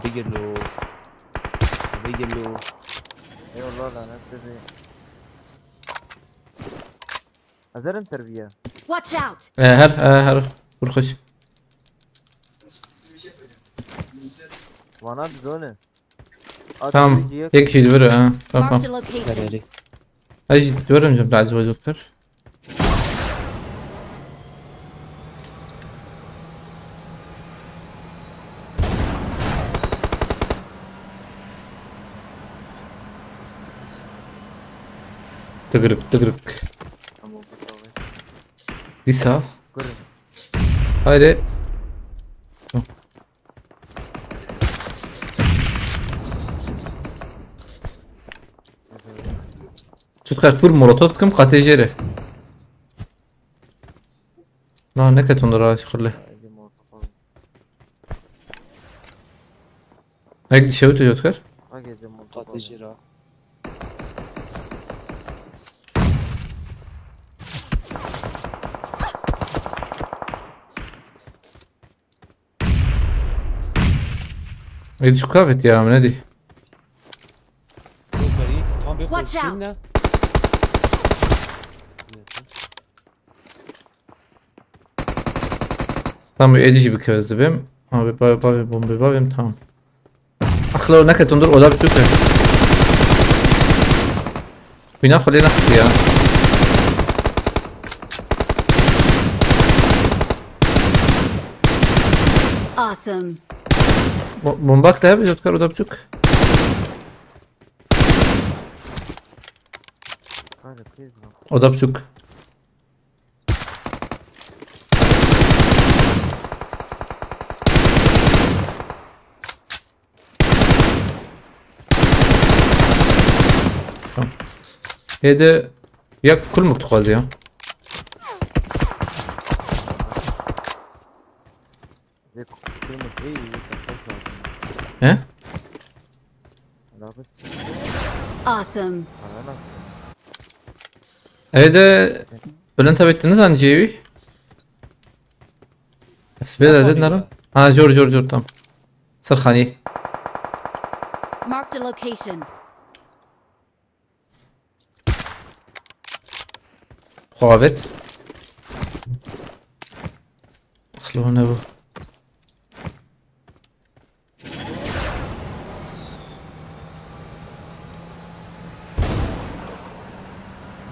بيجي له بيجي له اي والله لا نفسي ازرم تربيه Watch out! هر برخش وانا بزونه tamam tek şey diyor ha tamam Marked a tamam location. كاريري اجي diyorum جنب العز وجهك تقرب دي ساعة قرب haydi شوف فور مولوتوف كم قاتيجيري لا نكت راش خله اجي موظف هيك دي شوتو يذكر اجي موظف قاتل جرا هيك دي شو كافت يا منادي Watch out. tamam edici bir közlübüm abi bavim tamam اخلو نكت تنظر ولا بتوكل بينا خلينا نحسي يا Awesome. بومباك تهب يذكر ولا بتوك هذا بليز ولا بتوك هيدا ياك كل مكتخوازي ها زي كلمة ايه ها لا بس Awesome. انا هيدا ولا انت بيتنز عن جيبي بس بيدا ديد نرى جور تمام سرخاني Marked a location. خوابت اصله هنا بو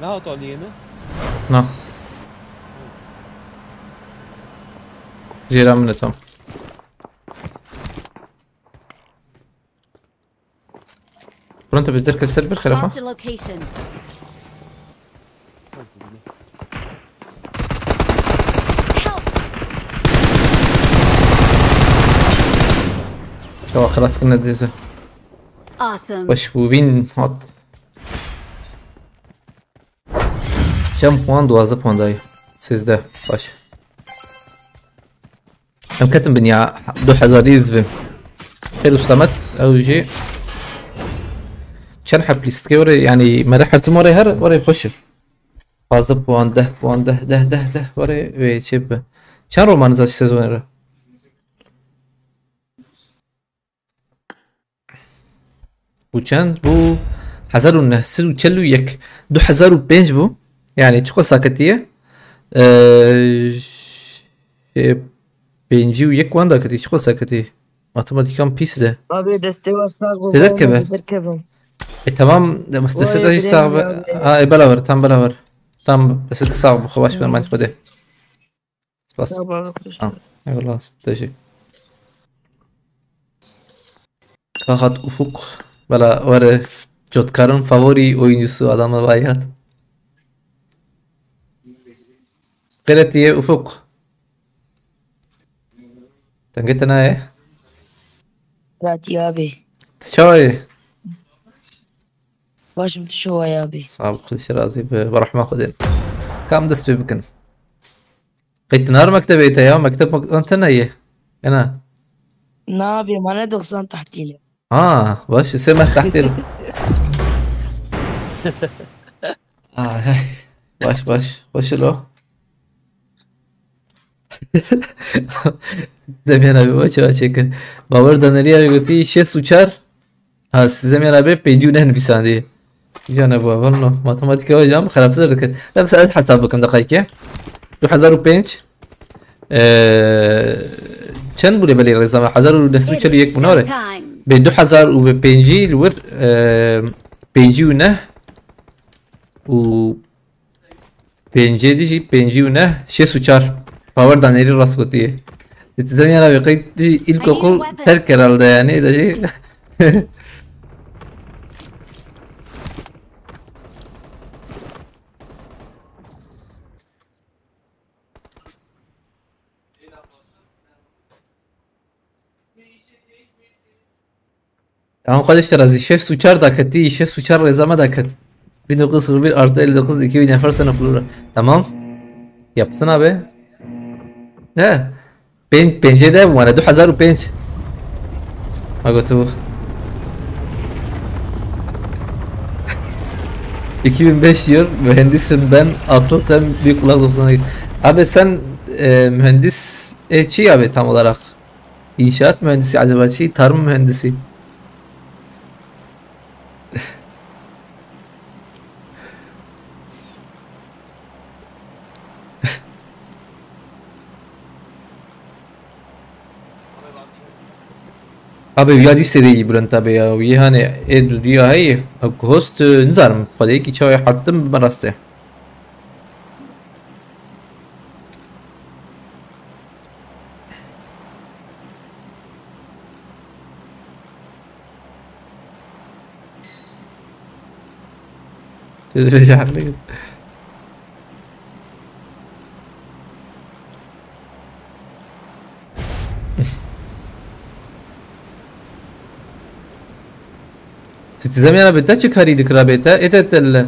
لا طالعين نا جيران من تمام انت بتركب سيرفر خلافه Marked a location. Help! خلاص كنا ديزا Awesome. وش وين هات كم puan 12 puan dayı sizde baş هم كاتب بني 2020 حلو سلامت اول شيء كان حبليستكي وري يعني مرحلة وري هر وري يخش fazla puan ده وري ve çebe كان romanizasyon sezonu bu چند بو 1941 2005 بو يعني چقدر ساكتية بينجي ويك وان داكتي چقدر ساكتية ماتماتيكان بيس ده ابي دستي وساق تذكره. تركبهم تمام بس تستطيع صعب بلاور تام بلاور تام بس صعب خواش بنا ما تقدر بس اي والله تجي فقط ufuk بلا ور Jotkar'ın favori oyuncusu adamla bayat. قلت يا افق تنقيت انا ايه راتي ابي شوي باشم شو يا ابي صعب كل شيء راضي بروح ماخذين كم دست بيمكن قيت نهار مكتبي يا مكتب انت نيه انا نابي ما ندوخ تحتي لي باش سمع تحت هاي باش خوش له Demir abi maça çekin. Bavarda nereye götü işe suçar. Demir abi peycune nefisani diye. جانا ابو والله ماتematik hocam خلاص ذكرت لا بس حسابكم دقيقة 2005 كان بولي بالي الرزامة 1000 نسوي يك منورة Time. ب 2005 الور 5 و 5 ديجي 5 شي سوچار باور دانيري راس قطيه تتزمي انا بقيت دي الكوكو ترك herhalde yani ده شيء Tamam kardeşler az şef suçar da kati şef suçar rezama da kat 1901 artı 59 2000 nefer sana bulur. Tamam. Yapsın abi. He. Bence de bana 2005. Agotu. 2005 diyor mühendisim ben atıl sen büyük kulak doktoruna git. Abi sen mühendis şey abi tam olarak inşaat mühendisi acaba şey tarım mühendisi. Abi ويا دي سري برنت abi ya ويا hani diyor hay host نزارم خدایی ki çay حطم براسته تدري عليك ستة انا بدها كاريدي كرابيتا ايتا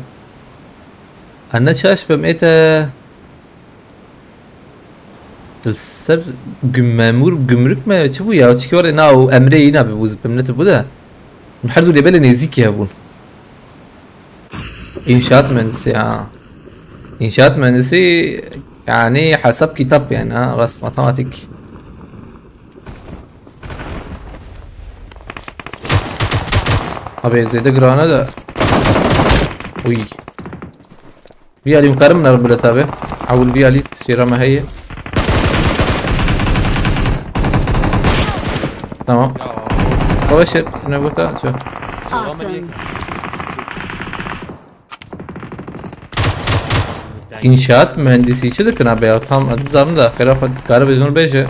انا شاش بم ايتا السر memur gümrük mü çu bu ya çıkıyor ya o emre yine abi bu zipemnet bu da محدود يبالي نزيك يا بون انشاءات مهندسي انشاءات مهندسي يعني حسب كتاب يعني رسم ماتماتيك Abi Z'de grana da uy bir alayım karım nar böyle tabi avul bir alayım sirama هي tamam koşer ne bu da şu Awesome. İnşaat mühendisi için de abi ya tam adı zamı da ferah garip özür beje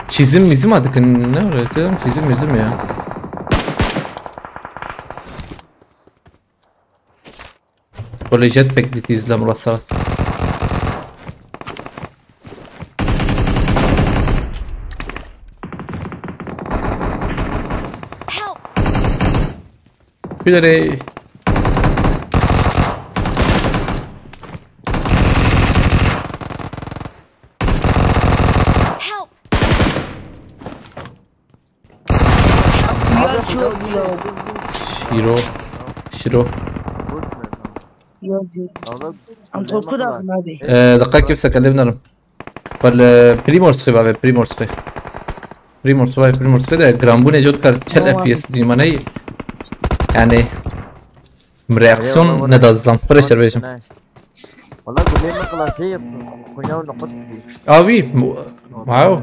çizim bizim adı ne öğretiyorum çizim bizim ya ولا jetpack بتيزلا مرصاص Help! بيدري Help! شيرو عم تقول كده نابي دقيقة كيف سكلمنا لهم بريمورسخي بابا بريمورسخي بريمورسخي ده جرامبوني جود كار 4 اف بي اس بيماني يعني رياكسيون ندازلام بريشر بيجم والله قول لي نقلة شيء كنا نقص فيه ابي واو والله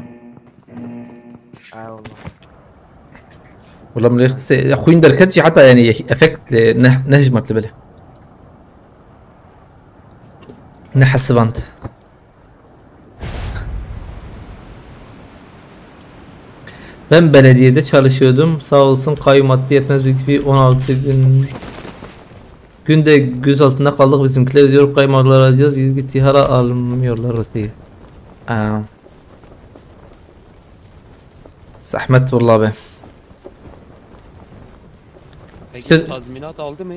والله مليخ اخوين دركتشي حتى يعني افكت نهجمت لبله ne hasıbant. Ben belediyede çalışıyordum. Sağ olsun kayyum maddi yetmez bir 16 günde göz altında kaldık bizimkiler diyor kaymaklar alacağız gitti hala almıyorlar diye. Zahmet vallahi be. Peki tazminat aldı mı?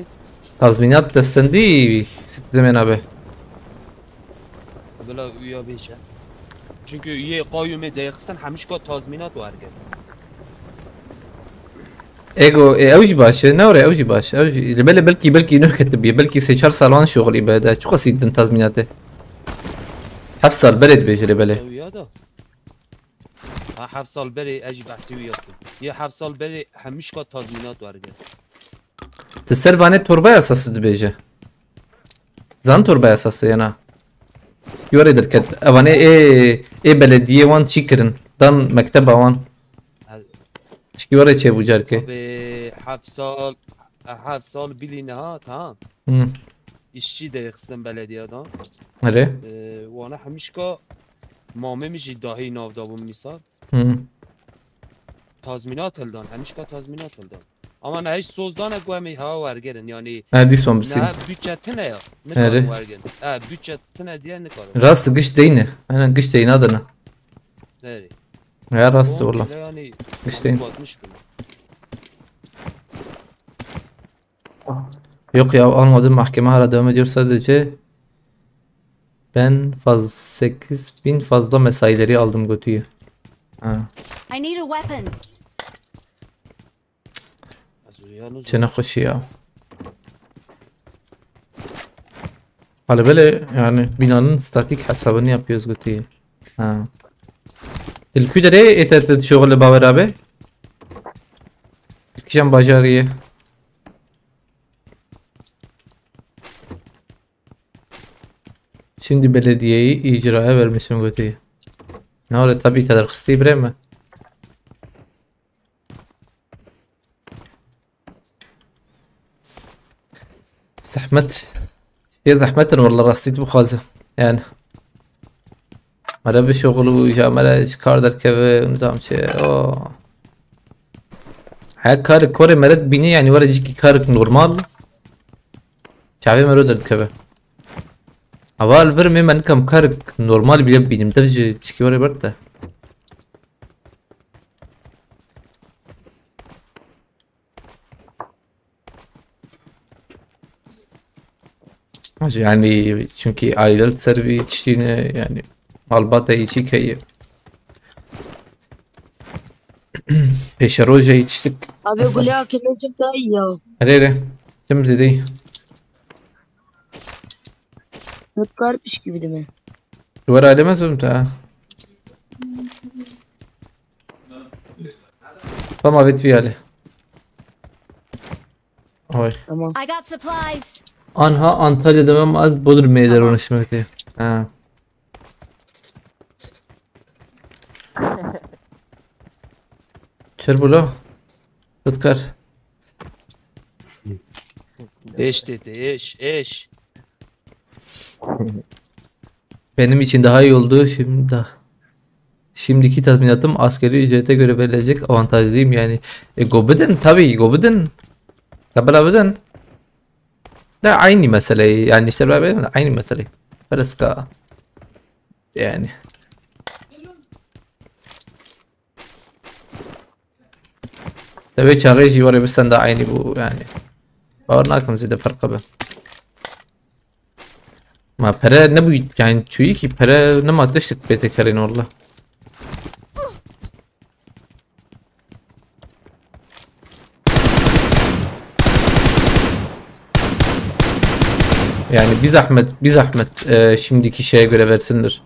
Tazminat destendi Citizen abi. Böyle üye beşe. Çünkü üye kayyume değişsen hamişka tazminat var gel. Ego اوج باشه نه اوره اوج باشه اوج بلكي نوع كتب بلكي سي 4 سالان شغل بده شو قصيد تازميناته 7 سال برد بيجي بله Üye da. Ha 7 sal beri eji bahsi üye yaptım. Ya 7 sal beri hamişka tazminat var gel. تسرفانه توربا اساس بيجي زان توربا اساس yana يوري دركت اوانه اي بلديه وان شكرن دان مكتب وان شكي ورا چه بوجار ke Ve 7 sal biline ha tamam. İşçi değişsin belediyeden. اره Wana hamişka mame mişi dahi navda bu misal. Tazminat eldan hamişka tazminat eldan. Ama ne hiç sozdan ekvemi ha var gelin yani. ها ديس وان بسين Ne bütçetine ya. Ne Evet. kadar var gelin. Ha bütçetine diye ne kadar. راست قش دينه انا قش دين هذا Evet. يا راست والله Yani İşte. batmış bunu. Yok ya almadım mahkeme hala devam ediyor sadece ben 8.000 fazla mesaileri aldım götüyü. Ha. I need a weapon. Yalnız Çene hoş ya. Hala böyle yani binanın statik hesabını yapıyoruz götüyü. Ha. Tilküdere etet şoğlu baver abi. Tilkişen bacarıyı. Şimdi belediyeyi icraya vermişim götüyü. Ne öyle tabii kadar kıstı bre mi? زحمت هي زحمة والله رصيد بخازة يعني مرة بشغل وجا مرة كار در كذا نظام شيء اوه هاي كارك كوري مرد بيني يعني ورا يجيكي كارك نورمال شعبي مرة در كذا اول فرمي من كم كارك نورمال بيني متفجي تشكي ورا برته yani çünkü aileler servi yetiştiğine yani albata içi kayı peşe roja yetiştik. Abi gülü akıllı çok daha iyi ya. Nereye? Kim zedi? Nutkarmış gibi değil mi? Duvar alemez oğlum ta. Tamam evet viyale. Oy. Tamam. I got supplies. Anha Antalya demem az Bodrum meyder onu şimdi. Ha. Çerbula. Tutkar. eş dedi eş. Benim için daha iyi oldu şimdi. Şimdiki tazminatım askeri ücrete göre verilecek avantajlıyım yani. Gobeden tabii gobeden. Kabul abeden. Da aynı mesele yani işte beraber aynı mesele. Faraska. Yani. Tabii çağrıcı var bir de aynı bu yani. Bağırnakum zide farkı be. Ma para ne bu yani çuyu ki para ne matıştık betekerin orla. Yani bir zahmet şimdiki şeye göre versinler.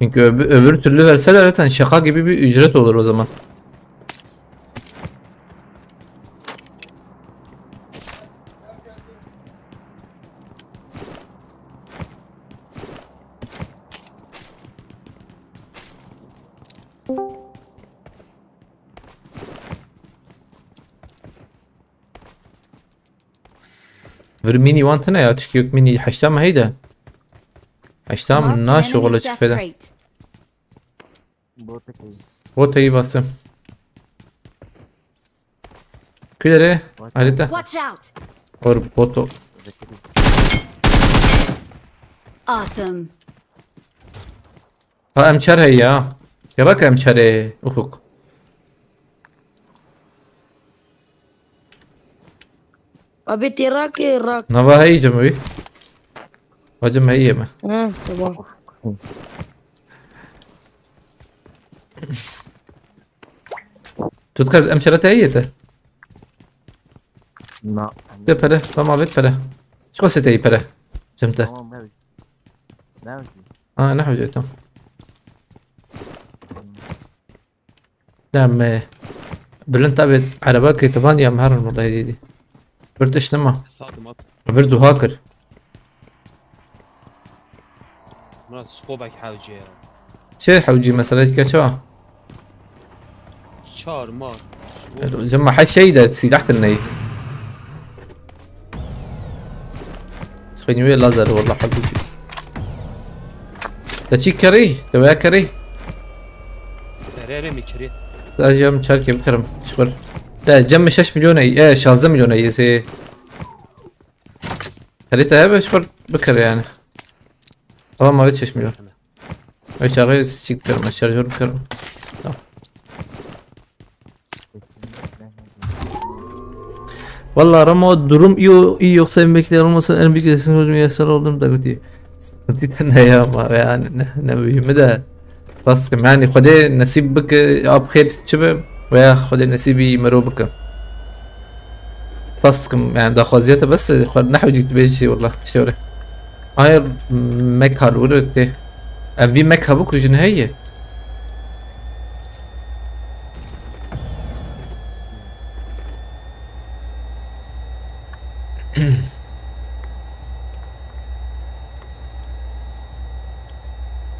Çünkü öbür türlü verseler zaten şaka gibi bir ücret olur o zaman. ميني وانت هنا يا تشكيك ميني حشتام هيدا حشتام Marked an الناس شغل enemy's death شفدا crate. بوتا اي باسم كده ليه عليته Watch out. اور بوتو Awesome. ها امشار هيا يا باك امشار افق ابي تراك راك. نبا هي جمعي وجم هي ما ها تمام. تذكر الأمشرة هي لا ده بره فما بيت بره شو قصة أي بره جمته هو ماشي ماشي نحو جيتهم نعم برلن تابت على باقي تفانيا مهرن والله دي برد ايش نما صادمات بردو هاكر مرات سقوبك حاجة شي حوجي مسألة كشوا شار مار جمع حي شي ده سلاح الني خنيوي لازر والله حبيبي ده شي كري تبع كري تريري ميكريت لا جم شاركي بكرم شغل لا جم 6 مليون اي 16 مليون اي زي خليتها هبه شغل بكر يعني طبعا ما بيت 6 مليون اي شغل شي بكرم الشارجر بكرم والله رمو durum iyi yoksa en bekleyen olmasa en büyük desin hocam yaşar oldum da قلت قلت انا يا ما يعني نبي مدى بس يعني خدي نصيب بك اب خير شباب ويا خدي نصيبي مرو بك بس يعني ده خوازيته بس نحو جيت بيجي والله شوري هاي مك هالورت في مك هبوك جنهيه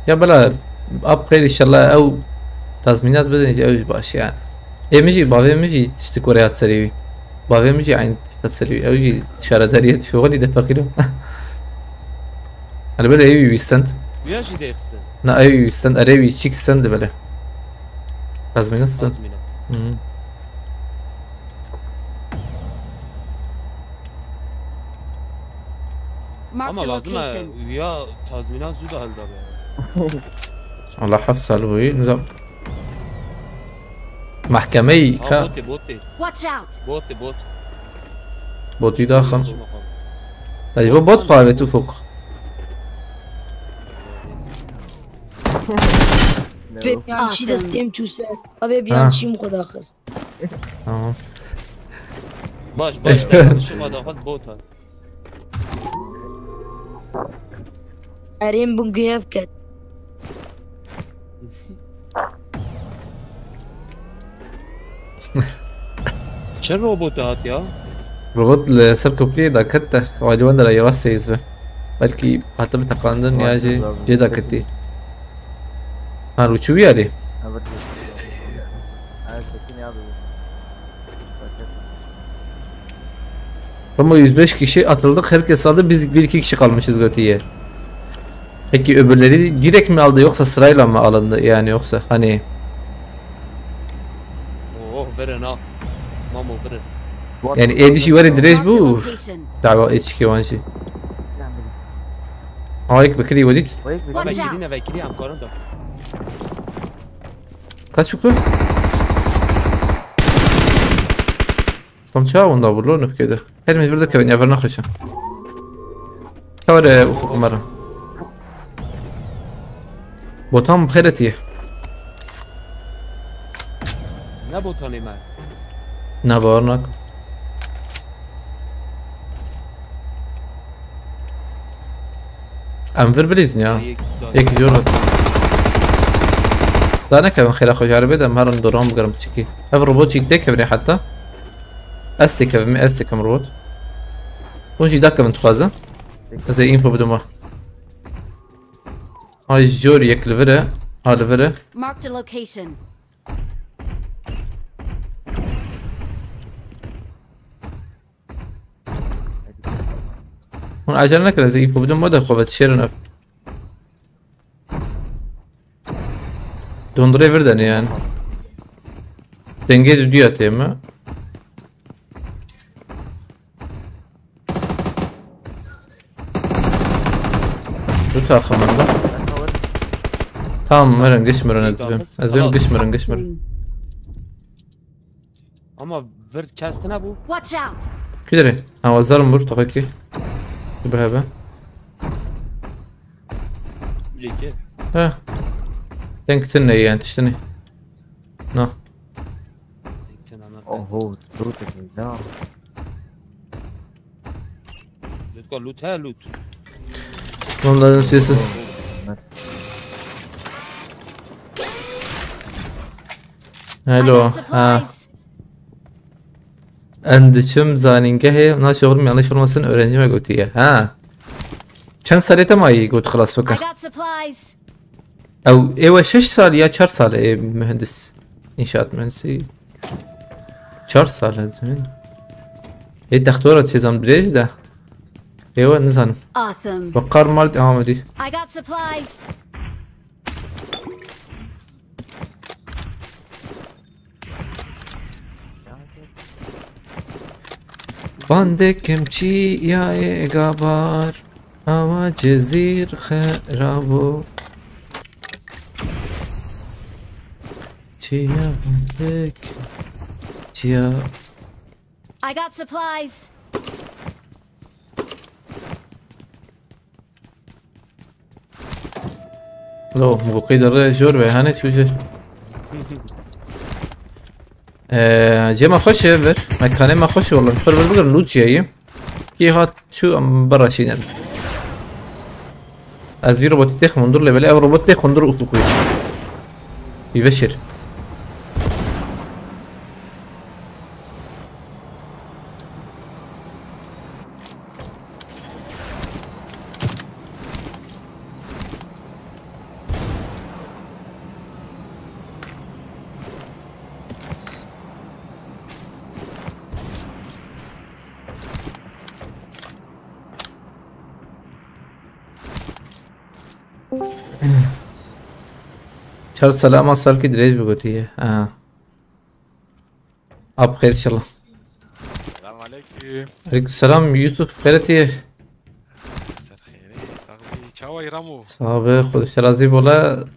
يا بلا اب خير ان شاء الله او تضمينات بدنا يجي اوج باش يعني ايه مجي بابي مجي تشتكي وريات سريوي بابي مجي عين تشتكي سريوي اوجي شاردارية شغلي ده فاكره انا بلا ايوي يستند وياجي ديخستن لا ايوي يستند اريوي تشيك ستند بلا تضمينات ستند تضمينات Marked اما a لازم location. ويا تضمينات زوده هالدا والله حفص علوي نظام محكمي بوتي بوتي Watch out! بوتي بوتي داخل طيب بوت خاوي فوق بيان شي Awesome. دستم چوسه ابي بيان شي مخدا خس. تمام باش شو ما داخل بوت هذا اريم بنجيف كت. شو الروبوتات يا روبوت لسركو بلي دا كته واجي وندر اي راس يزبه بلكي حتى بتقاندن ياجي جدا كتي هارو شو يالي Ama 105 kişi atıldık herkes aldı biz 1-2 kişi kalmışız götüye. Peki öbürleri direkt mi aldı yoksa sırayla mı alındı yani yoksa hani اوه برن اه مامو برن yani edişi var edreş Marked a bu location. dava eşki vanşi. Ayık bekri وديك Watch فاكرين out! فاكرين عم قارن ده kaç şükür? استمتعوا وندور في كده هرمي برده كمان يعبرنا خشة كورة أفق مرة بوتام بخيرتي نبو تاني معي نبارنك أنفر بليزن يا هيك جرت لا أنا كمان خير أخوي عربي ده مهرن دوران بقرم تشيكي هذا الروبوت شيك ده كبري حتى أستيك بمي أستيك كم روبوت ونجي داك من تخازن زي إنفو بدوما هاي الجور يك لفرة ها لفرة Marked a location. هون عجلنا كده زي إنفو بدوما ده خوفت شيرنا dondurayı ver de yani. Denge düdüğü atayım mı? Dur takımında. Tamam مرن قشمرن أزبيم قشمرن اما فرد كاستنا بو Watch out! كدري ها الزرمبر تفكي بهذا ليك ها تنكتني يعني تشتني نا اوه لوت لا تقول لوت ها لوت والله نسيت I الو got ها supplies. endişim zaningehê ona şoğlum yanlış olmasın öğrencime gotiye ha çend salê te mayî got xilas I bike got supplies. ew ê we 6 sal ya 4 sal ê mühendis inşaat mühendisi 4 sal ezmin ê doktora têzan birêj de ê we nizanim Awesome. وقار مال devam edî I got supplies. Bandekim çi ya gabar ama cezir kharabu çiya bandek çiya I got supplies. لو مقيد الرأي جور بهانت شو جر جيما خوش يفر مكاني ما خوش والله نفر بقدر نوت جاي كي هات شو ام برا شينال از في روبوت تيخ منظور لبلا او روبوت تيخ منظور افقي يبشر شهر السلامة صار كده ليش بقولي أب خير إن شاء الله السلام عليكم. عليكم السلام يوسف خيرتي مساء الخير صاحبي تشاو يرامو. صابر خذ الشرازي ولا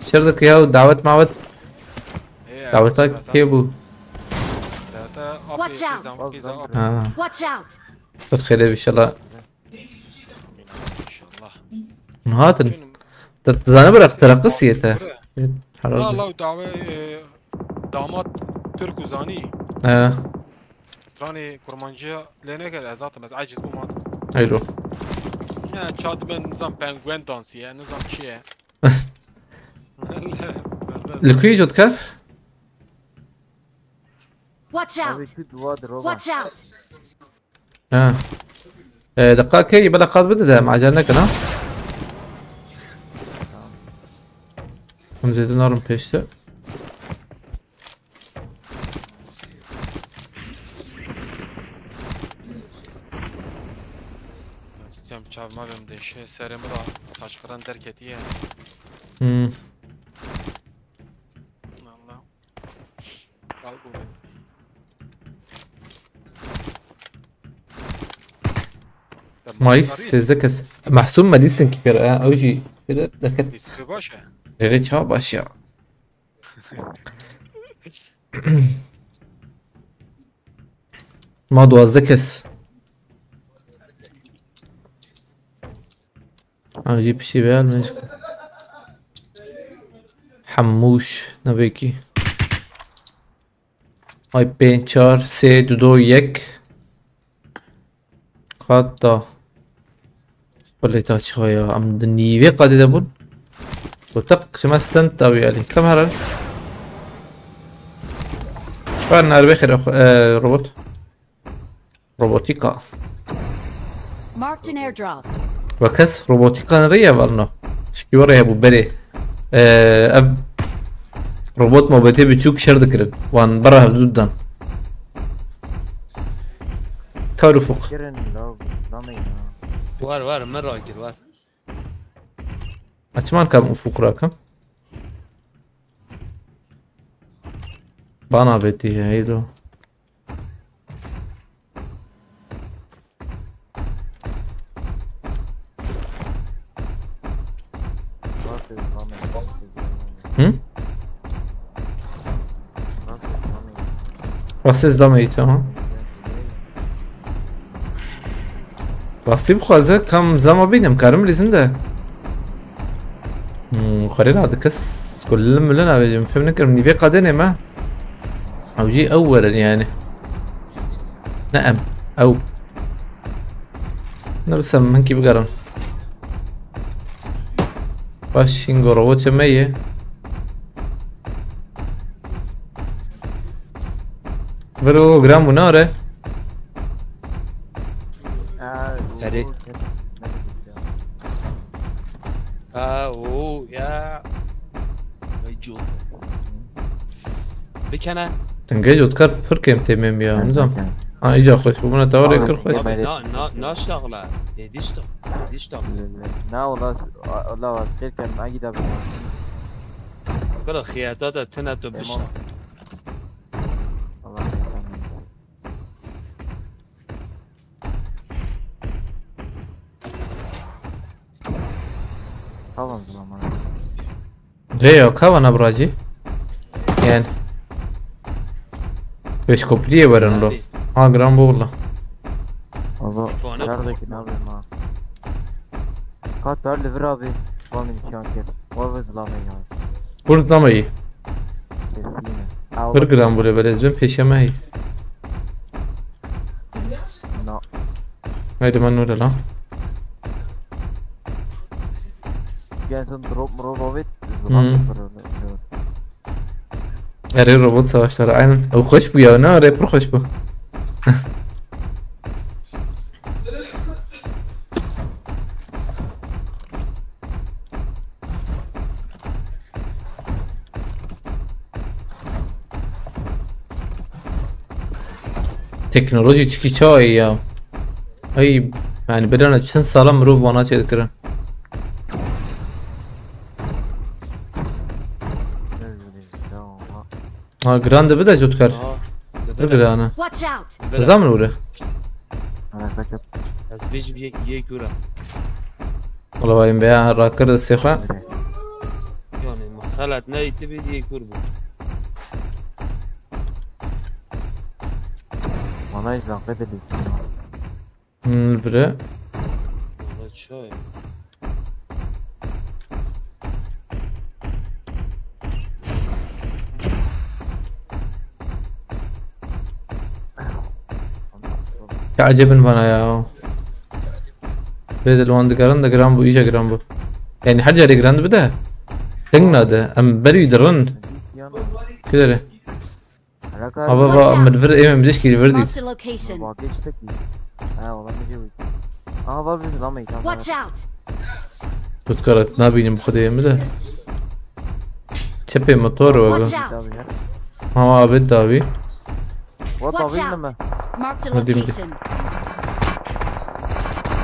شردك يا ودعوت معوت دعوتك كيبو Watch out. Watch out. خذ خير إن شاء الله ان شاء الله. نهاتن تزانبر اخترقسيته لا لا دعوة دامات ترك وزاني اه ستراني كرمانجيا لينك الازات بس عاجز بو مات. حلو يا تشاد من نظام بانجوين دانسي نظام شيء. الكوي جود كار Watch out. Watch out. اه دقائق هي بلا قاد بدها مع جالنا كنا هم زيدون نارم بيشته استيام تشاف ما بمدش سري مرا ساشقران دركتيه. الله. قالوا مايس زكس محسوم مديسن كبير او شيء كده ده كده يسخي باشا. غير تشاب اشياء موضوع زكس اجيب شي بيال ماشي حموش نبيكي هاي بنچار سه دو یک قاطع بليتا شوية عم دنيوي قاعدة دبون وتق شما سنتا ويالي كم هرل فعلا بخير روبوت روبوتيكا Marked an airdrop. وكس روبوتيكا نريا بالنا شكي ورا يا ابو بري اب روبوت موبتي بتشوك شرد كرد وان برا هدودان كارو فوق وار من راجل وار اتمان كم افوق راكم بانا بيتي هيدو راس ازلامي تمام راستی بخوازه کم زمان بینم کارم لیزن ده قرينا هذا كس كل ملنا فهمنا نكرم نيفي قادني ما او جي اولا يعني نعم او نبسم منكي بقرن باش ينقروا وتمية برو جرام وناره Ready? اوه يا ويجوب بكنا تنجيج وتكر فركم تمام يا نظام اجا خوش ومنا توري كل خوش نا شغله يديشتغل لا والله والله غير كان معي ده كل خياطات تنتو بش والله طبعا زمان ريو كوانا براجي يعني بيش كوبليه ورن رو ها جرام والله والله فونا. شاردك نابي ما قطع اللي برابي فامي شان كده والله زلامي يعني burada mı iyi? تسليمه 1 gram buraya böyle ezbem peşeme iyi. لا Haydi ben öyle lan. جالس نضرب روبوت زلامي Eri robot savaşları aynen. O hoş bu ya ne rapper hoş bu. Teknoloji çünkü çok iyi ya. Ay yani bir an için sağlam ruh bana çekiyor. Ha grande bir de jutkar. Bir grana. Watch out! Zaman oraya. انا كتب از بيجي بيجي كورة والله باين بيع راكر السيخة. يعني مخالات ناي تبي دي كوربو والله يزعق بدل البرا. والله شوي عجبن bana ya. Bedel wand garan da gram bu iyice gram bu. Yani her yere gram bir de. Tengnadı. Am beri yedrun. Kidere. Ama ba am ver emem diş ki verdi. Marked a location. باقي اشتكي اه والله ما جوي اه والله زلامي Watch out! Tutkarak ne bileyim bu kadar yemi de. Çepe motor var. Watch out! Ama abi davi. وضع Watch بينما out! Marked a Hadi bir de. location.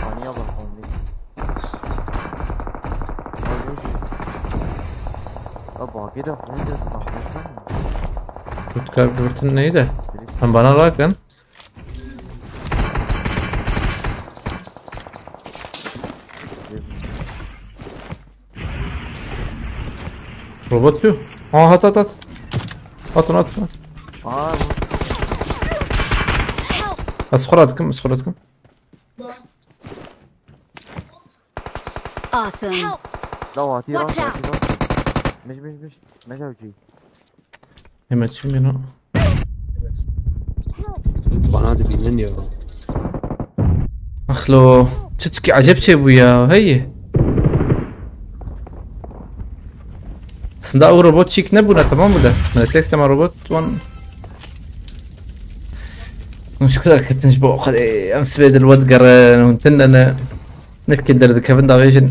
ثانية بالقومي ابا كده وين Tutkar bürtün neydi? Lan bana bak lan. Robot yok. Aa at at at. Atın atın. اه اسخراتكم اسخراتكم. Awesome. لا واتي Watch out. مش اوجي Hemen şimdi yine. bana da bilin ya Akhlo. Çıtki acayip şey bu ya. Hey. Aslında o robot çık ne buna tamam mı da? Ben tek tamam robot one. مش كذا كنت نشبه قد امس بيد الود قرن ونتن انا نفكر درد كيفن دافيجن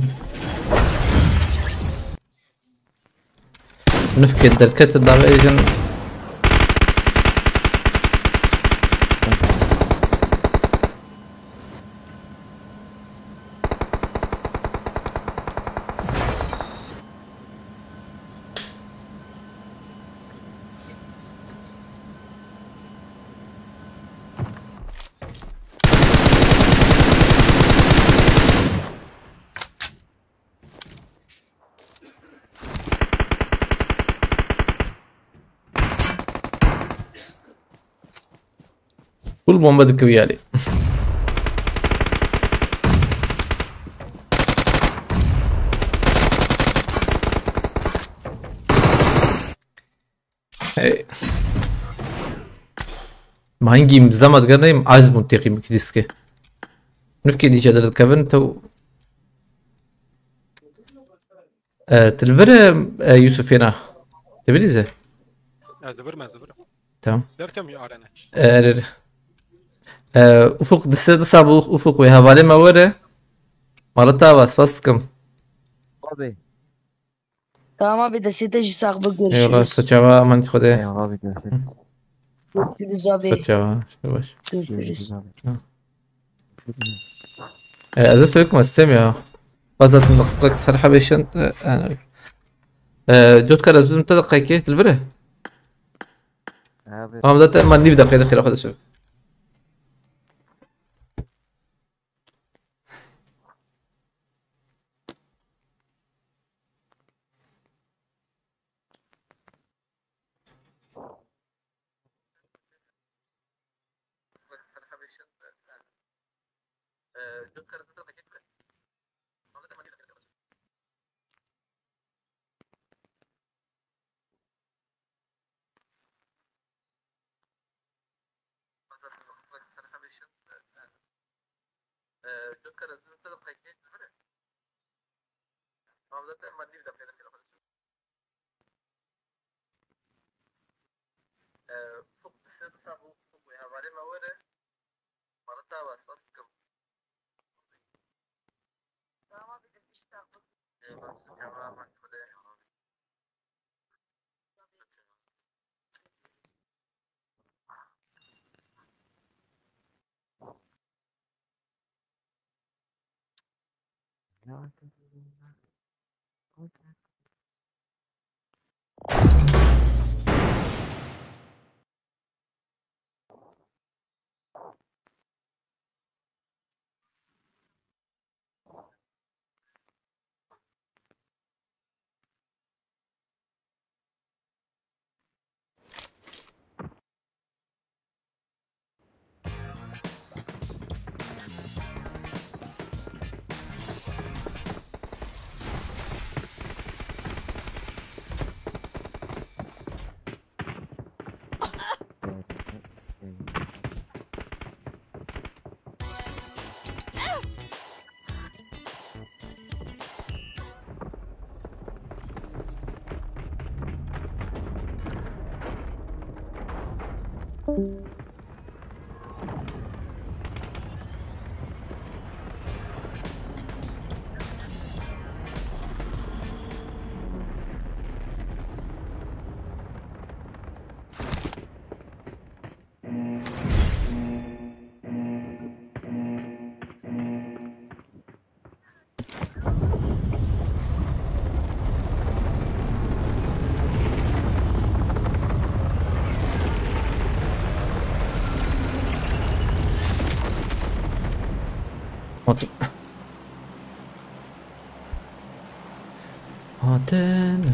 نفكر درد كت دافيجن كل بومبا دك ويالي Hey. ما هنجي مزلمة قرنيم عايز منطقي مكديسكي نفكي دي جدل كفن تو تلفر يوسف هنا تبري زي زبر ما زبر تمام درتم يا افق دسة صابو افق ويها بالي ما وره مرتا بس فاستكم Abi. Tamam abi de siteci sakbı يلا görüşürüz. سچاوا من خده Eyvallah abi görüşürüz. Görüşürüz abi. سچاوا باش Görüşürüz. Görüşürüz abi. ازت فيكم استمع فازت نقطك صراحة بيشن انا جوت كذا بدون تدقق كيف تلفره Abi. ما بدأت ما نبدأ قيد خير أخذ اسمك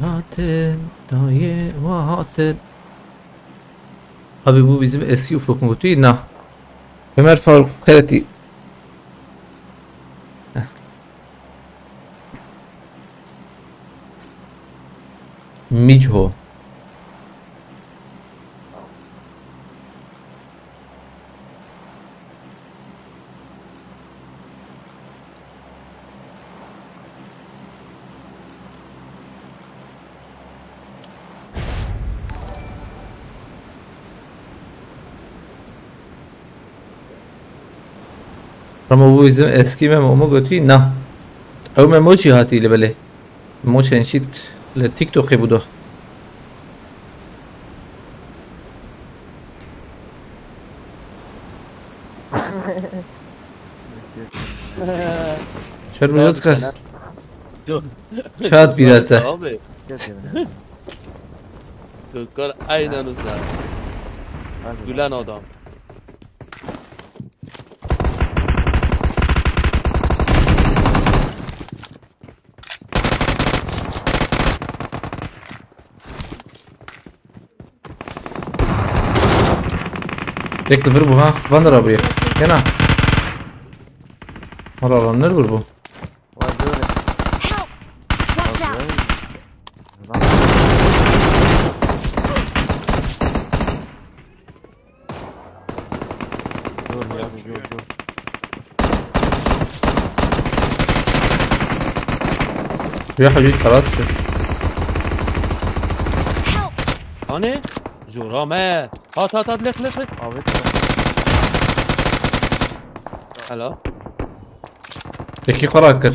Haten daye ve haten. Abi bu bizim eski ufuk mu değil? Ne? Ömer Faruk Karati. Mijo. Ama bu bizim eski memomu götürdü. Ne? O memoji hatiyle böyle. Moçen shit le TikTok'e bu da. Şöyle biraz kaç. Şat bir hatta. Abi. Görüşürüz. Kırklar aynen usta. Gülen adam. Bekle vur bu ha. Vandır abi. Yana. Allah ne vur bu? Var böyle. Help! Watch out! Lan. يا حبيبي خلاص هاني جورا ما هات لك Abi هلا يكي خراكر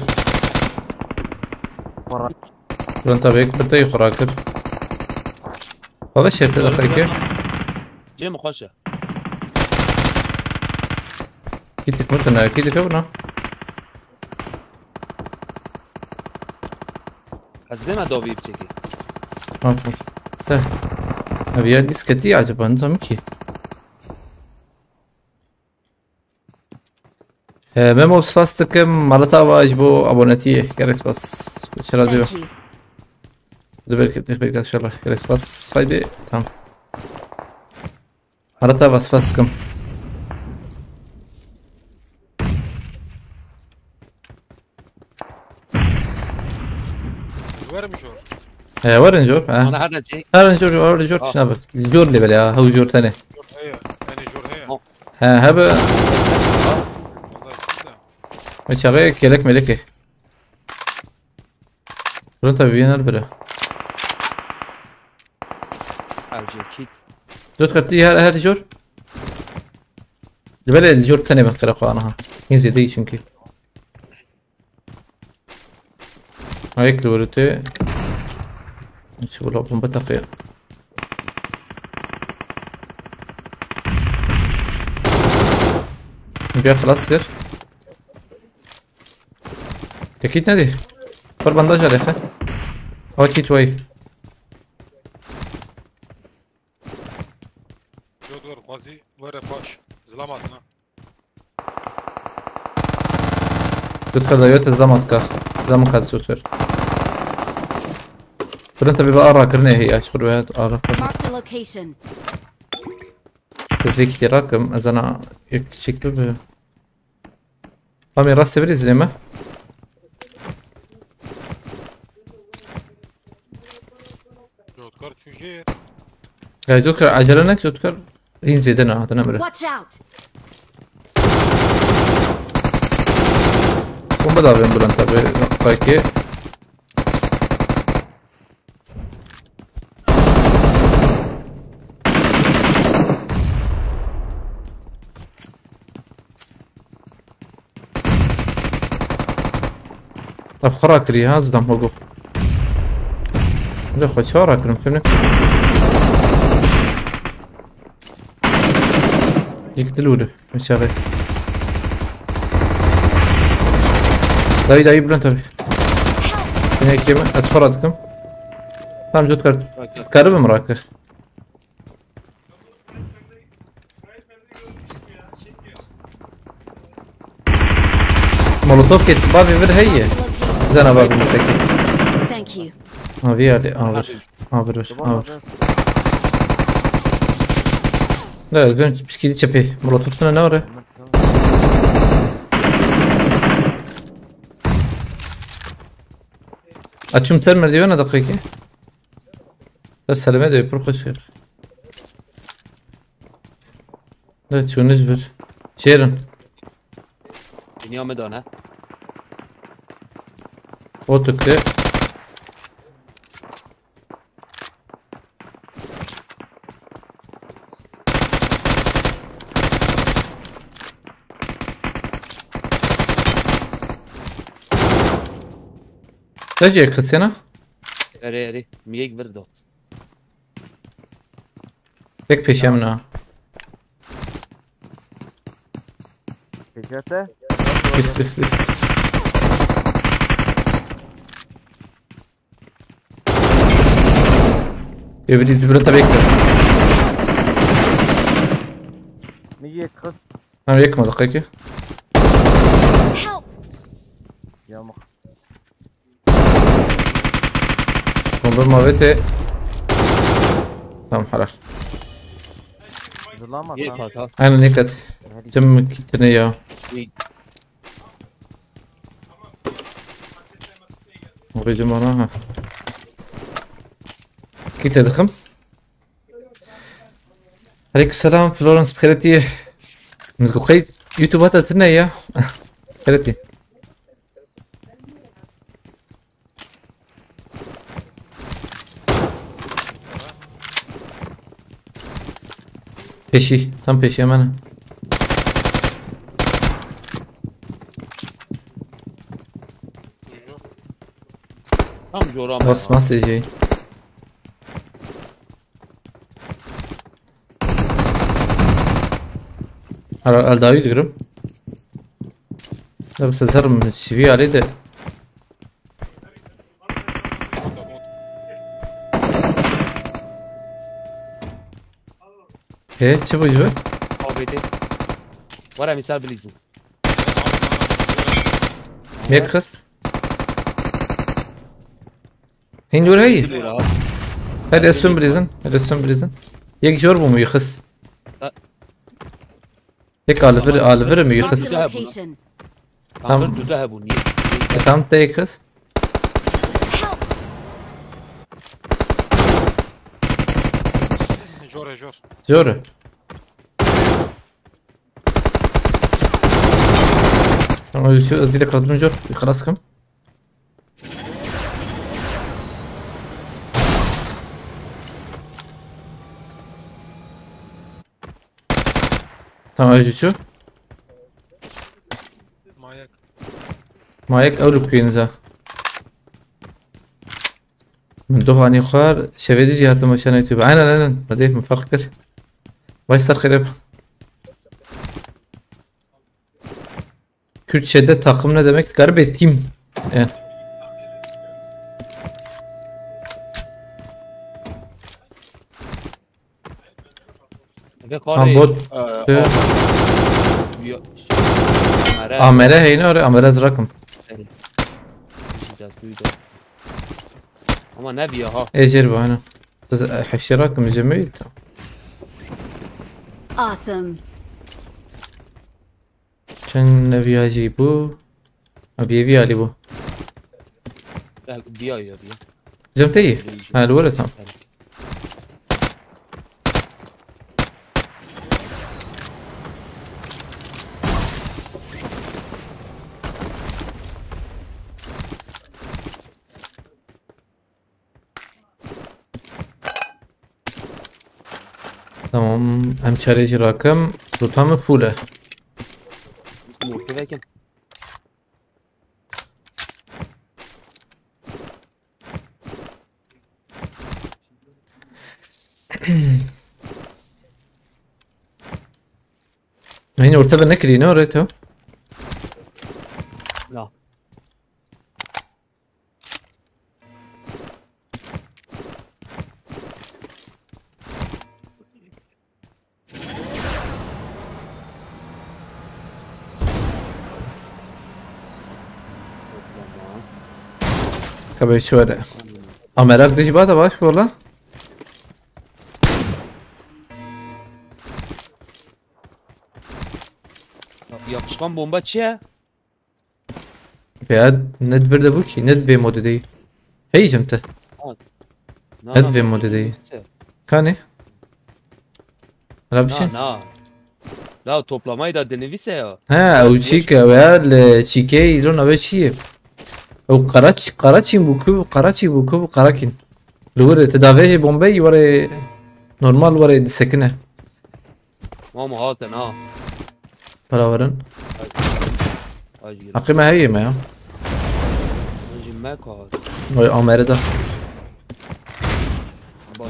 para. انت بيك بتي خراكر هذا الشيء تدخلك جي مخشه كيتك متنا كيتك ابنا حزبي ما دوبي بتشكي ما فهمت ده ابي ديسكتي عجبان زمكي ميمو سفاستكم مالتا واجبو ابونتي كريس بس شرازيو Thank you. دبرك ان شاء الله كريس بس هايدي تمام مالتا بس فاستكم وين مشور؟ وين جور انا هذا شيء هذا جور شنو الجور اللي بلا هو جور ثاني جور هي ثاني جور هي هبه والله كده متشابك لك ملكي انت بينا البلا حاجه كيت جور كتي هذا جور البلا الجور الثاني بكره اخوانها ينزل دي شنكي هيك لورتي نشوف لو بنبتقي نبيع خلاص غير اكيد نادي فر بنداج على اخي او كيت وي جور قاضي وين باش زلماتنا تدخل ضيوت الزمط زمط سوتر انت بيبقى راكرني هي اشخر وهاد راكر Mark the location. بس في كتير راكم اذا انا شكله ب رامي راسي بريز لما جور شو يا جوكر عجلنك جوكر ينزل دنا هذا نمره Watch out. وما بدأ بين انت بقايكي طب خراكري ها زدم هوقو لا خد شو راكرم فهمني يقتلوله مش شغال داي بلون تبي هنا كيما اسفرادكم تمام جوت كارت كارب مراكر مولوتوف كيت بابي فير هي زنا بابي متاكد Thank you. ما في علي لا زين مش كيدي تشبي مولوتوف سنة نورة Açım termer diyor ne dakika? Seleme de yapır koşuyor. Evet şu nizbir. Şerin. اليوم مدون ها O tıklı. تجي كريستيانا؟ ري ميك بردو Tek peşemna. Pekate. Ist. Über diese Brüder weg. Niye kız أنا وياك ما دقيقة. Help. yamak. Bomba muhabbeti. Tamam حرار. Zulama يك lan. هات أنا نكت. جم كتني يا. وغي جمعنا. كيت دخم. عليكم السلام فلورنس بخيرتي. مزقوقي يوتيوب هذا تنيا. بخيرتي. Peşi. Tam peşi hemen. Tam coram. Basmaz Ece'yi. الداوي يقرب. لا بس زر من الشيفي عليه ده. ايه تشوفوا جوا؟ Abi ورا مثال بليزن. ميكخس. هين دور هي. هذا اسم بريزن. هذا اسم بريزن. يك جوربو مو يخس. هيك على فر مو Marked يخس. a location. Tamam. Duda bu niye? تام تيخس. جور جور جورة. أنا شو أزيدك رد من جور خلاص كم. تمام أجي شو مايك مايك أو لوكينزا من دوه أني خار شفيدي جهات مشان يوتيوب أنا بديه من فرق كر باش صار خير Kürtçe'de takım ne demek? Garip team. Yani. Ve Ha, bot. kare. Amele heyne oraya amele zrakım. Ama ne bir ha. Ejeri bu aynen. حشي راكم جميل. Awesome. Sen nevi ajibu. Abi ali bu. بيا يا بيا. جمتي. ها الولد هم. Tamam. Hem çareci rakım. Tutamı full. مرتبه كم. هنا مرتبة نكري نورته. لا. كبير شوارع. أمرك ديش بعده باش والله. Yapışkan bomba çiğ. بعد ند برده بوكي ند في مود دي. هي جمته. ند في مود دي. كاني. لا بشين. Na. La toplamayı da denevise ya. ها او شيكا ويا شيكي يدون ابي شيء او قراتشي بوكو قراكين لور تدافعي بومبي ورا نورمال ورا سكنه Ama haten ha. براورن Acı. اقيمه هي ما Acı meka. وي امرده Bak.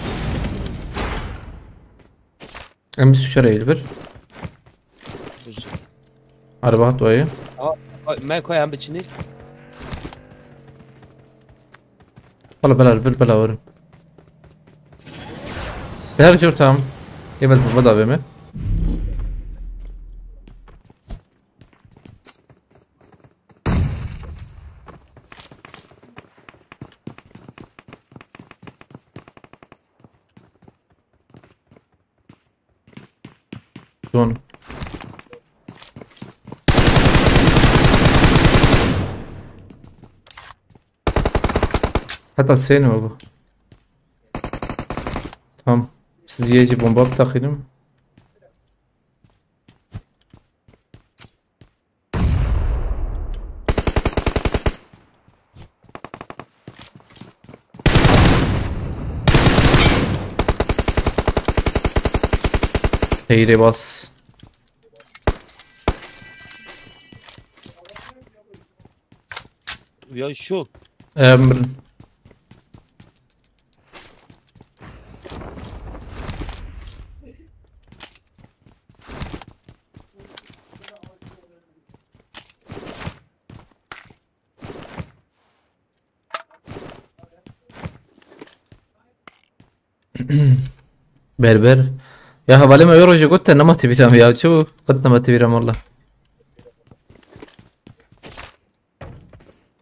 امس شري الفر اربعه ويا Meka hem biçini. والله بلا الفر بلا ورن هذا شو تام يبل بدا بما شلون حتى السين هو تمام بس يجي بومبا بتاخينهم تیره باس یا شو امر بربر يا حوالي ما يورجي قلت انه ما تبي تعمل يا شو قد ما تبي والله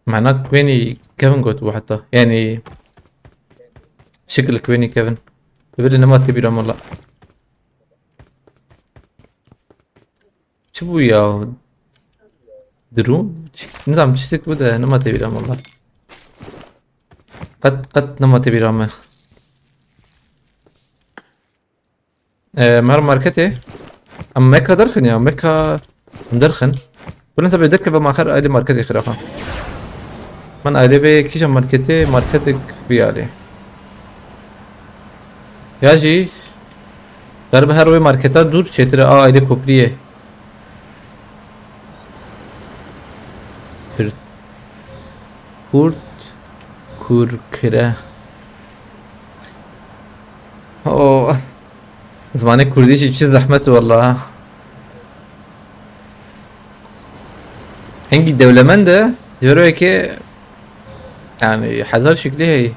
معناه كويني كيفن قلت حتى يعني شكل كويني كيفن تقول انه ما تبي والله شو يا درو نظام تشتك بده انه ما تبي والله قد ما تبي رامه مر ماركتي ام ميكا درخن يا ميكا مدرخن ولا انت بدك بما اخر ايدي ماركتي خرافه من ايدي بي كيش ماركتي ماركتك بيالي ياجي غرب هروي ماركتا دور چتر ايدي كوبريه كورت كوركره اوه زمانك كرديش چیز زحمته والله هنگی دولمنده جوروه که يعني حذر شكلها هي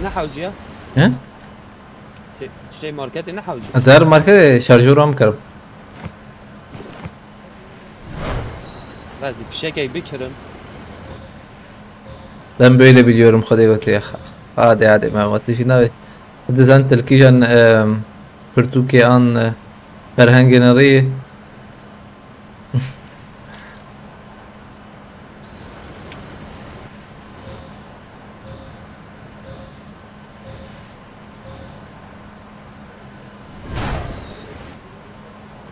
نحوجيا ها شيء ماركتي نحوجي زهر ماركت شارجور هم کرد لازم بشكل بكرم ben böyle biliyorum خدي ya hadi ما وقتی نوی خود زن تلکیجان پرتوکی آن فرهنگ نری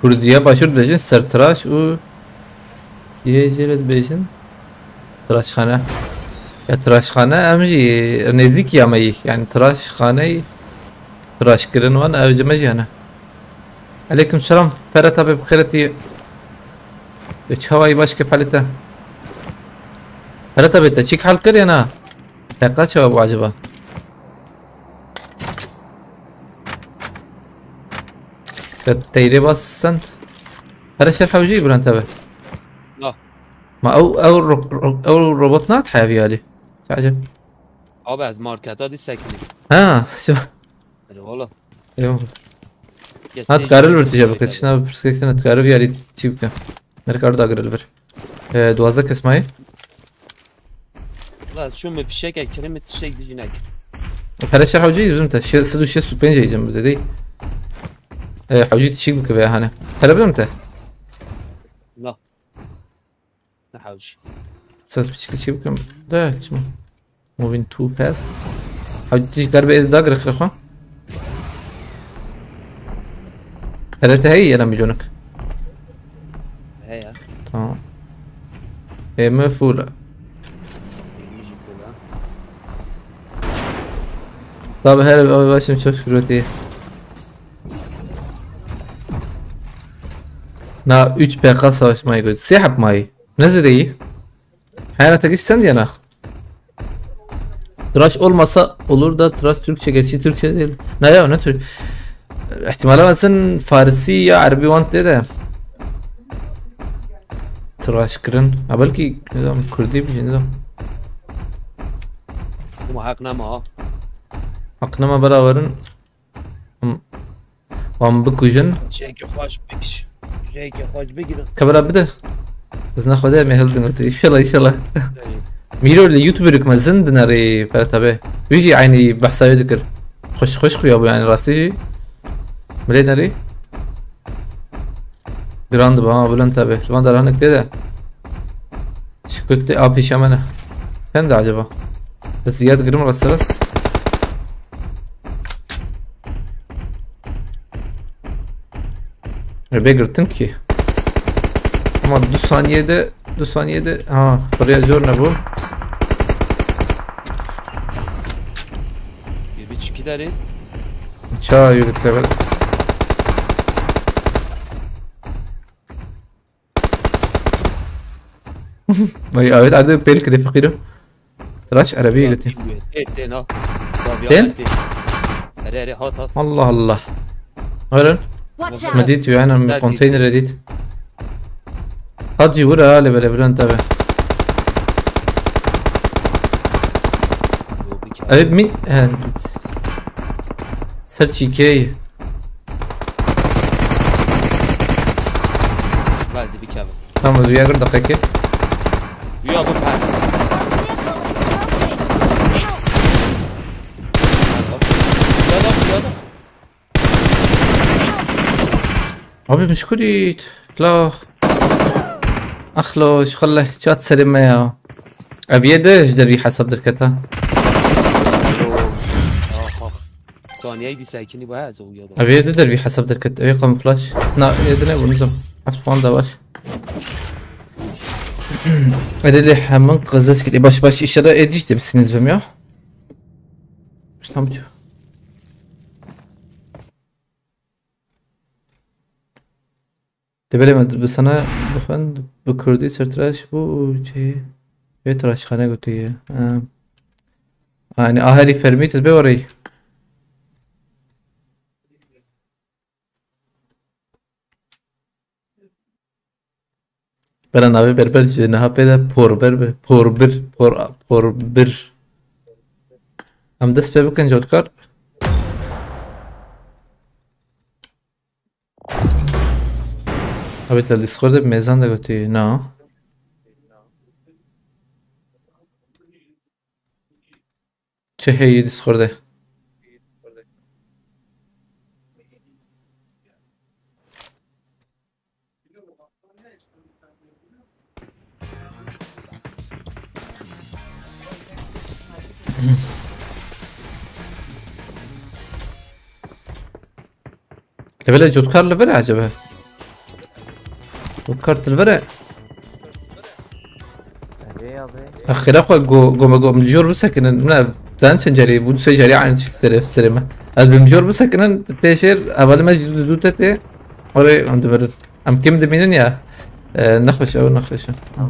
Kurdiye başvur bejin sertıraş u diyeceğiz bejin tıraşkhane ya tıraşkhane amji nezik yamayı yani tıraşkhane tıraş kirin wan evcemeci yani aleyküm selam Ferhat abi bkhirati hiç havayı başka falete Ferhat abi تشيك حال كر yana دقت شو ابو عجبه تيري باص سنت هذا شرح وجيب ولا انتبه؟ لا ما او روبوت ناطحه في هذه تعجب ابى از ماركت دي ساكنه ها شو والله ايوه هات قارل ارتجاب كتشنا برسكتنا تقارب يعني تشيبك ريكارد اقرا الفر دوازك اسمعي لا شو ما في شيء كلمه الشيء دي هناك هذا شرح وجيب انت شيء سدو شيء سوبين جاي جنب دي حوجيت تشيبك بها هنا هلا بمتى لا نحوج اساس بشكل تشيبك لا تسمع moving too fast حوجيت تيجي قرب ايد داقر اخوان هلا تهي انا مليونك هي تمام هي مفولة طب هلا باش نشوف شروطي Na 3 PK savaşmayı gördü. Siyah yapmayı. Nasıl değil? Hayata geç sen diye na. Tıraş olmasa olur da tıraş Türkçe gerçi Türkçe değil. Ne ya ne tür? İhtimalen mesela Farsi ya Arabi want de. Tıraş kırın. Ha belki nizam Kürdi bir nizam. وما حقنا ما Aknama beraberin. Vam bükücün. شيء خوش بكش شيء خوش بقدر Kabara bir de. Biz ne kadar mehildin ötü. İnşallah. ميرو اليوتيوبر كما زند ناري فرتبه ويجي عيني بحثا يذكر خش خويا ابو يعني راستيجي ملي ناري Grand ba Bülent abi. Van der Hanek de. Şükürtü abi şamana. Sen de acaba? Ziyad girim raslas. Rebe girtin ki. Ama 2 saniyede ha buraya zor ne bu? Bir çıkı deri. Çağ yürüt level. Vay evet arada belki كده فقيره تراش عربية قلت Etten ha. Ten? Ere hat hat. الله الله غير Watch out! مديت يعني من Nerede? كونتينر رديت هادي ورا اللي بلا بلان تابع أبي مي سرتشي كي Bazı bir kabel. تمام ويا قرد دقيقة Ya bu par. Ya da. أبي مشكلة لا أخلو شو خله شات سلمة يا أبي يدش دري حسب دركتها Saniyeyi bir sakini bu her zaman ya da. أبي يد دري حسب دركت أبي قام فلاش لا يدنا ونزم عفوا فان دواش اللي حمن قزاش كده باش إشارة إديش ده بس نسبة مياه مش نعمل دبلي ما بس أنا بفند بكردي سرتراش بو شيء يتراش خانة قلتيه يعني أهلي فرميت البوري برا ناوی بربر جنها پیدا پوربر هم دست پی بکن جودکار ابی تل دیسکورد میزان ده گوتی نه چه هی دیسکورده ليفل جودكار ليفل عجبها جودكار الفرع اخي اخوة جو مجور بسكن من زانشن جري بود سجري عن السينما المجور بسكن تشير اول ما دوتته اوري عند برد ام كم دمينن يا نخش او نخش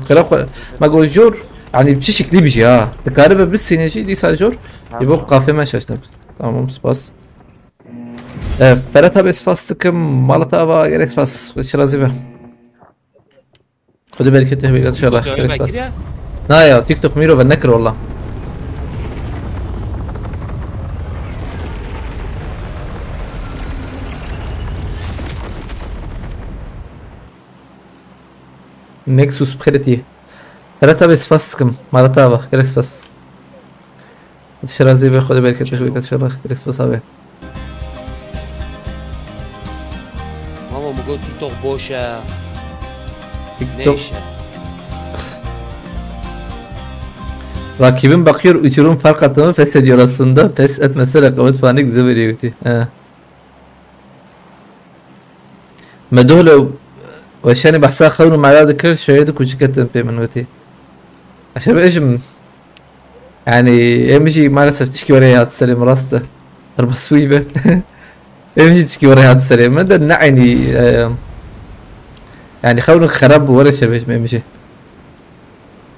خلاص ما جو جور يعني بشي شكلي بيجي تقارب بس سينجي دي ساجور يبقى قافه ما شاشنا tamam spas Ferhat abi spas tıkım Malat abi gerek spas şirazi be خدي بالك انت ان شاء الله gerek spas لا يا تيك توك ميرو بنكر والله نكسوس بخيرتي فرات abi spas tıkım Malat abi gerek spas şirazi be خدي بالك انت ان شاء الله gerek spas abi Mama bu TikTok boş ya. Ne TikTok iş ya? Rakibin bakıyor uçurum fark attığımı pes ediyor aslında. Pes etmese rekabet falan güzel veriyor ki. مدهولة وشاني بحسها خونوا مع بعض كل شوية كل شيء كتن في منوتي عشان ايش يعني امشي مالسف تشكي وريها تسلم راسته ضربة سويبة امشي تشكي وريها تسلم ما نعني يعني خونك خراب ولا شيء باش ما يمشي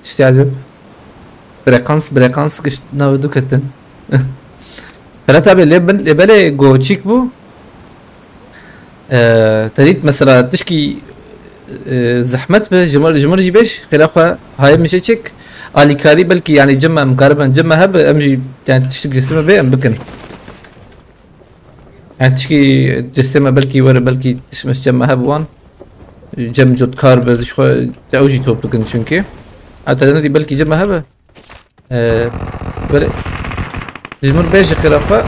تستعجب بريقانس كش ناودو كتن فلا تابع اللي بالي جو تشيك بو تريد مثلا تشكي زحمت به جمر جيبش خلافه هاي مشي تشيك الي كاري بلكي يعني جمع مقاربا جمع هب امجي يعني تشتكي جسمه بيه ام بكن يعني تشكي جسمه بلكي ورا بلكي تشمس جمع هب وان جم جود كار بز شو اوجي توب بكن شنكي حتى ندي بلكي جمع هب جمر بيش خلافه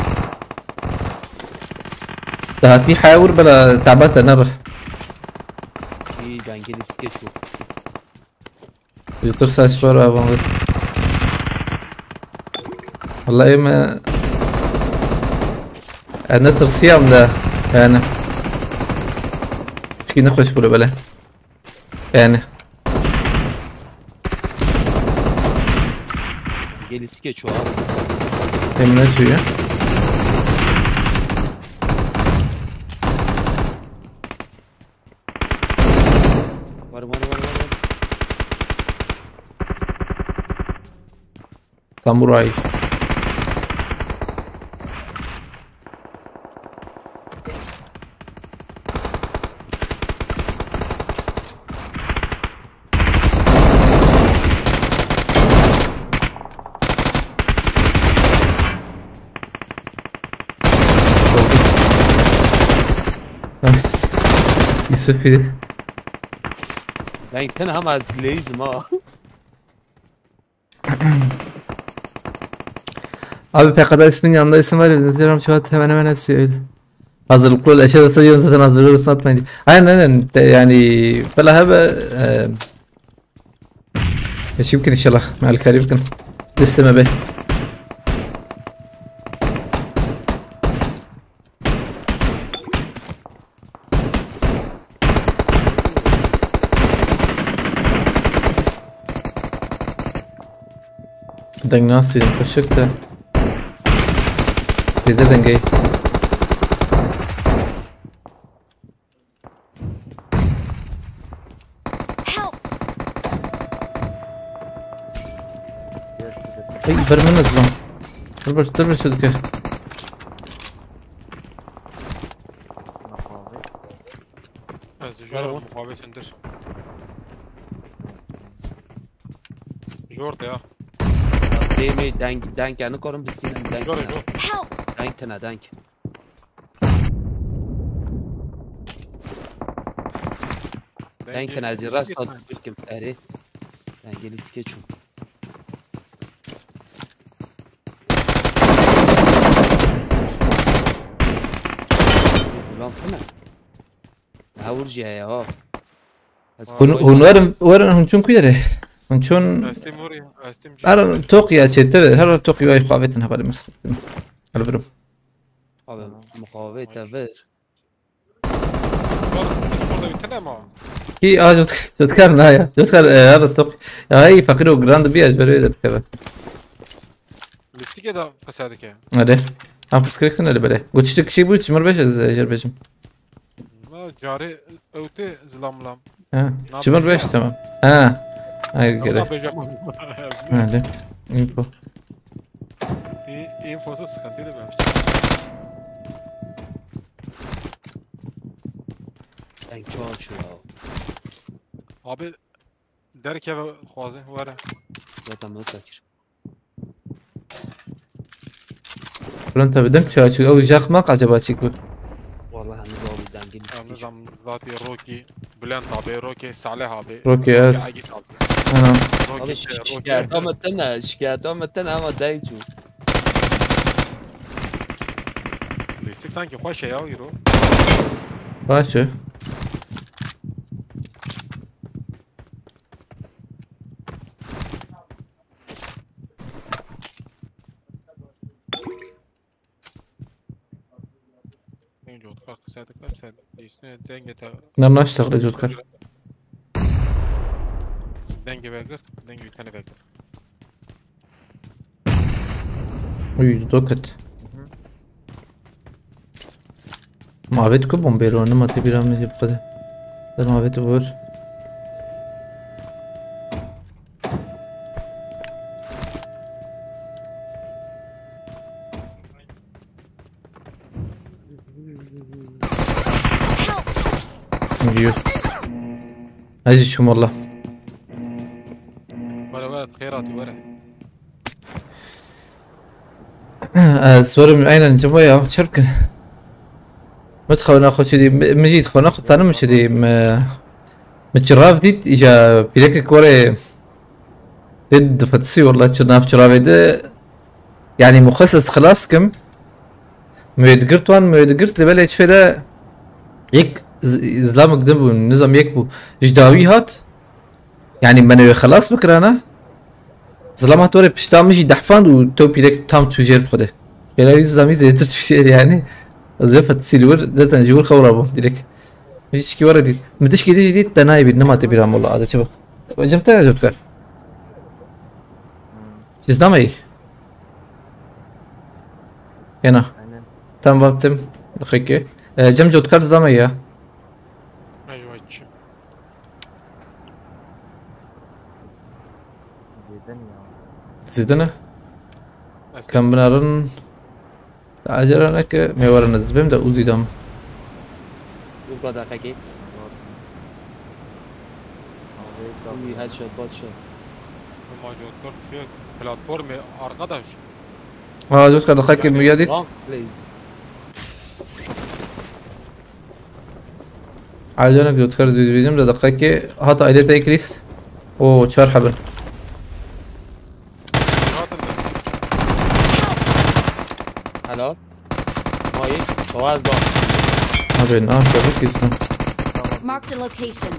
هاتي حاور بلا تعبات نرح انجليزي كيشو يطرس اشفار ابغى والله ما انا ترسيام ده يعني في نقش ولا بلا يعني انجليزي كيشو من شويه ساموراي نايس يوسف في يعني كان هم ليز ما Abi pek kadar ismin yanında isim var ya bizim Telegram şu an hemen hemen hepsi öyle. Hazırlıklı ol eşya da sayıyorsun zaten hazırlığı ıslatmayın diye. Aynen yani بلا هبة ايش يمكن ان شاء الله مع الكريم يمكن نستمع به. بدك ناس نخشك ده بدنا جاي Help! اي برمنا زلام ضرب شو ذكر Ez jor muhabbet indir. Jor da ya. ديمي دانك انا كورم بسينا دانك Jor jor. Help! دانك تنا دانك دانك انا زي راس صوت بالكم اري انجليزي كيشو لون فينا هاورجي يا ها ورن هنشون كده هنشون Estim oraya. Estim. أنا توقي أشيتر هلا توقي واي قابتنا هبالي مسك هلا برم مقاومة تفر Burada bitene ama. هي جوتكار نايا جوتكار هذا توقي هاي فقيرو جراند بياج بريد كذا Listik da fasadik ya. هذا هم سكريكتنا اللي بله قلت شتك شيء بوتش مر بيش جربجم Ma cari öte zlamlam. ها شمر بيش تمام ها هاي Ama كده becamam. هذا info Infosu sıkıntıydı benim. دانك تشو Abi derk eve xwazin were. زادة ما فاكر فرنتا بدك شاشو أو جاك ما عجباتك بو والله انا ضابط انجليزي كيشو Nizam zati Roki, Bülent abi, Roki, Salih abi. روكي اس Agit abi. أنا هذا Roki, شكايات هم التنا شكايات هم التنا ama دايتو Listik sanki hoş ya yürü. باشا Önce o kadar kısadıklar sen üstüne denge نار نشتغل جوتكار denge vergir, denge bir tane vergir. وي دوكت ما بيتكم بومبيرون ما تبي رامي يبقى ده ما بيت بور يو اجي شو والله Vere خيراتي vere. الصور من اين نجيبها شركة مدخل ناخذ شدي مجيد خو ناخذ ثاني مش شدي متشراف ديت اجا بيلك كوري ضد فتسي والله شناف شراف ده يعني مخصص خلاص كم ميدقرت وان ميدقرت لبلش فدا يك زلام قدام بو نظام يك بو جداوي هات يعني منوي خلاص بكرانا زلام هات وري بشتا مجي دحفان وتو بيدك تام تفجير بخده يلاوي زلامي زي تفجير يعني زفت سيلور ده تنجيور خورابو ديريك مش تشكي ورا دي متشكي دي تنايب انما تبيرام والله هذا شباب جمتها يا جوكر زلام اي هنا تم وقتم دقيقة جم جوكر زلام اي مجموعة زيدنا كم بنارن تعجرنك ميورنا زبم ده اوزي دم يبقى دقيقة هاد شوت بات شوت ما جوكر في بلاتفورم arkadaş. اه جوكر دقيقة المياديت Long play. عاجرنك جوكر زيدم ده دقيقة هات ايدي تايكريس او شار حبل Helal. Mایی باز با هبين شابك يسلم Marked a location.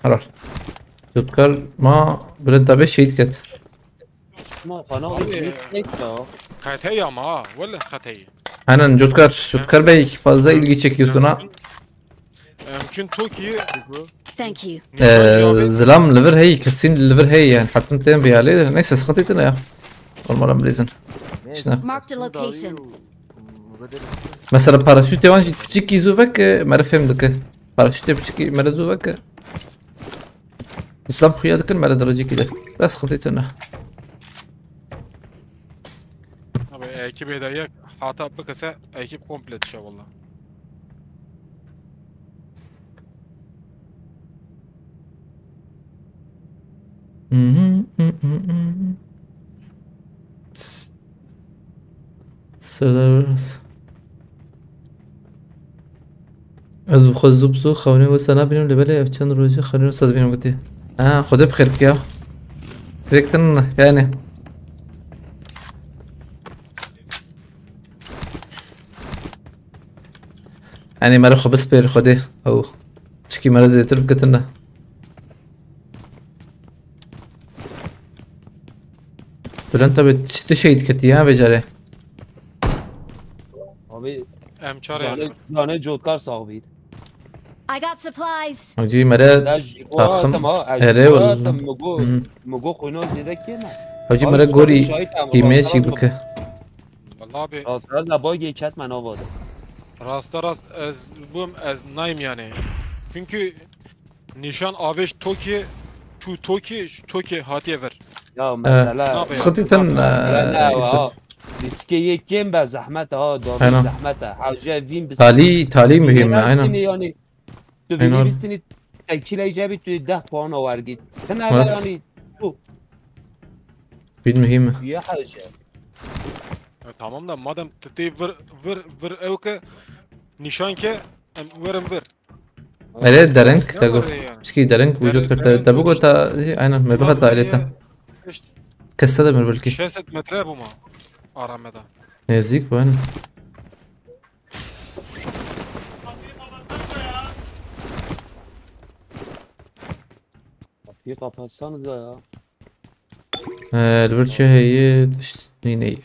حرار جوكر ما برنتا بيش شهيد كت ما خانه نیست تا خطأي ama ha ولا خطأي. aynen Jotkar Bey fazla ilgi çekiyorsun ممكن توكي Thank you. زلام ليفر هي كسين الليفر هي يعني حتى متين بيها ليه نكسس خطيتنا يا والله بليزن شنو Marked a location. مثلا باراشوت يوان تشيكي زوفك ما فهم دك باراشوت بتشيكي ما زوفك اسلام خيادك ما درجه كده بس خطيتنا abi ekip edeyek hata bıkasa ekip komple düşe valla. سلام از بخواد زوب خوني وسنا بينهم لبلا چند روزه خوني استاد بينهم قلتي خدا بخيرك يا ديريكتن يعني يعني مرة خبز بير خده او تشكي مرة زي تلب قتلنا بلان تبي تشهيد كتيا بجاره abi M4 دانه جوکر صاحبید I got supplies. وجي مرة تخم هره ولا مگو خونو دیده که نه وجي مرة قوري قيمة بك valla abi راست راست باگی کت من آورده rasta rast ez bum ez naim yani. Çünkü nişan aveş Toki şu Toki hatiye ver. یا مثلا سخطيتن riske یکیم به زحمت ها اینا. دامی زحمت ها حاجه وین بس تالي مهمة يعني اينا يعني تو اینا. بینی بستنی تکیل ایجابی توی 10 puan آورگید تن بس. yani تو فيد مهمة یه حاجه Tamam da madem tete vır evke nişan ke verim ver. عليه درنك Ne تاقو var yani? شكي درنك وجود كرتا تابوكو تا اينا ما بخط عليتا İşte كسادة من بالكي 6 metre bu mu? Aramada. نزيك بان bir kapatsanıza ya البرشة هي نيني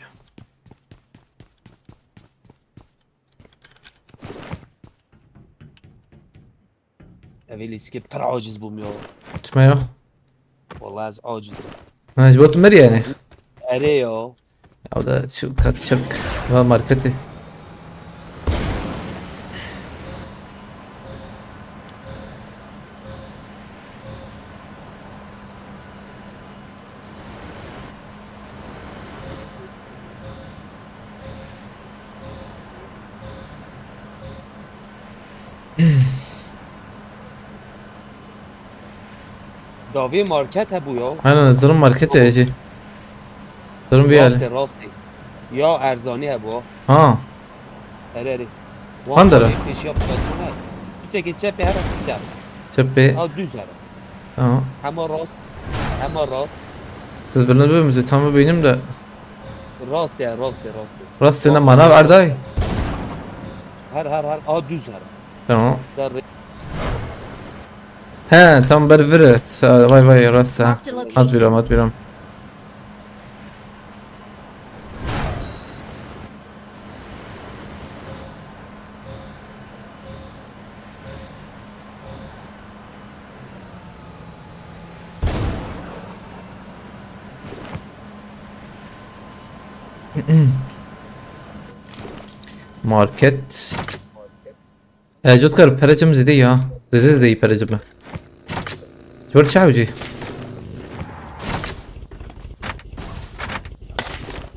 evvel iski per aciz buluyor تسمعيو vallahi az aciz انا جبت مري يعني ere ya او ده شو كات شك ما ماركتي داوی مارکت هبو یا انا نزلهم ماركتي يا شي نزلهم بيالي راستی یا ارزانی هبو ها ere Andara. پیش یا پاسونه bir که چپ هر دیگر تبي ها düz هر اه همه راست Siz birinden bölümümüzü tam benim de. راست يا راست Burası senin manav Arday. هر دوز هر Tamam. در He tam bervere. Vay vay rasta. Marked a location. At biram. Market. جود پرچم زیده یا زیده پرچم جبر چاوجي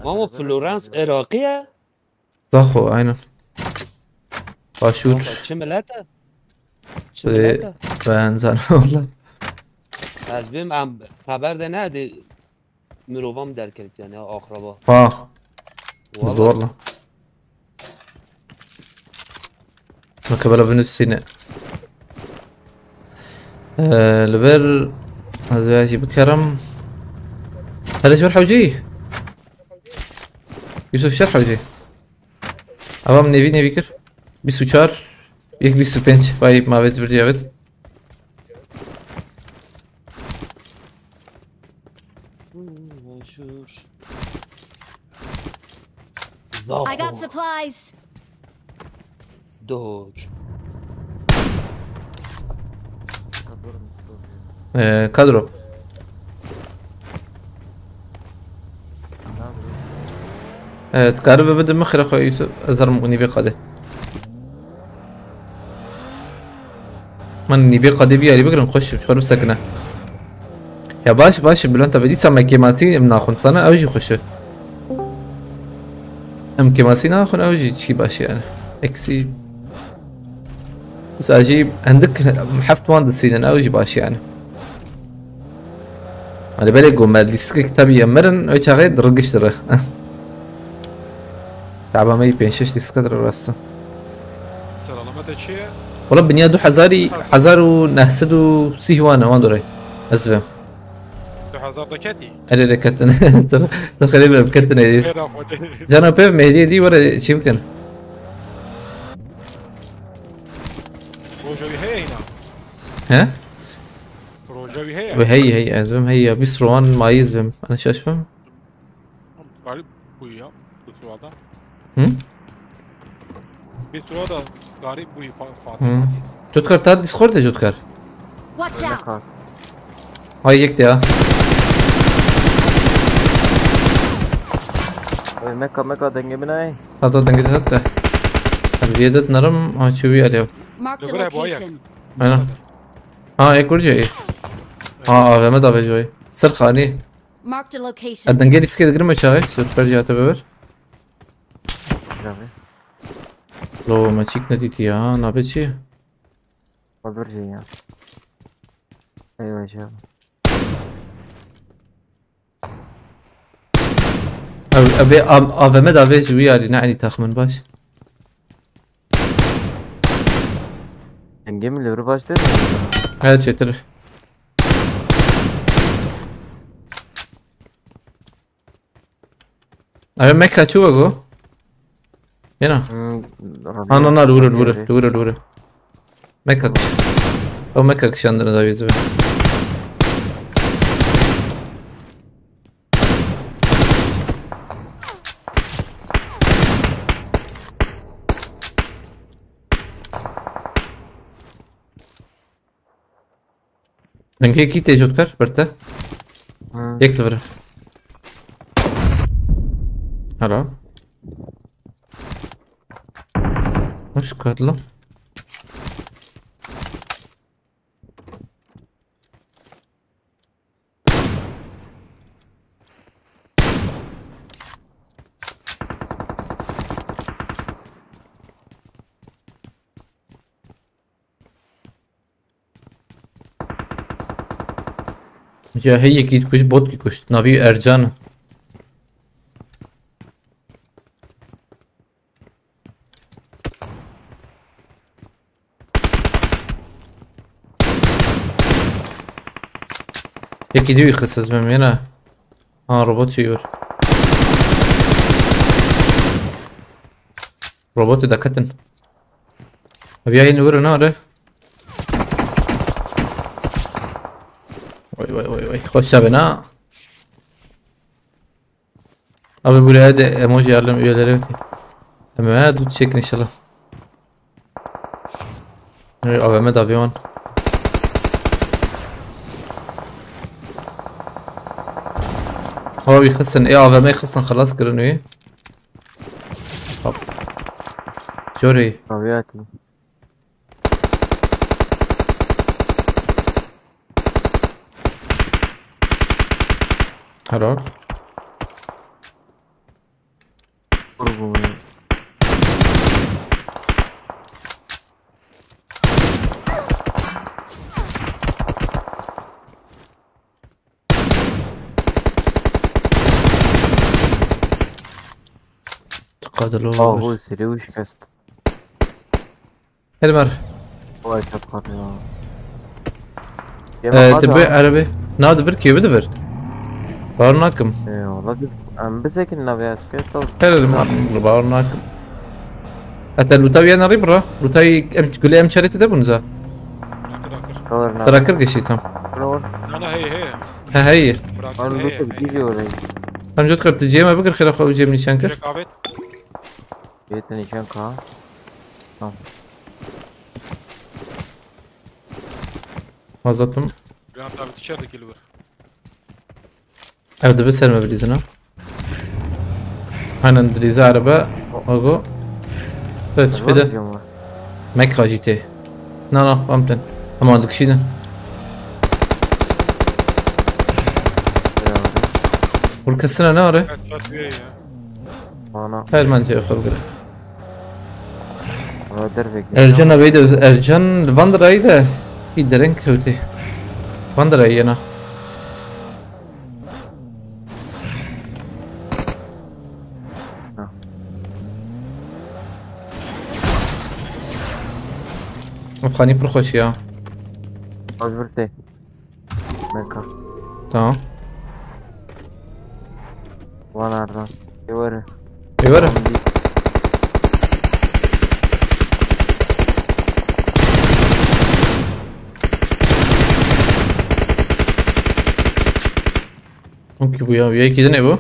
ماما فلورانس عراقية ضخو عينا باشور چه ملته؟ چه به ملته؟ بنزن والله از بیم ام خبر ده نه ده مروام در کرد یعنی آخرابا والله مكبلا بنفسنا البر هذا يجي بكرم هذا شو الحوجي يوسف شو الحوجي أمام نبي بكر بيسو شار يك بيسو بنش باي ما بيت برجعت I got supplies. دوج كادرو تقرب بدأ مخر أخوي يوسف أزهر مغني بقاده من نبي قاده بيا اللي بقدر نخش مش خرب سكنة يا باش بلو أنت بدي سامع كيماسي من أخون صنا أوجي خشه كيماسي ناخون أوجي شي باش يعني إكسي بس أجيب عندك حفت واند السينن أوجي باش يعني أنا بالي قوم ما ليستك كتابي أمرن أو تغير درقش ترى تعبان ما يبين شش ليستك راسته سلامت چیه؟ والله بنيادو حزارو نهسدو سيهوانا وان دوري أزفهم 2000 دکتی؟ أنا ركتنا ترى تخلي بكتنا دي خیر آمده جانا بيف مهدي دي ورا شي يمكن روجوی هی اینا ها روجوی هی وهي أزفهم هي بيسروان ما يزفهم أنا شو أشفهم غریب بویا بسوادا هم بسوادا غریب بوی فاطمه جودكار تاد ديسكورد جودكار Watch out. هاي يكتي ها مكة دنگه بنای هذا دنجت حتى البيدت نرم ها شو بي عليه Marked a Dobra, boyak. location. أنا ايك ورجعي ما دافع جوي سرخاني Marked a location. الدنجل يسكت قرمة شاي جودكار جاته ببر جامعه لو ما تشيك نديتي ها نابتشي قدر جيا ايوه شاف ابي ما دافع جوي علي نعني تخمن باش دنگه اللي برو باشتر هذا شيء ترى ابي مكة شو اقول هنا انا دورة مكة او مكة كش عندنا دافع زبي دنگه کی تیجود کر برتا یک لبره هلا ايش كاتله يا هي كي كوش بوت كي كوش نافي ارجان يكي دو يخصص بهم هنا روبوت شي يور روبوت ده كتن ابي عين ورا نار وي خش بنا ابي بقول هذا ايموجي يعلم ايه دلوقتي اما هذا تشيك ان شاء الله ابي مد افيون هو بيخسن ايه افا ما يخسن خلاص كرنو ايه شوري طبيعتي. حرار قربوا تقاتلوا هو سري وش كست المر هو يتبقى يا تبي عربي ناد بركي بدبر بارناكم ايه والله ام بسك النبي اسكت خير المر بارناكم حتى لوتاوي انا ريبرا لوتاي ام تقول لي ام شريت ده بنزا كورنا ترى كرقشي شيتهم انا هي ها هي انا قلت بتيجي ولا انا جوت قبل تجي ما بقدر خير اخو جيب نيشانكر رقابت جيت نيشان كا وظبطهم جرام تابع تشارك كيلور ابدا بس ما بليزنا انا ندري عربة اقو فتش فدا مايك خاجيتي لا فهمتن اما عندك شيء والكسرة ناره انا هاي المانجا اخر قرا دربك ارجن بيد ارجن بندر ايده في درنك هوتي بندر اينا افغاني برخوش يا اجبرتي ميكا تمام وانا عرضان يوري يورا ممكن وياي كده نبو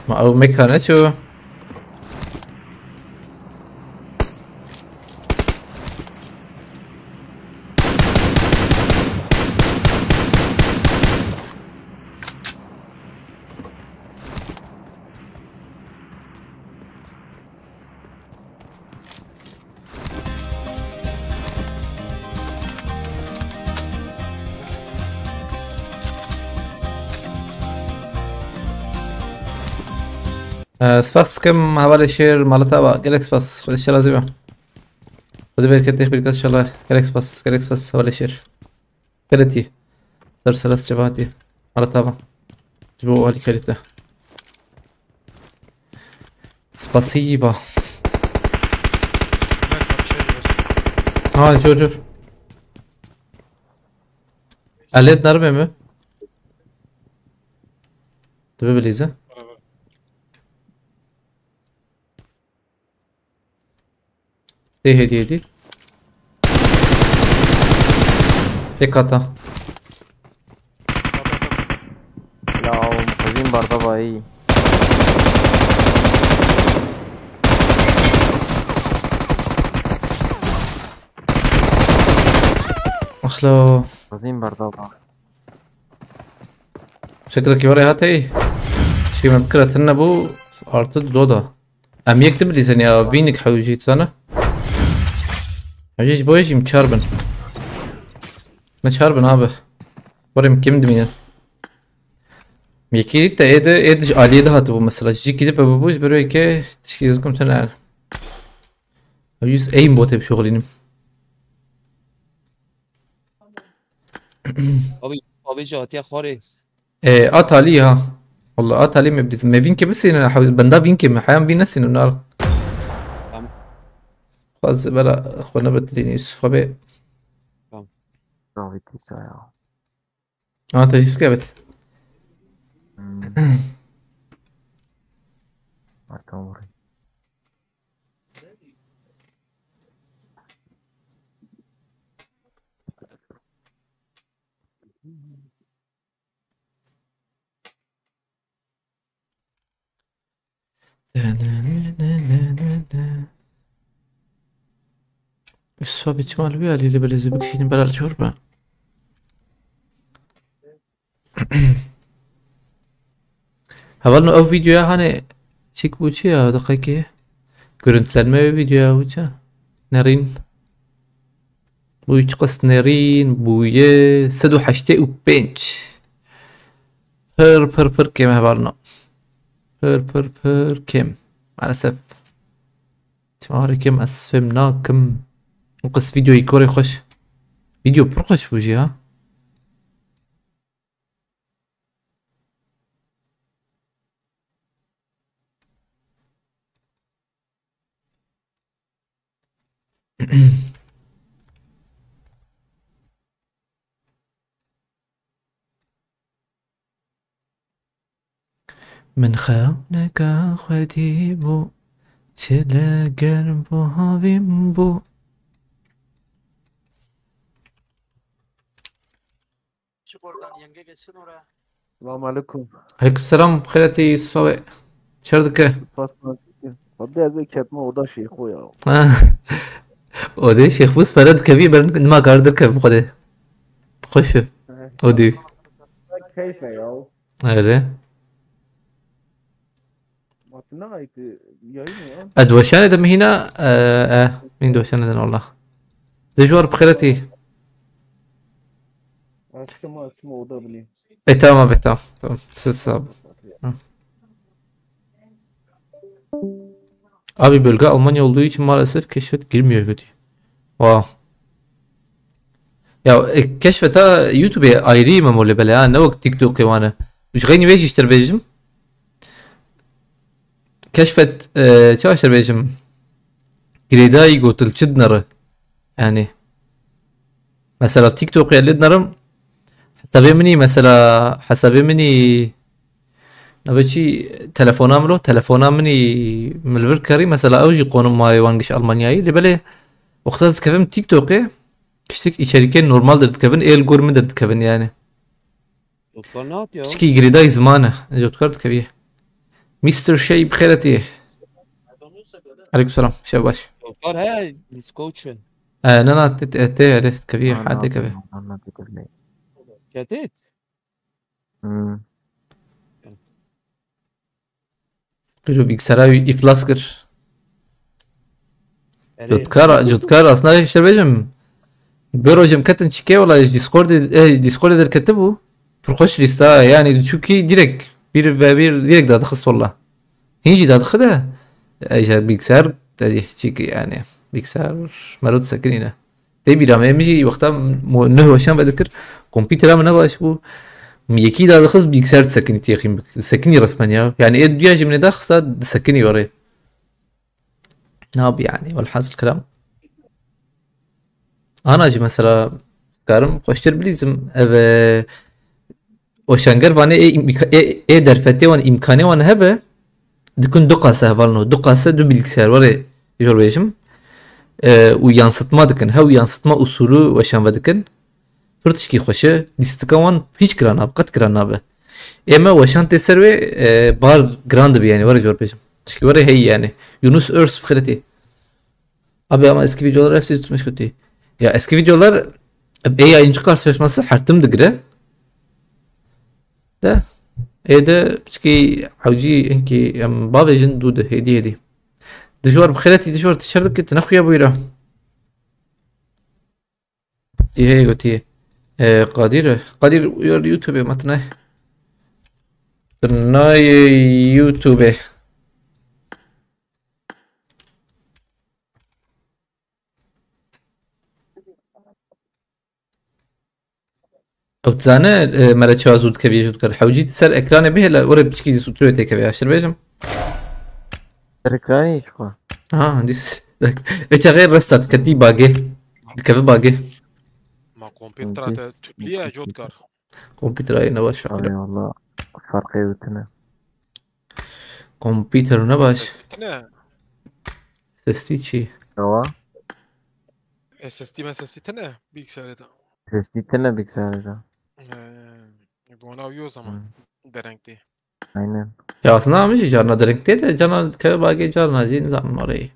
ما او ميكانه شو سباس كم حوالي شير مالتها بقى جالكس باس خد الشير لازمة خد بالك تيخ بالك ان شاء الله جالكس باس حوالي شير كالتي سلسلة شباتي مالتها بقى جبوه هالي كالته سباسيبا جور قلت نرمي مو تبي بليزة دي هدي एक आता لا مخزين برضه باي اخلو مخزين برضه باي شكلك يوري هاتي شي مذكرة النبو ارتد دودا ام يكتب لي ثانية فينك حوجيت سنة حوجيش بويجي متشاربن متشاربن ابه ورم كم دمية ميكي تا ايدش آلية ده هاتبو مثلا جي كده ببوش بروي كي تشكيزكم تنعال حوجيس اي مبوتي بشغلينم ابي جاتي خوري اتالي ها والله اتالي مبديز ما فين بس انا حاول بندا فين كم حيام فين نسي النار خلاص بلا اخوانا بدليني يوسف خبي صافي ساعة تجهيز كابت. ما تمري الصوب يتمال بيها اللي بلزي بكشين بلا الشوربة. هبالنا او فيديو هاني çek bu ya dakika görüntülenme ve video uça narin bu üç qas narin bu ye 185 per كم هبالنا per كم مالسف تماري كم اسفمناكم وقص فيديو يكوري خوش فيديو برخش بوجي ها من خونك خدي بو چلا قلب هاویم بو. السلام عليكم. عليكم السلام خيرتي صوي شردك ودي از کتمه اودا شیخو یا اودي شيخ بوس فرد كبير برن ما قاردر كيف خده خش اودي کیفه یا ايه ماتنا ایک یایی ادوشان دم هنا مين دوشان دم والله دجوار بخيرتي اسمه اودا بلی تمام تمام ست صاب Abi bölge Almanya olduğu için maalesef keşfet girmiyor kötü. Wow. Ya keşfet ha YouTube'ya ayrıyım ama öyle böyle ha ne vakit TikTok وانا مش غيني بيجي اشتر بيجم keşfet شو اشتر بيجم جريداي قوتل شدنر يعني مثلا تيك توك يلد نرم حسابي مني نبتشي تلفونام مني ملفر كاري مثلا اوجي قونum ماي وانجش Almanya'yı لبله وقتاز كفم تيك توك'e kişilik içeriken normaldir tkabin el görmedir tkabin yani. دكتور نات يا شكي جريداي زمانه جوتكار تكبيه مستر شي بخيرتي عليكم السلام شباش دكتور هاي السكوتشن انا عرفت كبيه حد كبيه أنا تقول كاتيت قلو بيكسراوي iflas kır جوتكار اصلا اشتر بيجم بروجم كتن شكي والله ديسكورد در كتبه فرقش لستا يعني تشوكي ديريك bir ديريك دا تخص والله هيجي دا تخده ايش بيكسر تدي شيكي يعني بيكسر مرود سكنينه تبي رام يمشي وقتها انه عشان بذكر كمبيوتر ما نبغاش بو يكي دا تخص بيكسر تسكني تيخيم سكني رسميا يعني ايه دياجي من دا خصها تسكني وري ناب يعني والحاصل الكلام انا اجي مثلا كارم قشتر بليزم وشانجر وانه ايه درفته وان امكانه وان هبه دكون دقاسه هvalno دقاسه دو bilgisayar var ya jorvejim uyansıtma dikin yansıtma usulü ve şanvedikin fırtışki xoşe distikawan hiç giran ab qat giran abi ema ve şan teser ve bar grand bir yani var jorvejim çünkü var hey yani Yunus Örs bkhireti abi ama eski videolar hepsi tutmuş kötü ya eski videolar yayıncı karşılaşması hartım digre ده ايه ده بشكي حوجي انكي بابا جن دودة هدي دجوار بخيرتي دجوار تشردك تنخو يا بويرا دي هي قلتي قادر يوتيوب متناه تناي يوتيوب او تزانه مالا چوازود كبي جود كر حوجي تسر اكران به لا ورا بشكي سوترو تي كبي اشر بيجم تركاني شو ديس ايش غير رستات كتي باقي كيف باقي ما Ama kompüterde tüpliye jotkar. Computer ayına baş Abi fakir. valla farkı evitine. Computer ne baş? Ne? Sesi çi. Hava. SSD ne? Bilgisayarda. Ses ditine bilgisayarda. Bu ona uyuyor o zaman. Derenkti. Aynen. Ya aslında almış canına direkt değil de cana kaya bagi canına cini zanım orayı.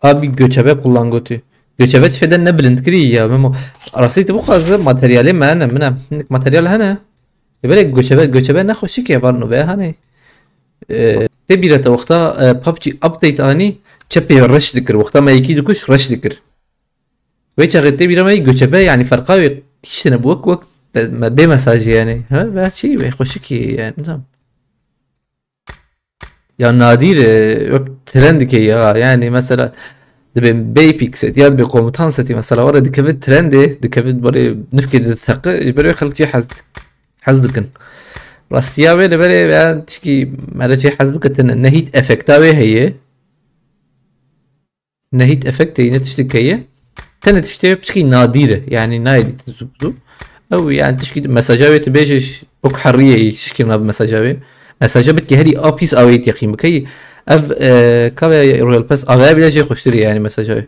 Abi göçebe kullan götü. Göçebe tüfeden ne bilint kiri ya. Memo. Arasıydı bu kadar materyali mene. Materyal hani. Böyle göçebe ne hoşik ya var no be hani. Te bir ta vaqta PUBG update ani çepe rush dikir. Vaqta ma iki dikuş rush dikir. Ve çağıtte bir ama göçebe yani farka ve işte bu vakt be mesajı yani. Ha ve şey ve hoşik yani nizam. Ya nadir yok trend ki ya yani mesela ben basic set ya bir komutan seti mesela var dikkat trendi dikkat böyle nifkede takı böyle خلق شيء حزدكن راسيا böyle yani تشكي على شيء حزبك نهيت افكتاوي هي نهيت افكت هي تشتكي هي تاني تشتكي بشكي ناديره يعني نادي تزبطو او يعني تشكي مساجاوي تبيجش اوك حريه تشكي مساجاوي مساجا بتكي هدي ابيس اويت يا اخي مكي اف كافي رويال باس اغا بلا شيء خوشتري يعني مساجاوي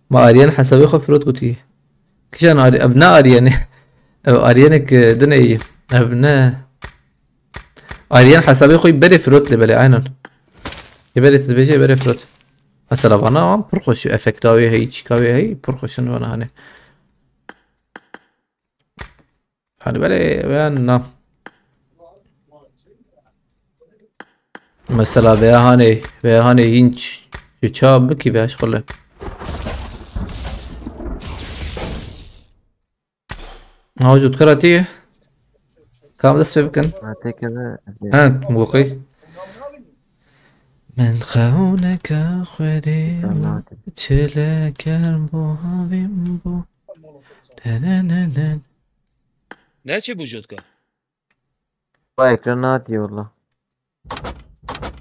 ما اريان حسابي خفرت قلتي كشان ابناء اريان اريانك دني ابناء اريان حسابي خوي بري فروت لبلي عينن يبري تبيجي بري فروت مثلا بنا برخوش افكتاوي هي تشيكاوي هي برخوشن وانا هاني hani böyle ben mesela veya hani inç çabuk ki veya şöyle موجود كراتي كم دست بكن Mate kere. ها موقعي من خونك خوري چله کربو هاویم بو Ne çi bu jotka? Bu ekrana atıyor la.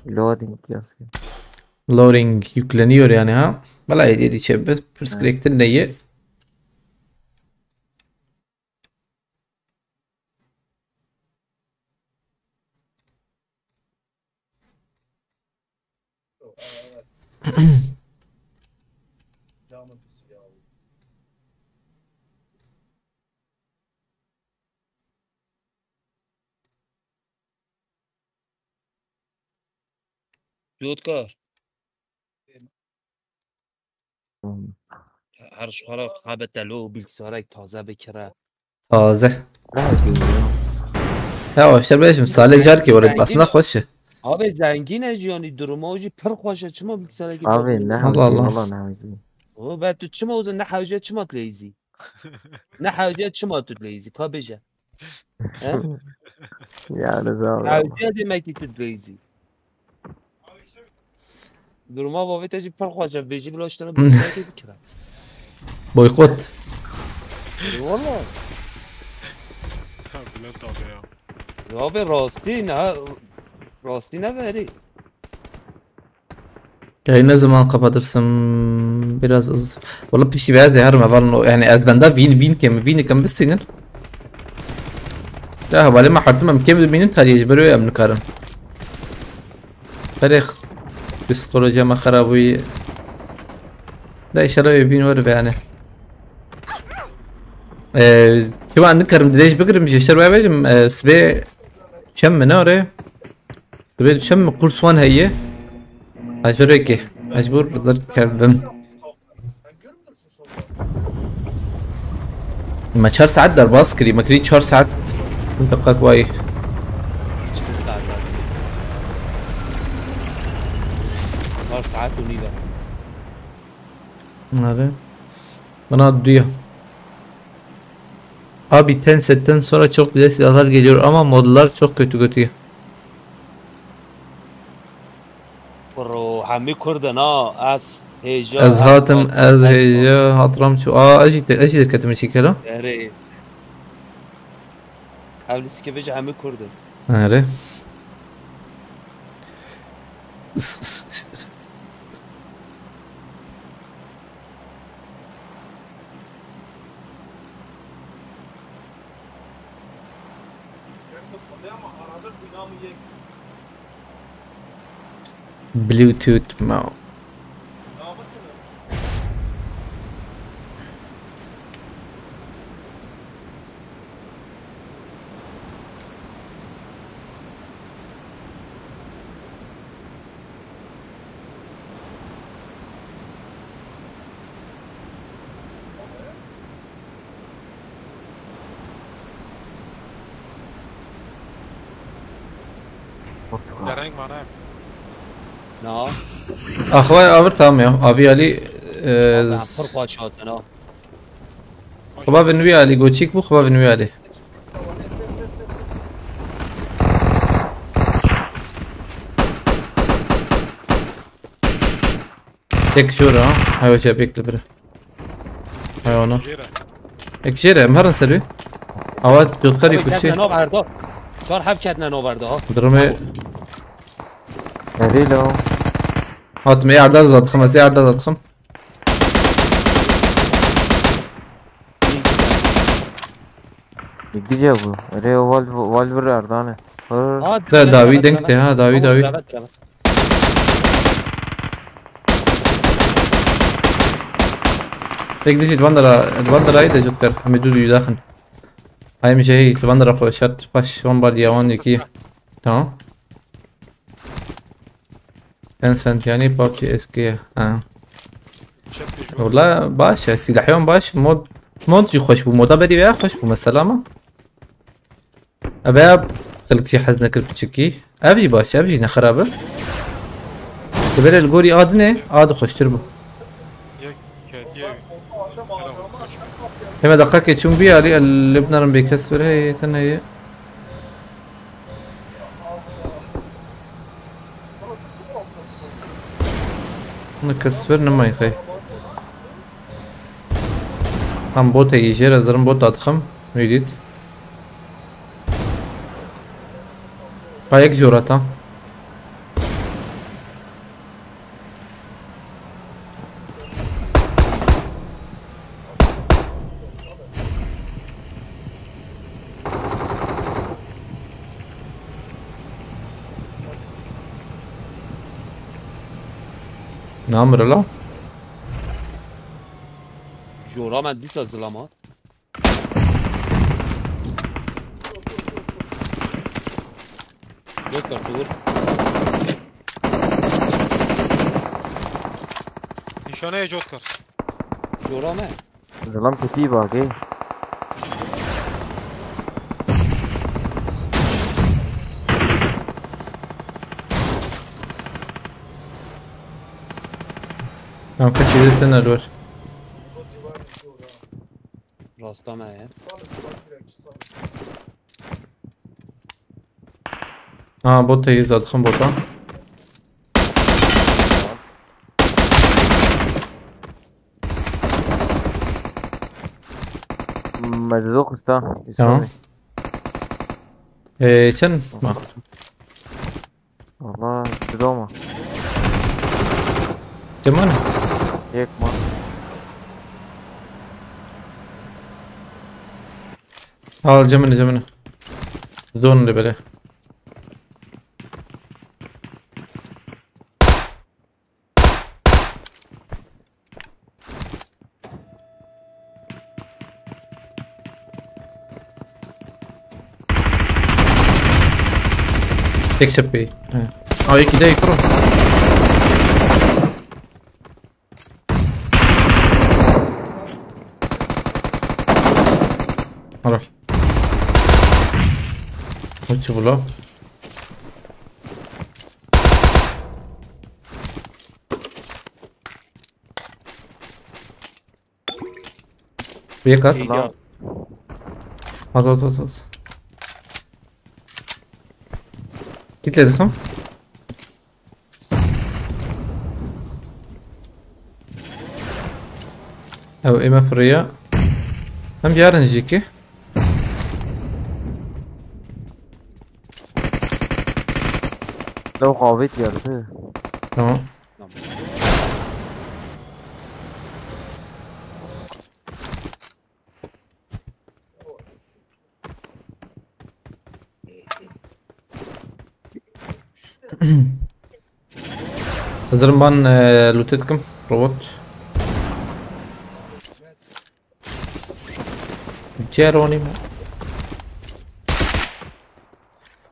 Loading yazıyor. loading yükleniyor yani ha. Vallahi dedi çebe perspektif neyi? Jotka. Her şu ara kabette lo bilgisayara taze bekire. Taze. Belki Ya o işte beşim Salih car ki orada aslında hoş. Abi zengin ejiyani durumu oji per khoşa çima bilgisayara gibi. abi ne Allah Allah. Allah ne hacı. O ben tu çima o ne hawje çima tleizi. Ne hawje çima tleizi kabeje. Yani zaten. Hawje demek ki tleizi. Duruma babet eji per khoşa beji bilaştana bilgisayara gibi kira. Boykot. Valla. Bülent abi ya. Abi rasti ne veri? Yani ne zaman kapatırsın biraz az. Valla pişi beyaz ya harma var yani az bende vin kem bisinin. لا هو لما حرتم كم من تاريخ برو يا من كارن تاريخ psikoloji ama خرابوي لا inşallah يبين ورا يعني كمان نكرم ليش بقرم جشر وابجم سبي شم من oraya سبي شم قرص وان هي مجبور هيك مجبور بضل كذبم ما 4 ساعات در باز كري ما كري 4 ساعات منطقة كويس Çıkın saatler. Var saat unida. هذا bana duyuyor. Abi Tencent'ten sonra çok güzel silahlar geliyor ama modlar çok kötü. Bro hami kurdana az هيجا از هاتم از هيجا هاترام شو اجي دكتم شكله اري حاول سكيفج عم كردن اره بلوتوث ماو درنگ معناه نا اخوي ابر تام يا ابي علي فرق شات انا خباب نوي علي جوتشيك بو خباب نوي علي tek şura ha hoca bekle bire hayvana ekşere mharın selvi avat tutkari kuşi نو بردا چهار حب کتنا نو بردا ها drame هريلو hatme yarda da atkhım az yarda da atkhım يجي جابو هري والفر أردانه da davi denkte ha davi tek dişi dvandara ayda jotkar hamidu yudakhın هاي مش هي تبندر اخوي شات باش ومبر يوان يكي تمام انسنت يعني بابجي اسكي والله باش سلاحيون باش مود جي خوش بو مودا بري ويا خوش بو مسلامة اباب خلق شي حزنة كرب تشكي افجي باش افجي نخرابه تبري القوري ادني اد خوش تربو هما دقاك يتشون بيها لي اللي بنرم بيكسر هي تنهي نكسر نما يخي هم بوت يجي رزرم بوت ادخم ويديت بايك جوراتا نامر لا جورا من دیس از ظلامات دکتر دور نشانه ایجاد کرد جورا من ظلام كتيب باقي هم کسی دیده ندور راستا من بوت يز ادخم بوتا مجزوق استا تمام چند ما والله بدوما تمام هيك ما جمنه دون اللي بله تكسب بي يكي ده يكرو روح وش بلا بيكات اینجا هات كيت لي دخم او ايما فريا هم بيارن جيكي لو قابت يرده تمام hazırım ben loot etkim robot Geronimo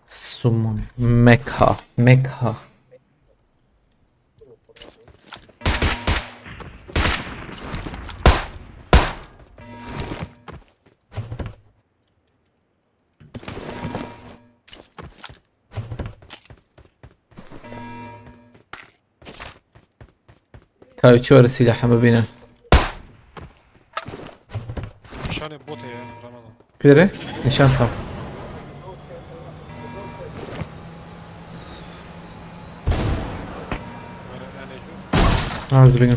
Summon Mekha كاي شو السلاح ما بينا نشان بوت يا رمضان كده نشان خاف انا عايز بينا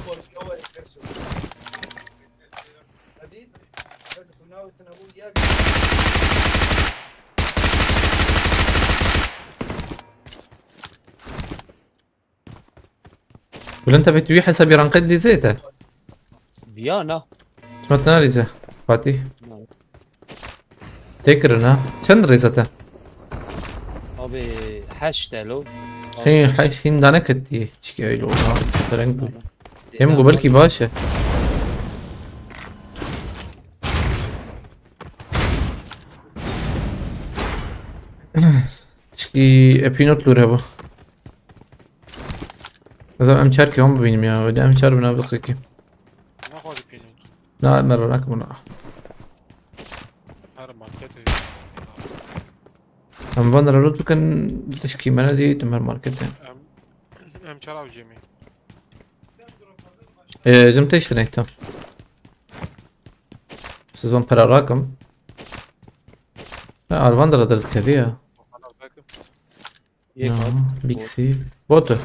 ولا انت بتبيع حساب يرنقد لي زيته ديانا سمعتنا لي زي فاتي تكرنا شن ريزته ابي حشتلو حين دانا كتي تشكي له ترنقو يم قبلكي باشا تشكي ابينوت لور هبا هذا ام شاركي هم ببينم يا ودي ام شار بنا بدقيقة ما خذ بينوت لا مرة راكب انا هذا ماركت ام فاندر رود كان تشكي منا دي تمر ماركت ام شراو جيمي زمتيش نيتا سيزون برا راكم لا الفاندر درت كذية بيكسي بوتو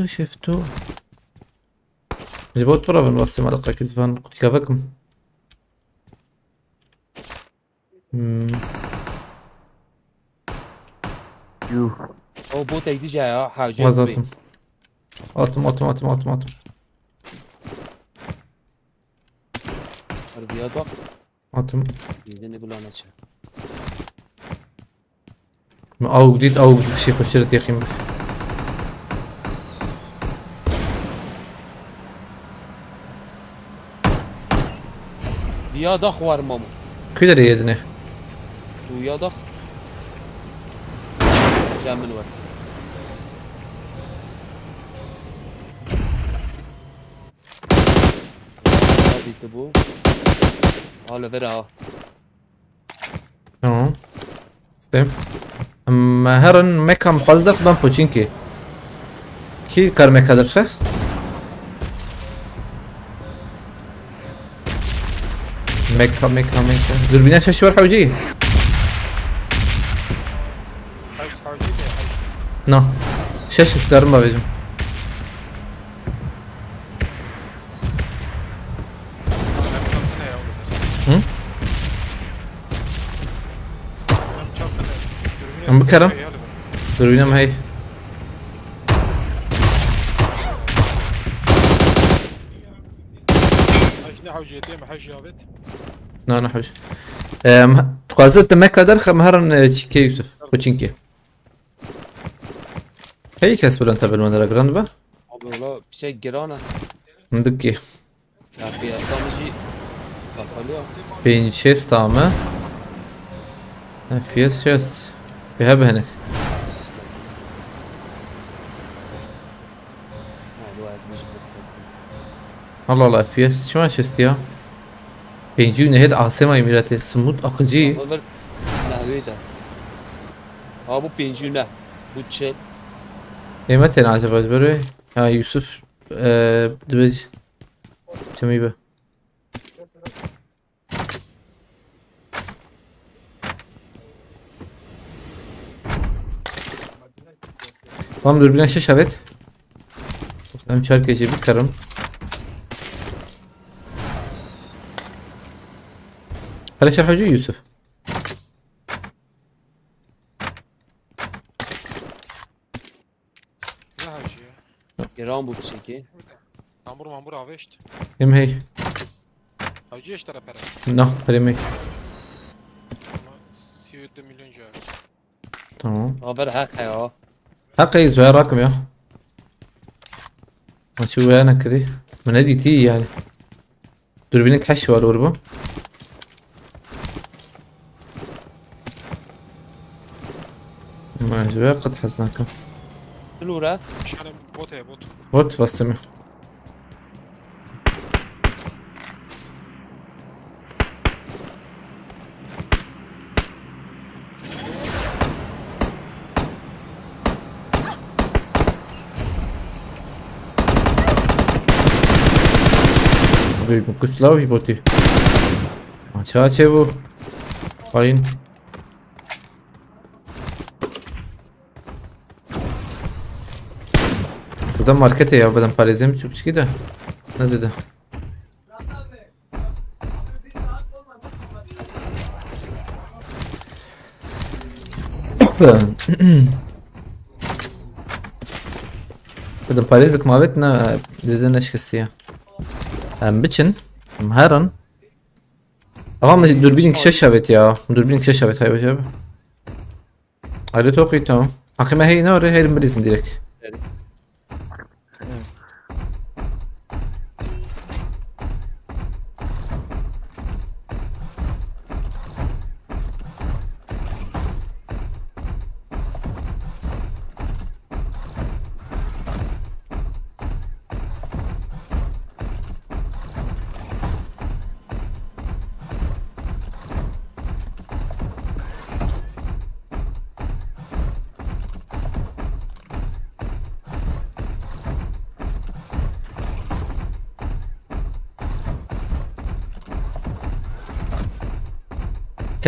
شفتو جبوت برا بنوصي ملقا كزفان قد كافكم يو او بوت ايدي جاي حاجه وزاتم اوتم الرياضه اوتم يدين يقول انا شا او جديد او شي خشرت يا اخي رياضه خوار ماما كده يدني رياضه جاء من ورا تبو هلا فرا تمام استم اما هرن مكا مقلدق بان بوچينكي كي كار مكا درخه مكا دربينا شش ورحه وجيه نا شش سكارم بابجم ام بكرم دربينا ما هي لا انا حوش تقازت مكا درخه مهرن كي يوسف بوچينكي هي كسب انت بالمدرة جراند با والله بشيء جرانه عندك يا في اصلا صافليا بين شيس تامه FPS شيس بهب هناك الله FPS شو ما شستيها بينجون هيد عاصمة يميراتي سموت أقجي نهويدا ابو بينجونه بو تشيل متى نعتبر بري ها يوسف دبج تميبه Tamam dur bir şey evet. Ben çarkıcı bir karım. هلا شرح حجي يوسف نه هاجیه گران بود چیکی مامور آوشت يم هي هاجی اشترى پره نو بريمي 32 milyon جا تمام آبر حق ها حقي يزوي رقم يا ما تشوي انا كذي من هدي تي يعني دوربينك حش ولا وربو ما جوا قد حزناكم شلوره شانه بوته بوت وات فاستمع कुछ लाओ ही पोती अच्छा अच्छे वो फाइन زم ماركت يا بدل باريزم شو مش كده نزل ده بدل باريزك ما بتنا دزنا شخصية بچن مهرن ama dürbün keşfet ya. Dürbün keşfet hay hocam. Ali توقيت tamam. Hakime hey ne oraya herin bilirsin direkt.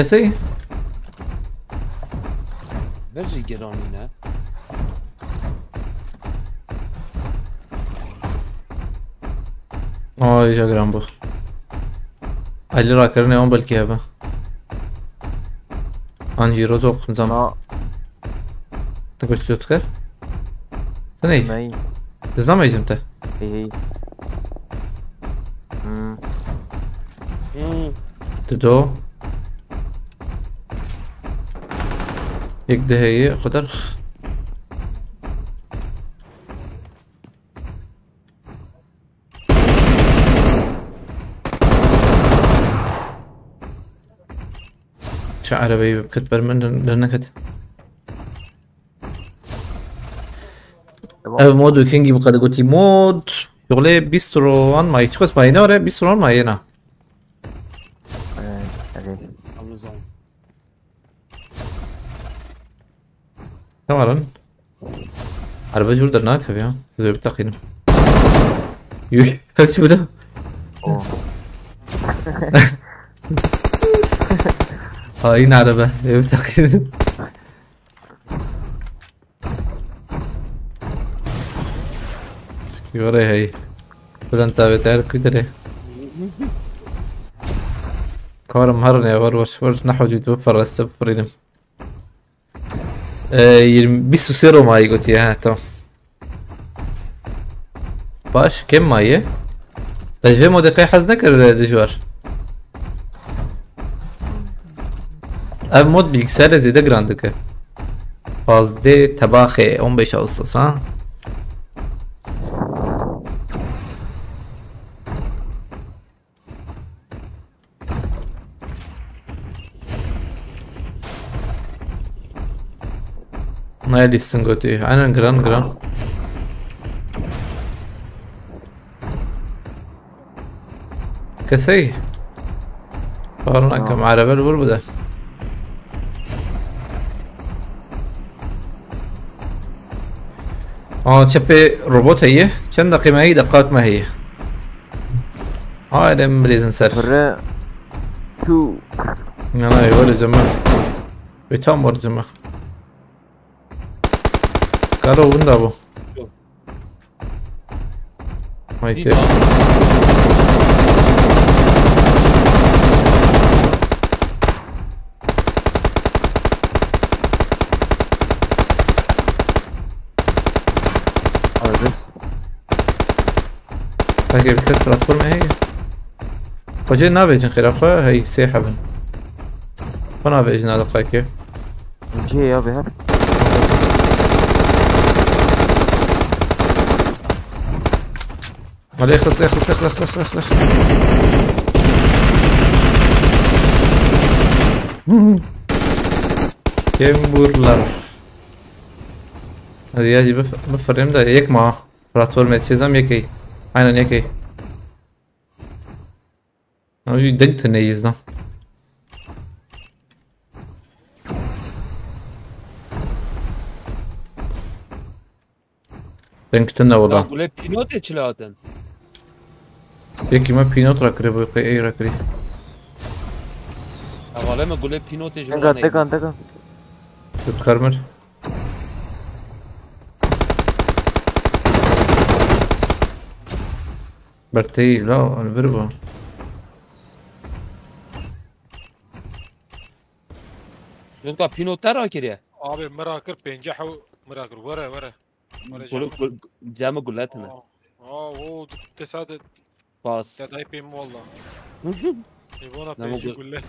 کسی؟ برجی گرانی نه اینجا گرام بود علی را کرنه اون بلکی هبه آنجی رو زوق نظام ما تقول شو تذكر؟ ثاني معي نظام ايش انت؟ هي تدو يقدر هي خضر شعر بي كتبر من لنكت او مود كينجي بقد قلتي مود شغله بيسترو ما يشخص ما ينور بيسترو ما ينا تمام عربة جور درناك يا زي بتاقينه يوي هل شو ده هاين عربة بتاقينه يوري هاي بدن تابع تعرف كده كارم هرن يا ورش نحو جيت بفر السفرين 23 ماي قلت يا تمام باش كم ماي دجفي مودقي حزنك الدجوار اف مود bilgisayar زيادة جراندك فازده تباخي 15 Ağustos ha ما لسه قلتي انا جران كسي قارنا كم عربة البلبدة تشبي روبوت هي كم دقيقة هي دقات ما هي هاي دم بليزن سر فرق تو انا يقول جماعة بيتامر جماعة Karo bunda bu. Haydi. Alırız. Belki bir kez platforma هي. Hoca ne yapacaksın khirafa? Hey سيحبن. Bana yapacaksın هذا قايك. نجي يا بهر. Hadi اخلص اخلص اخلص اخلص اخلص. Kemburlar. Hadi ya bفرم ده یک ماه پلتفرم چیزام یکی aynen یکی ama denk neyiz lan denk tane valla قول بينوت چلاتن یکی ما پینات را کری باید ای را کری حواله ما قول بينوت تكن تكن تكن. شد کرمر برتي لا الفيربا يلقى بينوت ترى كده Abi merakır pencehu merakır vara vara. قول جامع قولاتنا O tesadüf باس tadaypim valla. Bana Ne pencehu bu- gulle.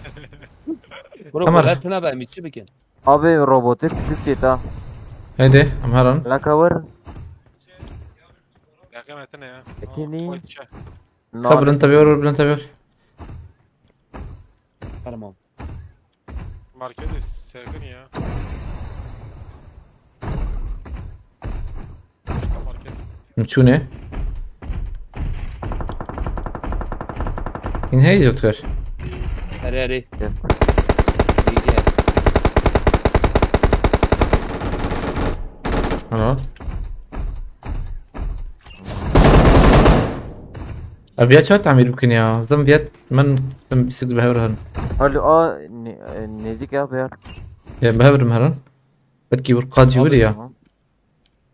برو Tamam. قولاتنا بقى ميتشي بكن أبي روبوتك شفتي هيدي ام هرن لا كور. Ya kemetine ya. Ekini. Koyça. خبر انت بيور ولا انت بيور تمام Marketi sevgin ya. Market. مشوني in هي جوتكر هري هري Yes. يجي خلاص البيات شو تعمل يمكن يا زم بيات من سم بيسد بهورهن هلو نزيك يا بهر. يا بهور مهرن بلكي ورقات جولي يا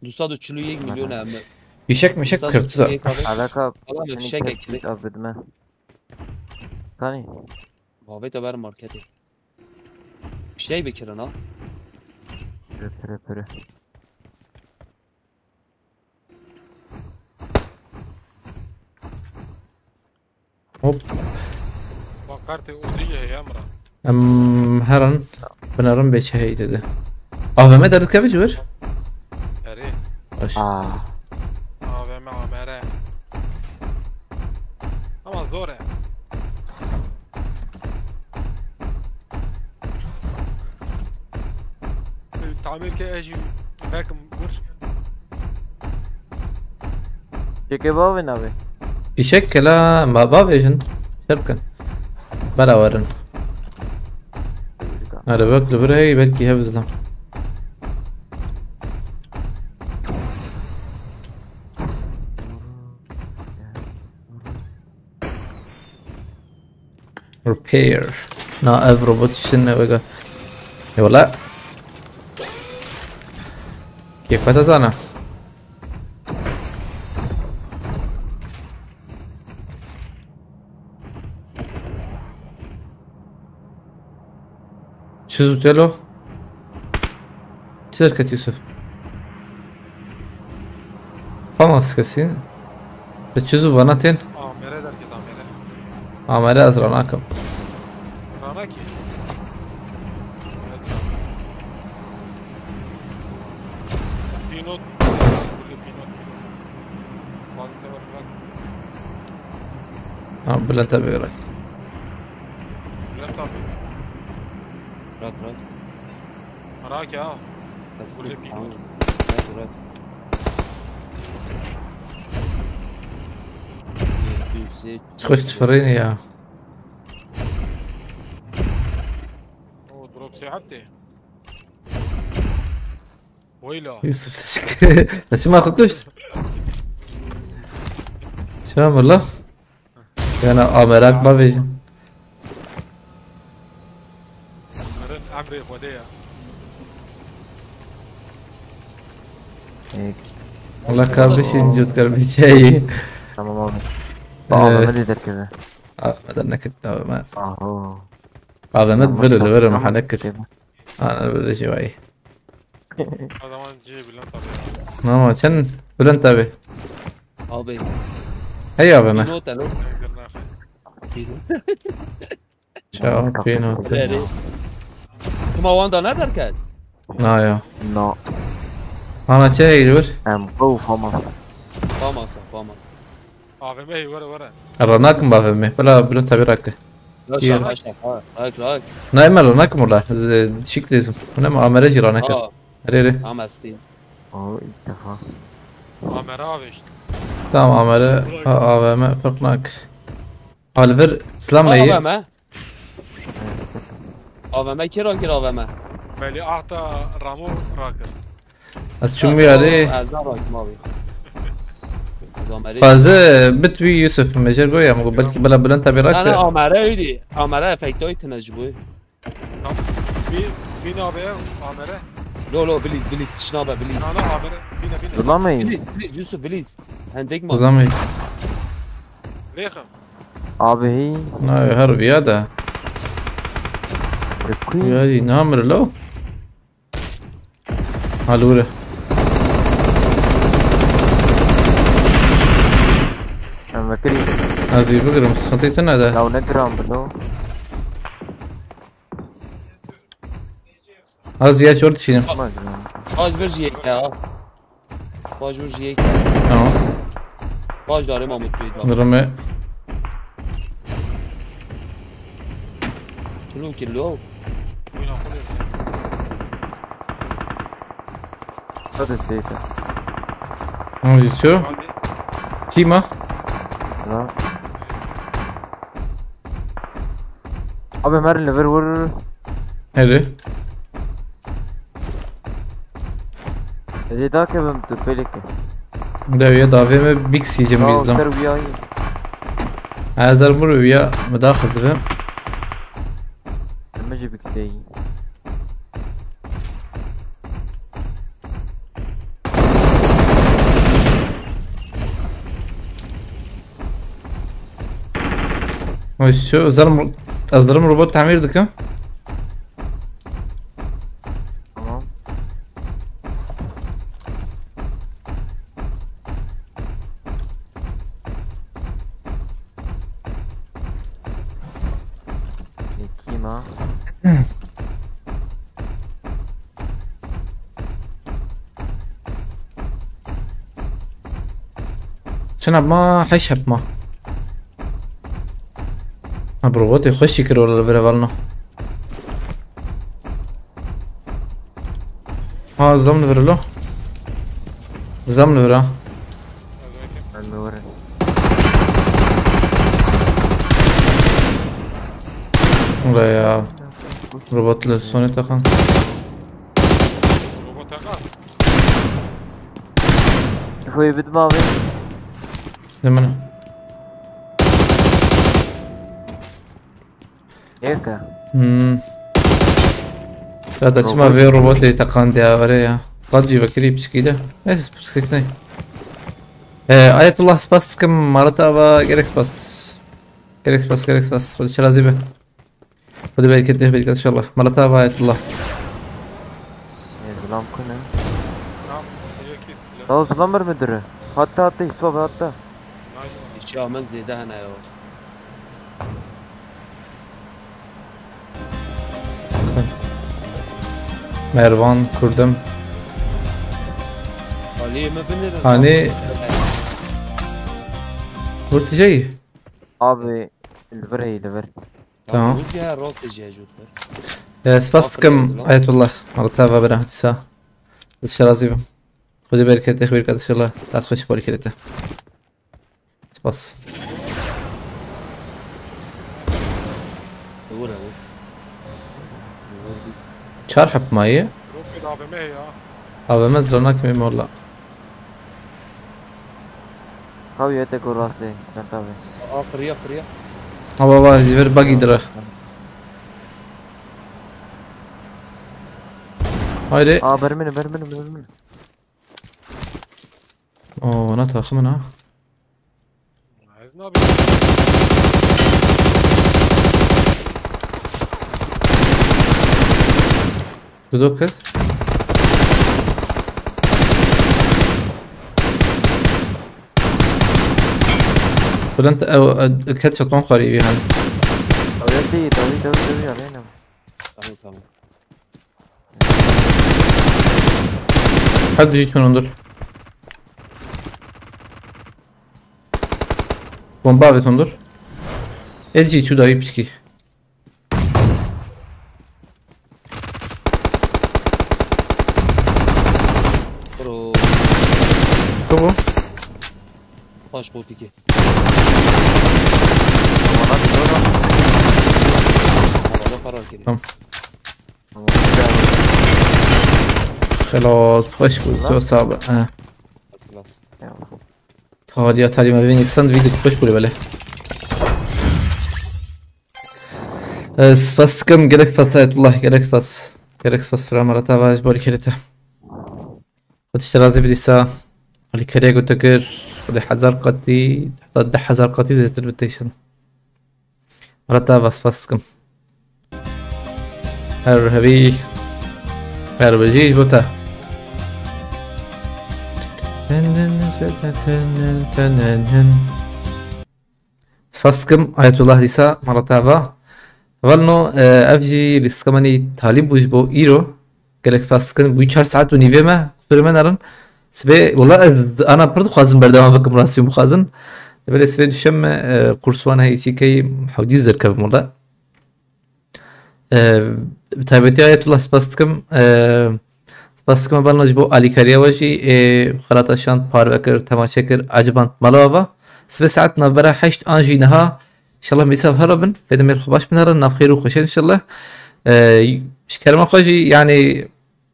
241 milyon emmi. يشك مشك كرت علاقة. Adam bir fişek ekli. أبدنا. ثاني. Muhabbet haber marketi. Bir şey bekirin al. Pere pere. هوب Bakartı o değil ya Emrah. ام هرن بنرن بيش هي dedi AVM درت كابج ور Eri. باش AVM amere. Ama zor ya. تعمل كأجي هيك مقر. چه بابی نبی. يشك لا ما بافيجن شركن بلا ورن هذا باكل برهي بلكي هبزلم repair نا اف روبوت شنو بقى اي والله كيف فتزانا شو زبط له؟ شو تركت يوسف؟ فماس كسين بتشوزو بناتين Amere der ki amere. عمالة أزرعناكم Rana ki. Pinot. Pinot. Bazı var bak. بلا انتبه لك Bülent abi. Rahat rahat. Merak ya. Kasım. Böyle bir- Tamam. Rahat rahat. 700. تخش تفريني يا O drop seyahatti. Vayla. يوسف تشك ليش ما اخذكش؟ شو والله؟ انا امراك ما فيجن Merin emri وديع. هيك والله كابشين جوز كربي شيء تمام abi. Abi ne der كذا هذا انك ما اهو هذا ما تبرر غير ما Tamam. حنكر انا ببرر شوي O zaman C Bülent abi ya. ما كان ولا انتبه Abi. هيا بنا Not alo. Engirna akhi. شاو فينو Ready. Kuma wanda ne derken? نايا No. انا شيء يقول I'm go فما. Famas. AVM hey ورا. رناكم بافهمه بلا بلون تبيرك Laşak Diğer- laşak. Rak. نايم له ناكم ولا شيك لازم انا ما امرجي رناك Aa. ريري Amestin. O ilk defa. Amer abi işte. تمام عمره ما فرقناك الفر سلام اي AVM. AVM kira kira AVM. Beli ahta Ramo rakır. از چون میاری Azar rakim abi. Zameri. فازه بتوي يوسف مجر قوي مقول بلكي بلا بلون Ne تبيرك amere öyle. Amere efektoy tınacı bu. Bin abiye Amer'e. Lo please şına be please. Sana Amer'e. Bine. Zulamayın. Please Yusuf please. Hendek mi? زامي Lekhem. Abi hey. ناي هرب يادا Rıkkı. يادي نامر لو هالورة Ben bakayım. ازي بقرا مسخطيتنا ده لو نجرام بلو. ازي يا شورت شينا ما جرام. Baş bir jiyek ya. Baş bir jiyek. تمام Baş dare Mahmut Bey. نرمي Şunu kirlo. Buyurun akıllı. Hadi seyfe. نجي شو كيما La. Abi mer lever vur. هري Ede daha kebem tüpelik. ده ويا دافي ما بيكسي جنب Ya يزلم ser uyay. هذا المر ويا مداخل فهم Mece biksey. وشو زلم أصدرم روبوت تعمير دكم Tamam. Kim ha? شنب ما حيشب ما بروبوت يخش يكر ولا بريفالنا ها زلم نفرلو زلم نفرا Ben de varım. ولا يا روبوت للسوني تخن Robot yakar. Şurayı bidim abi. لمن Yeka. هذا اسمه في روبوت اللي تقان دي اوريا طاجي بكري بشكيده بس بسكتني آية الله سباس كم مرتا با جريكس باس خد شرازي به خد بالك انت بالك ان شاء الله مرتا با آية الله Zulam kune. Tamam. Direkt git. Daha zulam var müdür? Hatta ispa hatta. Nice. Şamen zede hene ya. مهربان كردم Ali mi binirim? هاني قلت جاي Abi liver hey liver. تمام Bu ya rol tecavüzler. سباس كم آية الله مرتا با برا هتسا خد شرازي به خد بالك انت بالك ان شاء الله تعال خش بالك انت سباس Doğru bu. شارحب ماي Roket AVM ya. هذا مزرنا كمية والله Kavi yete kurasle. Ben tabi. Kırıya. بابا جبر باقي درا هايدي Aa vermeni. اوه انا تاخمنا عايز نابي بدوكت ولا انت او كات شطون قريبي هان طويلتي طويل علينا. تمام. حد بيجي من دول bomba ve tondur. Edci çu dayı pişki. برو Kobo. باش قوتي كي والله قرار كده Tamam. خلاص خوش بود تو صعبه خلاص حالی تالی ما ببینید سند ویدیو خوش بوده بله سپاس کم گلکس پاس آیت الله گلکس پاس فرامرتا واج باری کرده خودش رازی بدیسا ولی کریه گوته کر خود 1000 قاطی حتی 10,000 قاطی زیتر بتیشن مرتا واس پاس کم هر هبی هر بجیش بوتا سفاسكم آية الله ديسا مرة تابا ولنو افجي لسكماني طالب وش بو ايرو قالك سفاسكم بوي 4 ساعات ونيفي ما كفر من ارن سبي والله انا برضو خازن بردوام بكم راسي مخازن بلا سبي دشم قرصوان هاي شي كي حودي زركب مرة بتابتي آية الله سفاسكم بس كم بالنا جبو علي كريا وجي خلاطة شانت باربكر تماشكر عجبانت ملاوا سبع ساعات نبرة حشت انجي نها ان شاء الله ميساب هربن فيدا مير خباش من هرن نافخير وخشين ان شاء الله شكرا ما خاجي يعني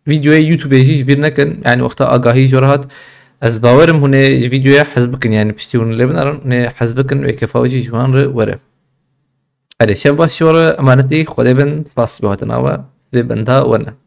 فيديو يوتيوب يجي بيرنكن يعني وقتها اقاهي جورهات از باورم هنا فيديو حزبكن يعني بشتيون اللي بنرن حزبكن ويكفاوجي جوان ورم علي شبه شورة امانتي خدي بن سباس بوهاتنا و بندا ورنا